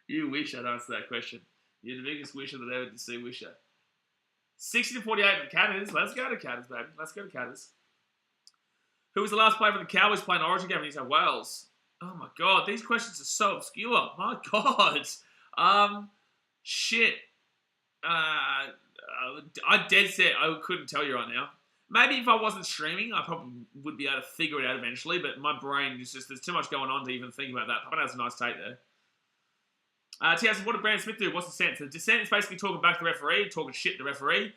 You wish I'd answer that question. You're the biggest wisher that ever did see wisher. 60-48 for the Catters. Let's go to Catters, baby. Let's go to Catters. Who was the last player for the Cowboys playing Origin game in New South Wales? Oh my god, these questions are so obscure. My god. Shit. I dead set I couldn't tell you right now. Maybe if I wasn't streaming, I probably would be able to figure it out eventually, but my brain is just, there's too much going on to even think about that. But that's a nice take there. T.S. says, what did Brandon Smith do? What's the sense? The dissent is basically talking back to the referee, talking shit to the referee.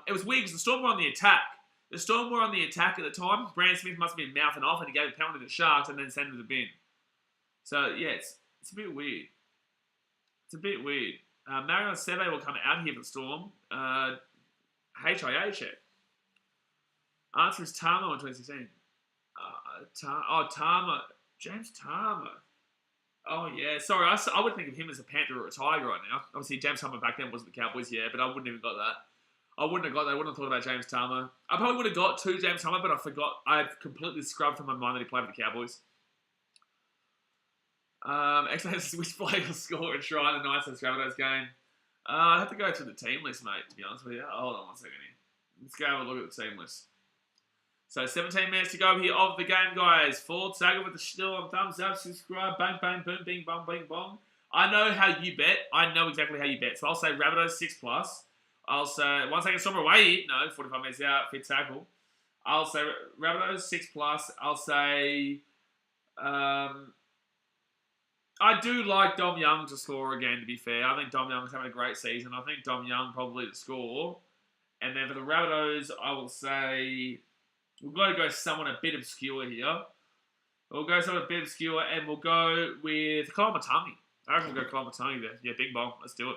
It was weird because the Storm were on the attack. The Storm were on the attack at the time. Brandon Smith must have been mouthing off and he gave a penalty to the Sharks and then sent him to the bin. So, yeah, it's a bit weird. Marion Seve will come out here for the Storm. HIA check. Answer is Tamo in 2016. Tamo. James Tamo. Oh, yeah. Sorry, I would think of him as a Panther or a Tiger right now. Obviously, James Tamo back then wasn't the Cowboys, yeah, but I wouldn't have got that. I wouldn't have thought about James Tamo. I probably would have got to James Tamo, but I forgot. I've completely scrubbed from my mind that he played for the Cowboys. Excellent. Which player will score and try in the Knights and Rabbitohs game? I'd have to go through the team list, mate, to be honest with you. Hold on one second here. Let's go have a look at the team list. So 17 minutes to go here of the game, guys. Forward Saga with the Storm. Thumbs up, subscribe, bang, bang, boom, bing, bong, bing, bong. I know how you bet. I know exactly how you bet. So I'll say Rabbitohs 6+. I'll say, once I can storm away, no, 45 minutes out, fit tackle. I'll say Rabbitohs 6+. I'll say, I do like Dom Young to score again, to be fair. I think Dom Young's having a great season. I think Dom Young probably to score. And then for the Rabbitohs, I will say, we've got to go someone a bit obscure here. We'll go someone a bit obscure, and we'll go with Koloamatangi. I reckon we'll go Koloamatangi there. Yeah, big ball. Let's do it.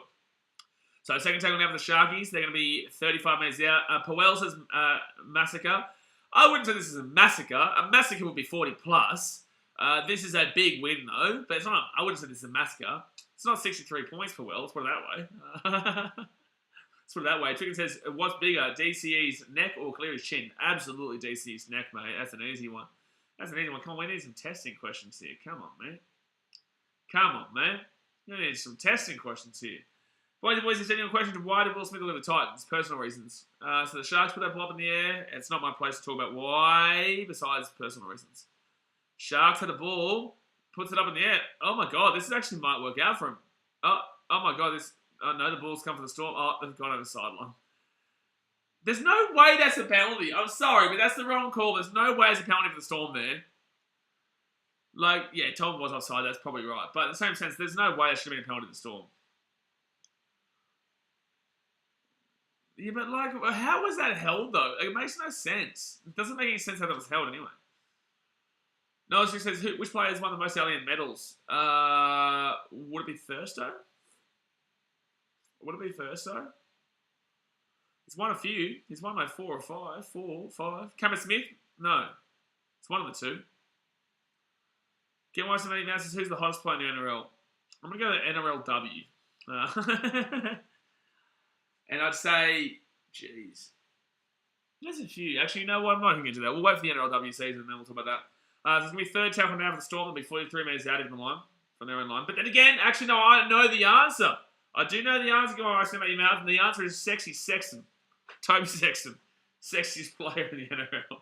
So second take on now for the Sharkies. They're going to be 35 minutes out. Powell says massacre. I wouldn't say this is a massacre. A massacre would be 40+. This is a big win, though. But it's not. I wouldn't say this is a massacre. It's not 63 points for Wells. Let's put it that way. Let's put it that way. Chicken says, what's bigger, DCE's neck or Cleary's chin? Absolutely DCE's neck, mate. That's an easy one. Come on, we need some testing questions here. Come on, man. We need some testing questions here. Boys and boys, there's any question, why did Will Smith leave the Titans? Personal reasons. So the Sharks put that ball up in the air. It's not my place to talk about why, besides personal reasons. Sharks had the ball, puts it up in the air. Oh my god, this actually might work out for him. Oh my god, this. Oh no, the ball's come for the Storm. Oh, they've gone over the sideline. There's no way that's a penalty. I'm sorry, but that's the wrong call. There's no way it's a penalty for the Storm there. Like, yeah, Tom was offside. That's probably right. But in the same sense, there's no way there should have been a penalty for the Storm. Yeah, but like, how was that held though? It makes no sense. It doesn't make any sense how that was held anyway. No, she says, which player has won the most alien medals? Would it be Thursto? He's won a few. He's won like 4 or 5. 4, 5. Cameron Smith? No. It's one of the two. Get one so many announcers. Who's the hottest player in the NRL? I'm going to go to NRLW. And I'd say, jeez. There's a few. Actually, you know what? I'm not going to get into that. We'll wait for the NRLW season and then we'll talk about that. So it's going to be third tackle now for the Storm. It'll be 43 metres out of the line, from their own line. But then again, actually, no, I know the answer. I do know the answer. Go on, I see about your mouth. And the answer is Sexy Sexton. Toby Sexton. Sexiest player in the NRL.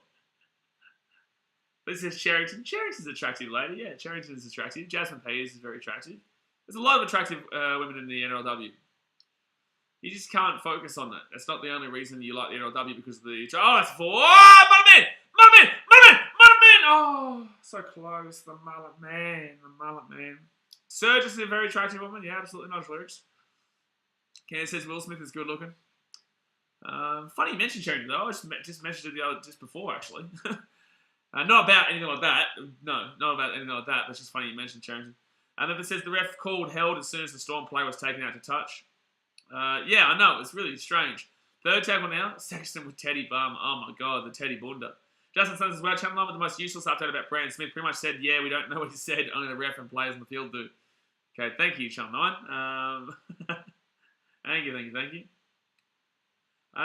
This is Cherrington. Cherrington's an attractive lady. Yeah, Cherrington is attractive. Jasmine Peters is very attractive. There's a lot of attractive women in the NRLW. You just can't focus on that. That's not the only reason you like the NRLW, because of the... Oh, that's 4. Oh, Mullet Man! Oh, so close. The Mullet Man. Surge is a very attractive woman. Yeah, absolutely. Nice lyrics. Candace says Will Smith is good looking. Funny you mentioned Cherrington, though. I just mentioned it just before, actually. Not about anything like that. No, not about anything like that. That's just funny you mentioned Cherrington. And then it says the ref called held as soon as the Storm player was taken out to touch. Yeah, I know. It's really strange. Third tackle now. Sexton with Teddy Bum. Oh, my God. The Teddy Bunda. Justin Sons as well. Channel 9 with the most useless update about Brandon Smith. Pretty much said, yeah, we don't know what he said. Only the ref and players in the field do. Okay, thank you, Channel 9. Thank you.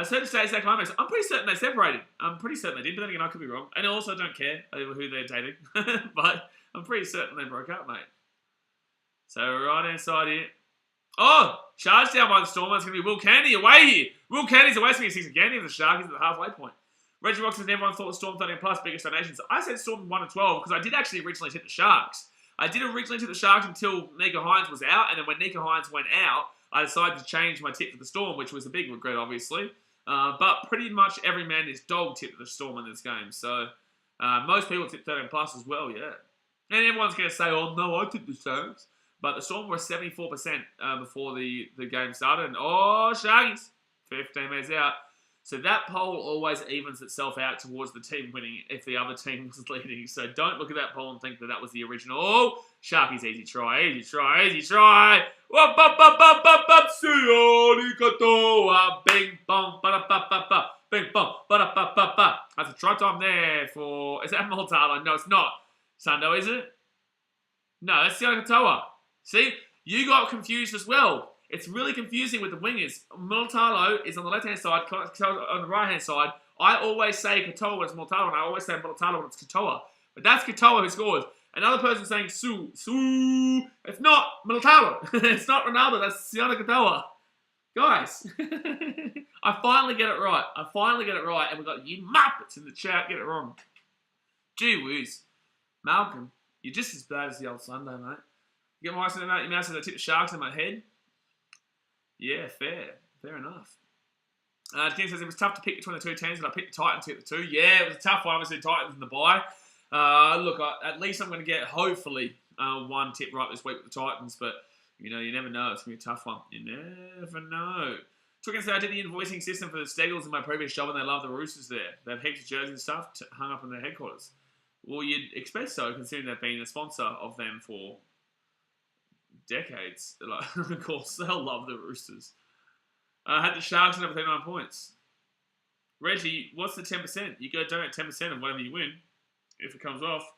Certain states that climax. I'm pretty certain they separated. I'm pretty certain they did, but then again, I could be wrong. And I also don't care over who they're dating. But I'm pretty certain they broke up, mate. So, right-hand side here. Oh! Sharks down by the Storm. It's going to be Will Candy away here. Will Candy's away from 6 again. He's the Sharkies at the halfway point. Reggie Rock says everyone thought the Storm 13 plus biggest donations. I said Storm 1 and 12 because I did actually originally tip the Sharks. I did originally tip the Sharks until Nico Hines was out. And then when Nico Hines went out, I decided to change my tip for the Storm, which was a big regret, obviously. But pretty much every man is dog tipped the Storm in this game. So most people tip 13 plus as well, yeah. And everyone's going to say, oh, no, I tipped the Sharks. But the Storm were 74% before the game started. And, oh, Sharkies, 15 minutes out. So that poll always evens itself out towards the team winning if the other team was leading. So don't look at that poll and think that was the original. Oh, Sharkies, easy try. Whoop, up, Sioni bing, bong, ba-da-ba-ba-ba. Bing, bong, ba-da-ba-ba-ba. That's a try time there for... Is that Multalo? No, it's not. Sundo, is it? No, that's Sioni Katoa. See? You got confused as well. It's really confusing with the wingers. Multalo is on the left-hand side, Katoa on the right-hand side. I always say Katoa when it's Multalo, and I always say Multalo when it's Katoa. But that's Katoa who scores. Another person saying Su. It's not Multalo. It's not Ronaldo. That's Siona Katoa. Guys, I finally get it right. And we've got you Muppets in the chat get it wrong. Gee whiz. Malcolm, you're just as bad as the old Sunday, mate. You get my eyes in the mouth, you said I tipped the Sharks in my head. Yeah, fair enough. King says it was tough to pick between the two teams, but I picked the Titans to get the 2. Yeah, it was a tough one. I said Titans in the bye. Look, at least I'm going to get, hopefully, one tip right this week with the Titans, but, you know, you never know. It's going to be a tough one. You never know. Twicken said I did the invoicing system for the Steagles in my previous job, and they love the Roosters there. They have heaps of jerseys and stuff hung up in their headquarters. Well, you'd expect so, considering they've been a sponsor of them for decades. Like, of course, they'll love the Roosters. Had the Sharks and over 39 points. Reggie, what's the 10%? You go donate 10% of whatever you win, if it comes off.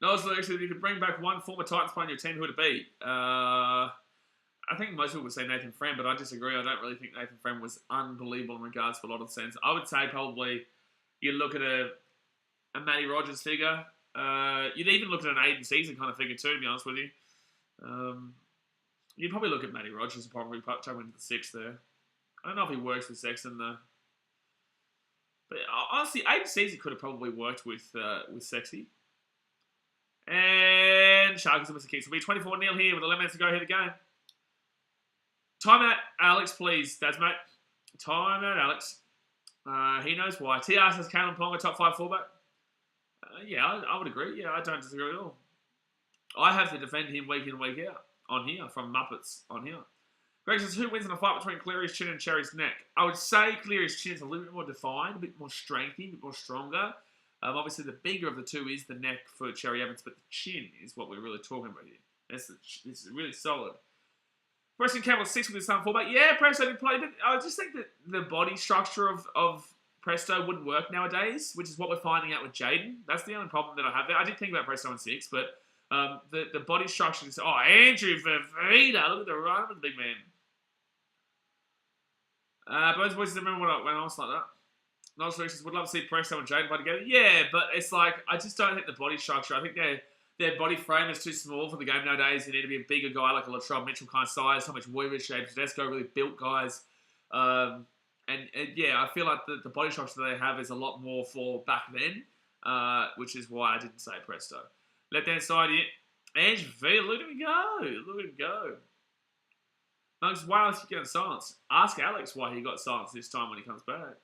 Noah's lyrics said you could bring back one former Titans player in your team, who would it be? I think most people would say Nathan Friend, but I disagree. I don't really think Nathan Friend was unbelievable in regards to a lot of sense. I would say probably you look at a Matty Rogers figure. You'd even look at an Aiden Season kind of figure too, to be honest with you. You'd probably look at Matty Rogers and probably chuck into the 6 there. I don't know if he works with Sexton though. But honestly, Aiden Season could have probably worked with Sexy. And Sharks missing kicks. It'll be 24-0 here with 11 minutes to go here the game. Timeout, Alex, please. That's mate. Timeout, Alex. He knows why. TR says Kalen Ponga, top 5 fullback. Yeah, I would agree. Yeah, I don't disagree at all. I have to defend him week in, week out on here, from Muppets on here. Greg says, who wins in a fight between Cleary's chin and Cherry's neck? I would say Cleary's chin is a little bit more defined, a bit more strengthy, a bit more stronger. Obviously, the bigger of the two is the neck for Cherry Evans, but the chin is what we're really talking about here. It's really solid. Preston Campbell 6 with his son fullback. Yeah, Presto did play, but I just think that the body structure of Presto wouldn't work nowadays, which is what we're finding out with Jaden. That's the only problem that I have there. I did think about Presto in 6, but the body structure is... Oh, Andrew Fafita. Look at the run of the big man. Both voices remember when I was like that. Not solutions. Would love to see Presto and Jaden play together. Yeah, but it's like, I just don't think the body structure. I think their body frame is too small for the game nowadays. You need to be a bigger guy, like a Latrell Mitchell kind of size. How much Warrior shape, Tedesco, really built guys. And yeah, I feel like the body structure they have is a lot more for back then, which is why I didn't say Presto. Left hand side here. Ange V, look at him go. Look at him go. Nugs, why else you get silence? Ask Alex why he got silence this time when he comes back.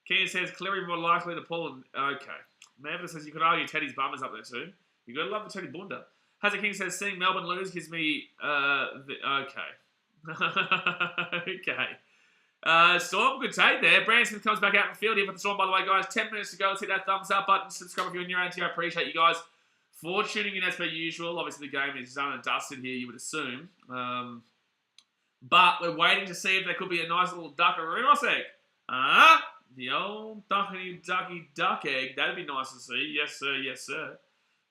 Keane says, Cleary more likely to pull him. Okay. Maven says, you could argue Teddy's bum is up there too. You got to love the Teddy Bunda. Hazard King says, seeing Melbourne lose gives me... okay. Okay. Storm, good take there. Branson comes back out in the field here for the Storm, by the way, guys. 10 minutes to go. Let's hit that thumbs up button. Subscribe if you're new around here. I appreciate you guys for tuning in as per usual. Obviously, the game is done and dusted here, you would assume. But we're waiting to see if there could be a nice little duck-a-roos egg. The old ducky duck egg. That'd be nice to see. Yes, sir. Yes, sir.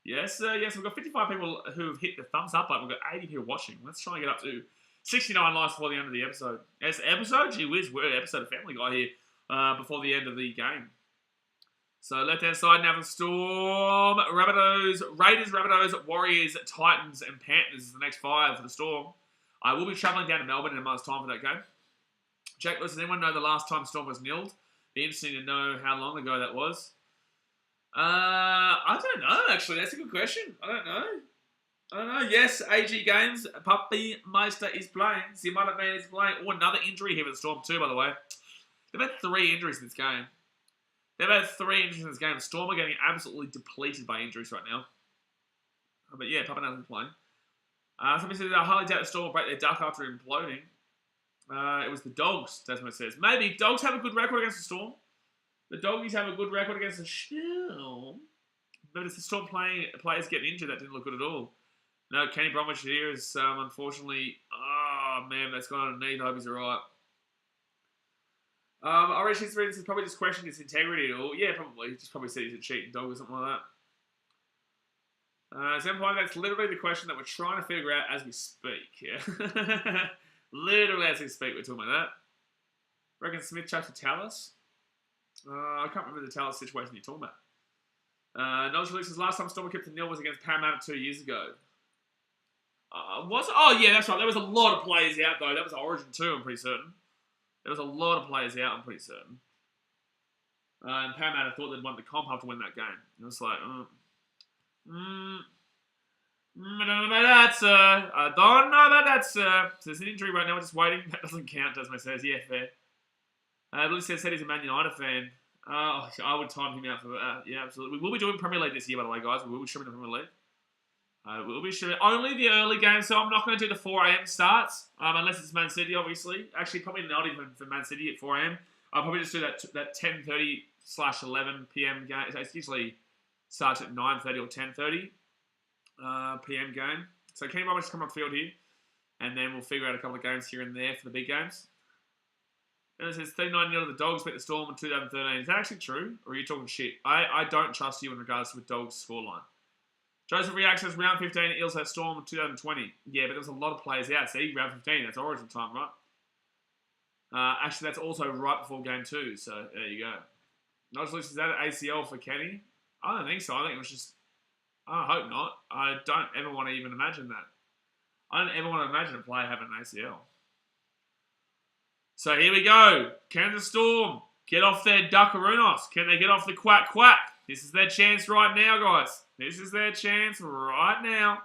Yes, sir. Yes, we've got 55 people who've hit the thumbs up button. We've got 80 people watching. Let's try and get up to 69 likes before the end of the episode. Yes, episode? Gee whiz, we're an episode of Family Guy here before the end of the game. So left-hand side, now for Storm. Rabbitohs, Raiders, Rabbitohs, Warriors, Titans, and Panthers is the next 5 for the Storm. I will be travelling down to Melbourne in a month's time for that game. Jack, does anyone know the last time Storm was nilled? Be interesting to know how long ago that was. I don't know, actually. That's a good question. I don't know. Yes, AG Games. Puppy Meister is playing. Simona Man is playing. Oh, another injury here for the Storm too, by the way. They've had 3 injuries in this game. The Storm are getting absolutely depleted by injuries right now. But yeah, Papa Meister is playing. Somebody says, I highly doubt the Storm will break their duck after imploding. It was the Dogs, Desmond says. Maybe. Dogs have a good record against the Storm. The Doggies have a good record against the Storm. But it's the Storm players getting injured. That didn't look good at all. No, Kenny Bromwich here is unfortunately... Oh, man, that's gone underneath. I hope he's alright. Irish history is probably just questioning his integrity at all. Yeah, probably. He just probably said he's a cheating dog or something like that. That's literally the question that we're trying to figure out as we speak. Yeah. Literally as we speak, we're talking about that. Reckon Smith chucked to Tallis? I can't remember the Tallis situation you're talking about. Nigel Luke's last time Storm kept to nil was against Parramatta 2 years ago. Was it? Oh, yeah, that's right. There was a lot of players out, though. That was Origin 2, I'm pretty certain. There was a lot of players out, I'm pretty certain. And Parramatta thought they'd won the comp to win that game. It was like, I don't know about that, sir. I don't know about that, sir. So there's an injury right now. We're just waiting. That doesn't count, Desmond says. Yeah, fair. Billy said he's a Man United fan. I would time him out for that. Yeah, absolutely. We will be doing Premier League this year, by the way, guys. We will be streaming the Premier League. We'll be streaming only the early games, so I'm not going to do the 4 a.m. starts, unless it's Man City, obviously. Actually, probably not even for Man City at 4 a.m. I'll probably just do that 10:30/11 p.m. game. So it usually starts at 9:30 or 10:30 p.m. game. So Kenny Roberts come on field here, and then we'll figure out a couple of games here and there for the big games. And it says 39-0 to the Dogs beat the Storm in 2013. Is that actually true, or are you talking shit? I don't trust you in regards to the Dogs scoreline. Joseph reacts as round 15 at Eels had Storm in 2020. Yeah, but there was a lot of players out. See, round 15, that's Origin time, right? Actually, that's also right before game 2, so there you go. Nigel Lewis, is that an ACL for Kenny? I don't think so. I think it was just... I hope not. I don't ever want to even imagine that. I don't ever want to imagine a player having an ACL. So here we go. Can the Storm get off their duckaroos? Can they get off the quack quack? This is their chance right now, guys. This is their chance right now.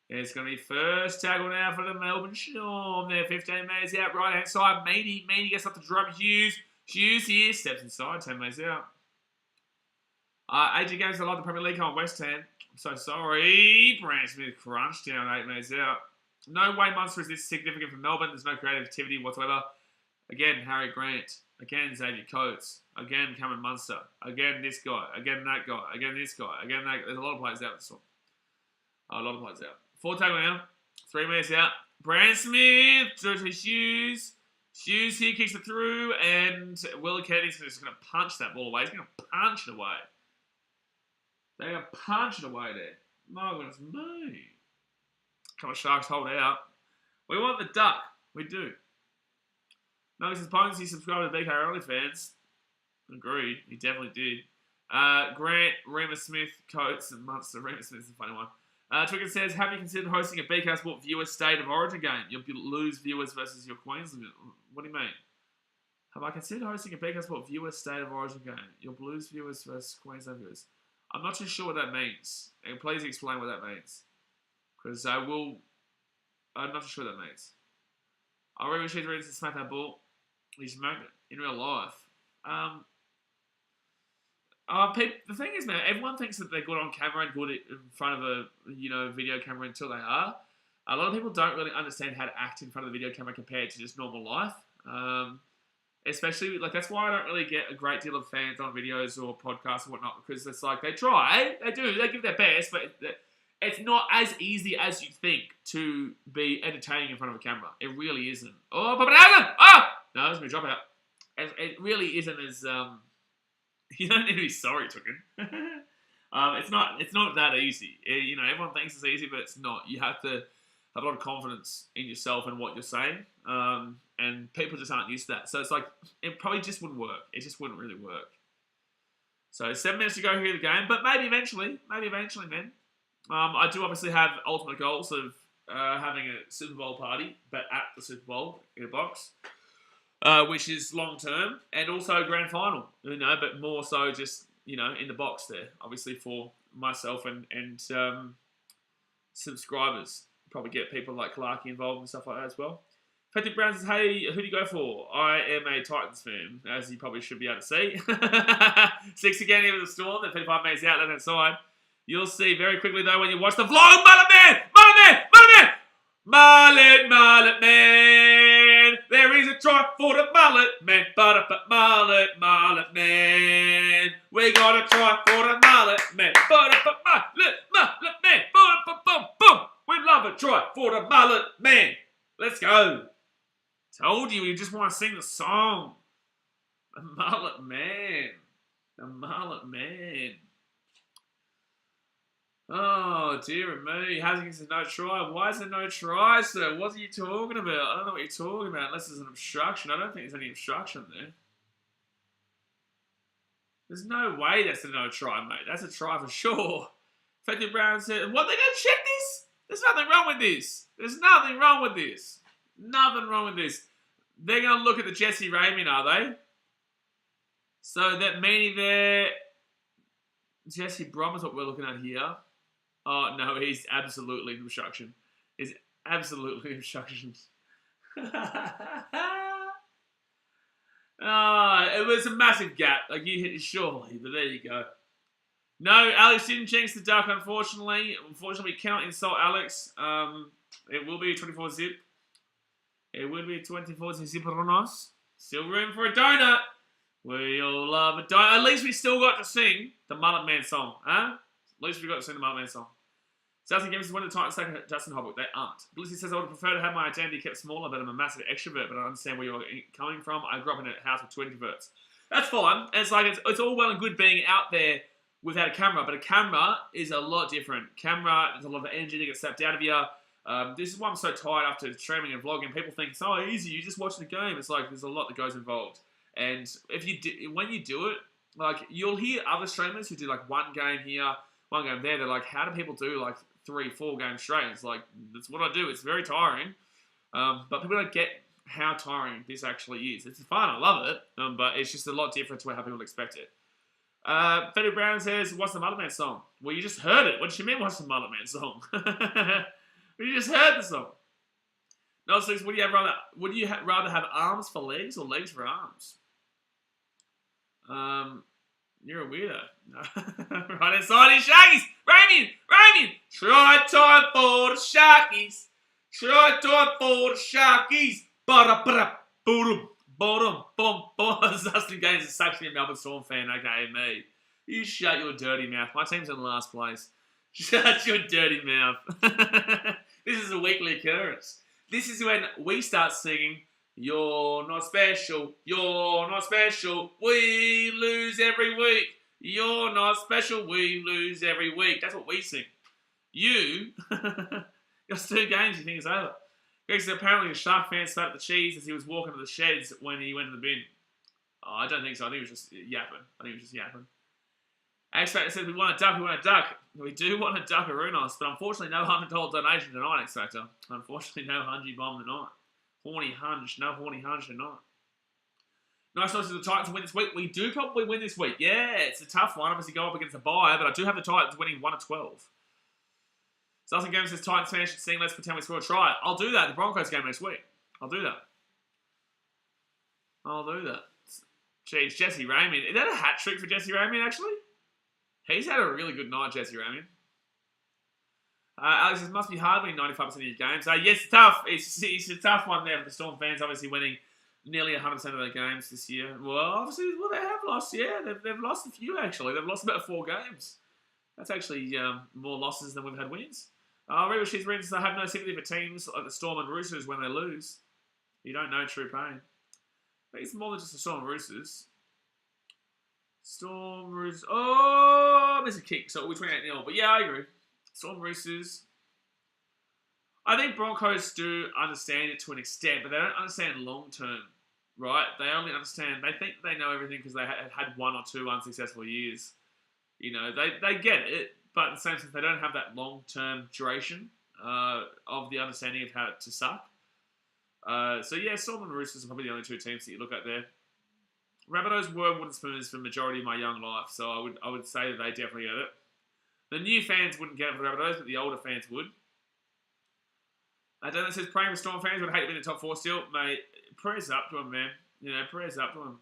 It's going to be first tackle now for the Melbourne Storm. They're 15 metres out, right-hand side. Meany gets up to Jerome Hughes. Hughes here, steps inside, 10 metres out. 80 games to love the Premier League on West Ham. I'm so sorry. Brand Smith crunched down 8 metres out. No way Munster is this significant for Melbourne. There's no creativity whatsoever. Again, Harry Grant. Again, Xavier Coates. Again, Cameron Munster. Again, this guy. Again, that guy. Again, this guy. Again, that guy. There's a lot of players out this one. A lot of players out. 4 tackle now. 3 metres out. Brand Smith. To Hughes. Hughes here kicks it through. And Will Kennedy's just going to punch that ball away. He's going to punch it away. They're going to punch it away there. My goodness me. Come on, Sharks, hold out. We want the duck. We do. Notice his opponents, he subscribed to BKRmy fans. Agreed. He definitely did. Grant, Remus Smith, Coates, and Munster. Remus Smith's a funny one. Twicker says, have you considered hosting a BK Sport viewer State of Origin game? You'll lose viewers versus your Queensland. What do you mean? Have I considered hosting a BK Sport viewer State of Origin game? You'll lose viewers versus Queensland viewers. I'm not too sure what that means. And please explain what that means. Because I'm not too sure what that means. I really wish he'd ready to smack that ball. He smoked it in real life. The thing is, man, everyone thinks that they're good on camera and good in front of a video camera until they are. A lot of people don't really understand how to act in front of the video camera compared to just normal life. Especially, that's why I don't really get a great deal of fans on videos or podcasts and whatnot, because it's like, they try, they give their best, but it's not as easy as you think to be entertaining in front of a camera. It really isn't. Oh, but no, it's going to drop out. It really isn't as, you don't need to be sorry, Tooken. It's not that easy. Everyone thinks it's easy, but it's not. You have to have a lot of confidence in yourself and what you're saying. And people just aren't used to that. So it's like, it probably just wouldn't work. It just wouldn't really work. So 7 minutes to go here in the game, but maybe eventually, man. I do obviously have ultimate goals of having a Super Bowl party, but at the Super Bowl in a box, which is long term, and also grand final, but more so just, in the box there, obviously for myself and subscribers. Probably get people like Clarkey involved and stuff like that as well. Patrick Brown says, hey, who do you go for? I am a Titans fan, as you probably should be able to see. 6 again here with the Storm, the 35 metres out left-hand side. You'll see very quickly, though, when you watch the vlog. Mullet man. There is a try for the mullet man. Mullet man. We got a try for the mullet man. Mullet man. Boom. We love a try for the mullet man. Let's go. Told you just want to sing the song. The mullet man. Oh, dear me. Haskins says no try. Why is there no try, sir? What are you talking about? I don't know what you're talking about unless there's an obstruction. I don't think there's any obstruction there. There's no way that's a no try, mate. That's a try for sure. Effective Brown said, what, they going to check this? There's nothing wrong with this. Nothing wrong with this. They're going to look at the Jesse Raymond, are they? So that meaning there, Jesse Brom is what we're looking at here. Oh, no, he's absolutely an obstruction. It was a massive gap. Like, you hit it surely, but there you go. No, Alex didn't jinx the duck, unfortunately. Unfortunately, we cannot insult Alex. It will be a 24 zip. It will be a 24 zip on us. Still room for a donut. We all love a donut. At least we still got to sing the Mullet Man song, huh? At least we got to sing the Mullet Man song. Justin Gibbons is one of the Titans taking Justin Hobbick. They aren't. Blissy says, I would prefer to have my identity kept smaller, but I'm a massive extrovert, but I understand where you're coming from. I grew up in a house with 2 introverts. That's fine. It's like, it's all well and good being out there without a camera, but a camera is a lot different. There's a lot of energy that gets sapped out of you. This is why I'm so tired after streaming and vlogging. People think it's so easy, you just watch the game. It's like, there's a lot that goes involved. And when you do it, like, you'll hear other streamers who do like one game here, one game there. They're like, how do people do like 3-4 games straight? It's like, that's what I do. It's very tiring. But people don't get how tiring this actually is. It's fun. I love it. But it's just a lot different to how people expect it. Fetty Brown says, what's the Mullet Man song? Well, you just heard it. What do you mean, what's the Mullet Man song? You just heard the song. No, so would you rather have arms for legs or legs for arms? You're a weirdo. Right inside his Sharkies. Raymond. Try time for the Sharkies. Dustin Gaines is actually a Melbourne Storm fan, okay, me. You shut your dirty mouth. My team's in last place. Shut your dirty mouth. This is a weekly occurrence. This is when we start singing, you're not special, we lose every week. You're not special, we lose every week. That's what we sing. You, just 2 games, you think it's over. Greg said apparently a Shark fan spat at the cheese as he was walking to the sheds when he went to the bin. Oh, I don't think so. I think it was just yapping. X-Factor says, we want a duck. We do want a duck Arunos, but unfortunately no $100 donation tonight, X-Factor. Unfortunately, no Hungy bomb tonight. Horny Hunch. No horny Hunch tonight. Nice noise to the Titans to win this week. We do probably win this week. Yeah, it's a tough one. Obviously go up against a bye, but I do have the Titans winning 1-12. Dustin Games says, Titans fans should sing Let's Pretend We Score a Try. I'll do that. The Broncos game next week. I'll do that. Jeez, Jesse Ramian. Is that a hat trick for Jesse Ramian, actually? He's had a really good night, Jesse Ramian. Alex says, must be hard winning 95% of your games. Yes, it's tough. It's a tough one there for the Storm fans, obviously winning nearly 100% of their games this year. Well, obviously, they have lost, yeah. They've lost a few, actually. They've lost about 4 games. That's actually more losses than we've had wins. Reba She's written, I have no sympathy for teams like the Storm and Roosters when they lose. You don't know true pain. I think it's more than just the Storm and Roosters. Storm Roosters. Oh, there's a kick. So we're 28-0. But yeah, I agree. Storm Roosters. I think Broncos do understand it to an extent, but they don't understand long term, right? They only understand, they think they know everything because they had 1 or 2 unsuccessful years. You know, they get it, but in the same sense, they don't have that long term duration of the understanding of how to suck. So yeah, Storm and Roosters are probably the only 2 teams that you look at there. Rabbitohs were wooden spooners for the majority of my young life, so I would say that they definitely get it. The new fans wouldn't get it for the Rabbitohs, but the older fans would. Dylan says, praying for Storm fans would hate to be in the top 4 still. Mate, prayers up to them, man. You know, prayers up to them.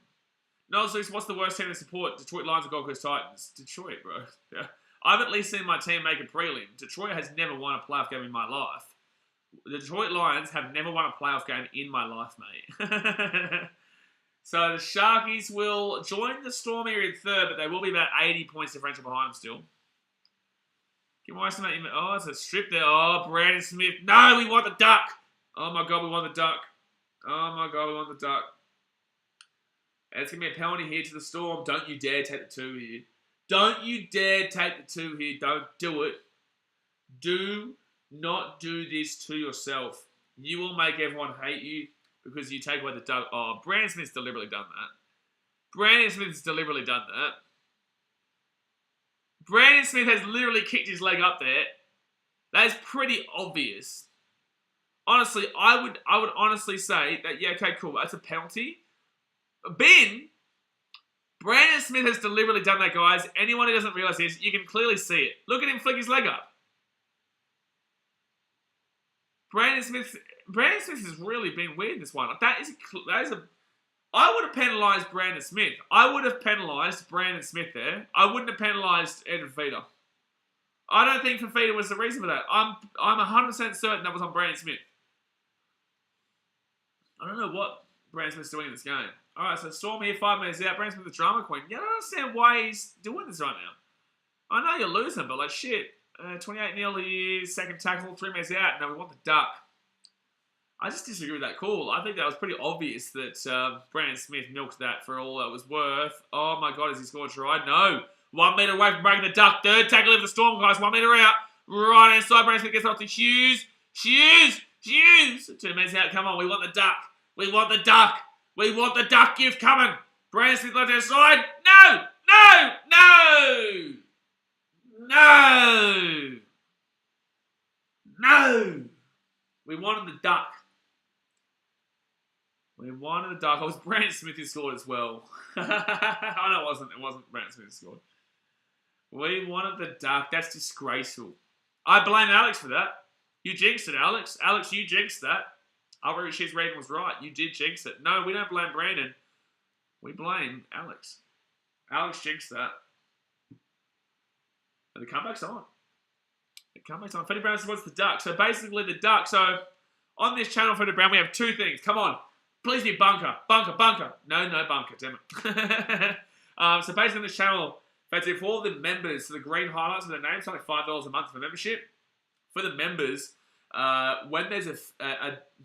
Noel Luce, what's the worst team to support? Detroit Lions or Gold Coast Titans? Detroit, bro. Yeah. I've at least seen my team make a prelim. Detroit has never won a playoff game in my life. The Detroit Lions have never won a playoff game in my life, mate. So the Sharkies will join the Storm here in 3rd, but they will be about 80 points differential behind them still. Can we estimate him? Oh, it's a strip there. Oh, Brandon Smith. No, we want the duck. Oh my God, we want the duck. Oh my God, we want the duck. And it's going to be a penalty here to the Storm. Don't you dare take the 2 here. Don't you dare take the 2 here. Don't do it. Do not do this to yourself. You will make everyone hate you because you take away the duck. Oh, Brandon Smith's deliberately done that. Brandon Smith has literally kicked his leg up there. That is pretty obvious. Honestly, I would honestly say that, yeah, okay, cool, that's a penalty. Brandon Smith has deliberately done that, guys. Anyone who doesn't realise this, you can clearly see it. Look at him flick his leg up. Brandon Smith has really been weird in this one. I would have penalised Brandon Smith. I would have penalised Brandon Smith there. I wouldn't have penalised Ed Fafita. I don't think Fafita was the reason for that. I'm 100% certain that was on Brandon Smith. I don't know what Brandon Smith's doing in this game. Alright, so Storm here, 5 minutes out. Brandon Smith, the drama queen. Yeah, I don't understand why he's doing this right now. I know you're losing, but like shit. 28-0 here, 2nd tackle, 3 minutes out. No, we want the duck. I just disagree with that call. I think that was pretty obvious that Brandon Smith milked that for all that was worth. Oh my God, has he scored a try? No. 1 metre away from breaking the duck. 3rd tackle of the Storm, guys. 1 metre out. Right hand side. Brandon Smith gets off to Hughes. 2 minutes out. Come on. We want the duck. We want the duck. We want the duck gift coming. Brandon Smith left hand side. No. We wanted the duck. Oh, it was Brandon Smith who scored as well. Oh, no, it wasn't. It wasn't Brandon Smith who scored. We wanted the duck. That's disgraceful. I blame Alex for that. You jinxed it, Alex. Alex, you jinxed that. Our she's reading was right. You did jinx it. No, we don't blame Brandon. We blame Alex. Alex jinxed that. And the comeback's on. Freddie Brown supports the duck. So basically the duck. So on this channel, Freddie Brown, we have 2 things. Come on. Please be bunker. No bunker, damn it. So basically on this channel, basically for all the members, so the green highlights of their names, something like $5 a month for membership. For the members, when there's a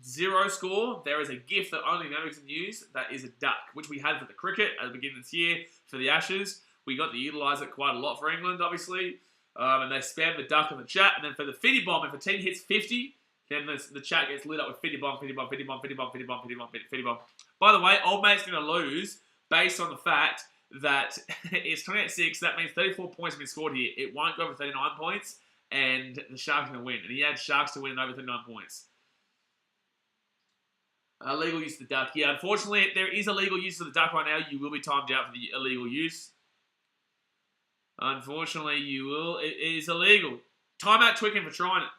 0 score, there is a gift that only members can use. That is a duck, which we had for the cricket at the beginning of this year for the Ashes. We got to utilise it quite a lot for England, obviously. And they spammed the duck in the chat. And then for the Fitty Bomb, if a team hits 50, then the chat gets lit up with Fitty Bomb. By the way, old mate's going to lose based on the fact that it's 28-6. That means 34 points have been scored here. It won't go over 39 points, and the Sharks are going to win. And he had Sharks to win over 39 points. Illegal use of the duck. Yeah, unfortunately, there is illegal use of the duck right now. You will be timed out for the illegal use. Unfortunately, you will. It is illegal. Timeout Twickenham for trying it.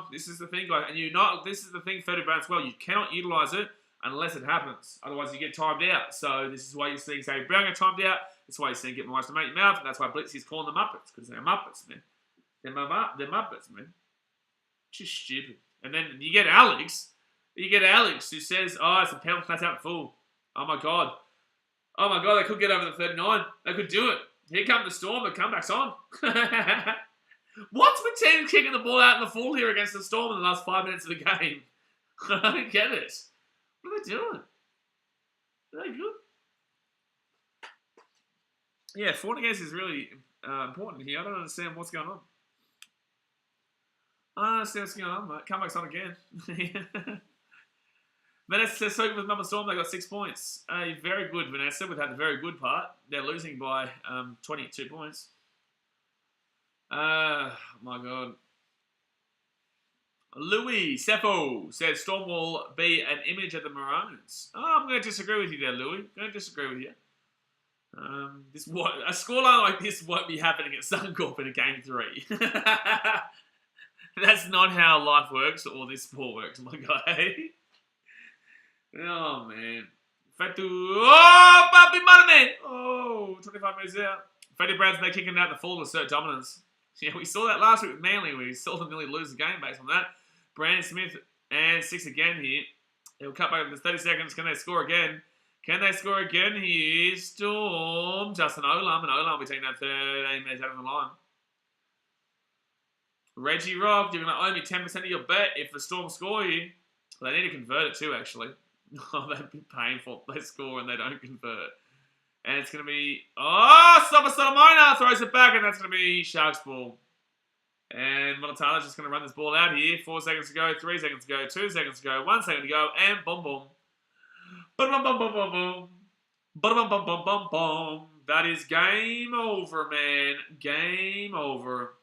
This is the thing, guys. And this is the thing, 30 Brown as well. You cannot utilise it unless it happens. Otherwise, you get timed out. So this is why you're seeing Xavier Brown get timed out. That's why you're seeing Get My Eyes to Make Your Mouth. And that's why Blitzy's calling them Muppets. Because they're Muppets, man. They're Muppets, man. Just stupid. And then you get Alex. You get Alex who says, oh, it's a penalty, that's out full. Oh my God. Oh my God, they could get over the 39. They could do it. Here come the Storm, the comeback's on. What's with team kicking the ball out in the full here against the Storm in the last 5 minutes of the game? I don't get it. What are they doing? Are they good? Yeah, Fortnite is really important here. I don't understand what's going on. I don't understand what's going on, mate. Comeback's on again. Vanessa says, with Melbourne Storm, they got 6 points. Very good, Vanessa, without the very good part. They're losing by 22 points. My God. Louis Seppo says, Storm will be an image of the Maroons. Oh, I'm going to disagree with you there, Louis. I'm going to disagree with you. A scoreline like this won't be happening at Suncorp in a Game 3. That's not how life works or this sport works, my guy. Oh, man. Fatu. Oh, Papi Malaman. Oh, 25 minutes out. Freddie Brown's they kicking out the full assert dominance. Yeah, we saw that last week with Manly. We saw them nearly lose the game based on that. Brandon Smith and 6 again here. He'll cut back in 30 seconds. Can they score again? Can they score again here? Storm. Justin Olam. And Olam will be taking that 13 minutes out of the line. Reggie Rock, you're going to owe me 10% of your bet if the Storm score here. Well, they need to convert it too, actually. Oh, that'd be painful. They score and they don't convert. And it's going to be... Oh, Stopper Solomona throws it back, and that's going to be Sharks ball. And Monotala's just going to run this ball out here. 4 seconds to go, 3 seconds to go, 2 seconds to go, 1 second to go, and boom, boom. Boom, boom, boom, boom, boom. Boom, boom, boom, boom, boom, boom. That is game over, man. Game over.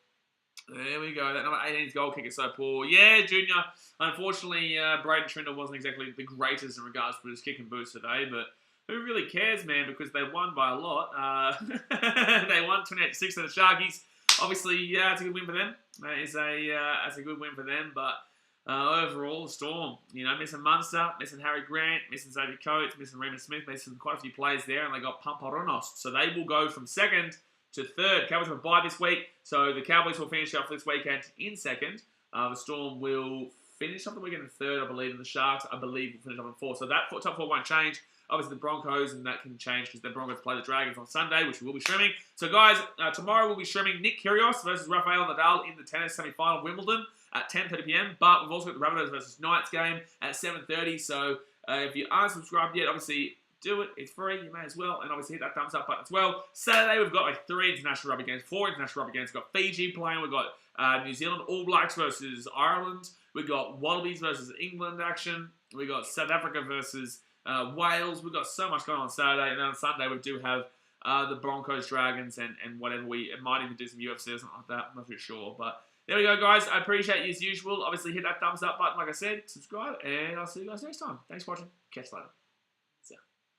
There we go. That number 18's goal kick is so poor. Yeah, Junior. Unfortunately, Braden Trindle wasn't exactly the greatest in regards to his kick and boost today, but who really cares, man, because they won by a lot. They won 28-6 to the Sharkies. Obviously, yeah, it's a good win for them. It's a good win for them, but overall, the Storm, missing Munster, missing Harry Grant, missing Xavier Coates, missing Remus Smith, missing quite a few players there, and they got Pamparonos. So they will go from second to third. Cowboys have a bye this week, so the Cowboys will finish off this weekend in second. The Storm will finish off the weekend in third, I believe, and the Sharks, I believe, will finish off in fourth. So that top four won't change. Obviously, the Broncos, and that can change because the Broncos play the Dragons on Sunday, which we will be streaming. So, guys, tomorrow we'll be streaming Nick Kyrgios versus Rafael Nadal in the tennis semi-final Wimbledon at 10:30 p.m. But we've also got the Rabbitohs versus Knights game at 7:30. So, if you aren't subscribed yet, obviously do it. It's free. You may as well. And obviously hit that thumbs up button as well. Saturday, we've got like 3 international rugby games, 4 international rugby games. We've got Fiji playing. We've got New Zealand All Blacks versus Ireland. We've got Wallabies versus England action. We've got South Africa versus Wales. We've got so much going on Saturday. And then on Sunday, we do have the Broncos, Dragons, and whatever. We might even do some UFC or something like that. I'm not too sure. But there we go, guys. I appreciate you as usual. Obviously, hit that thumbs up button, like I said. Subscribe. And I'll see you guys next time. Thanks for watching. Catch you later. See ya.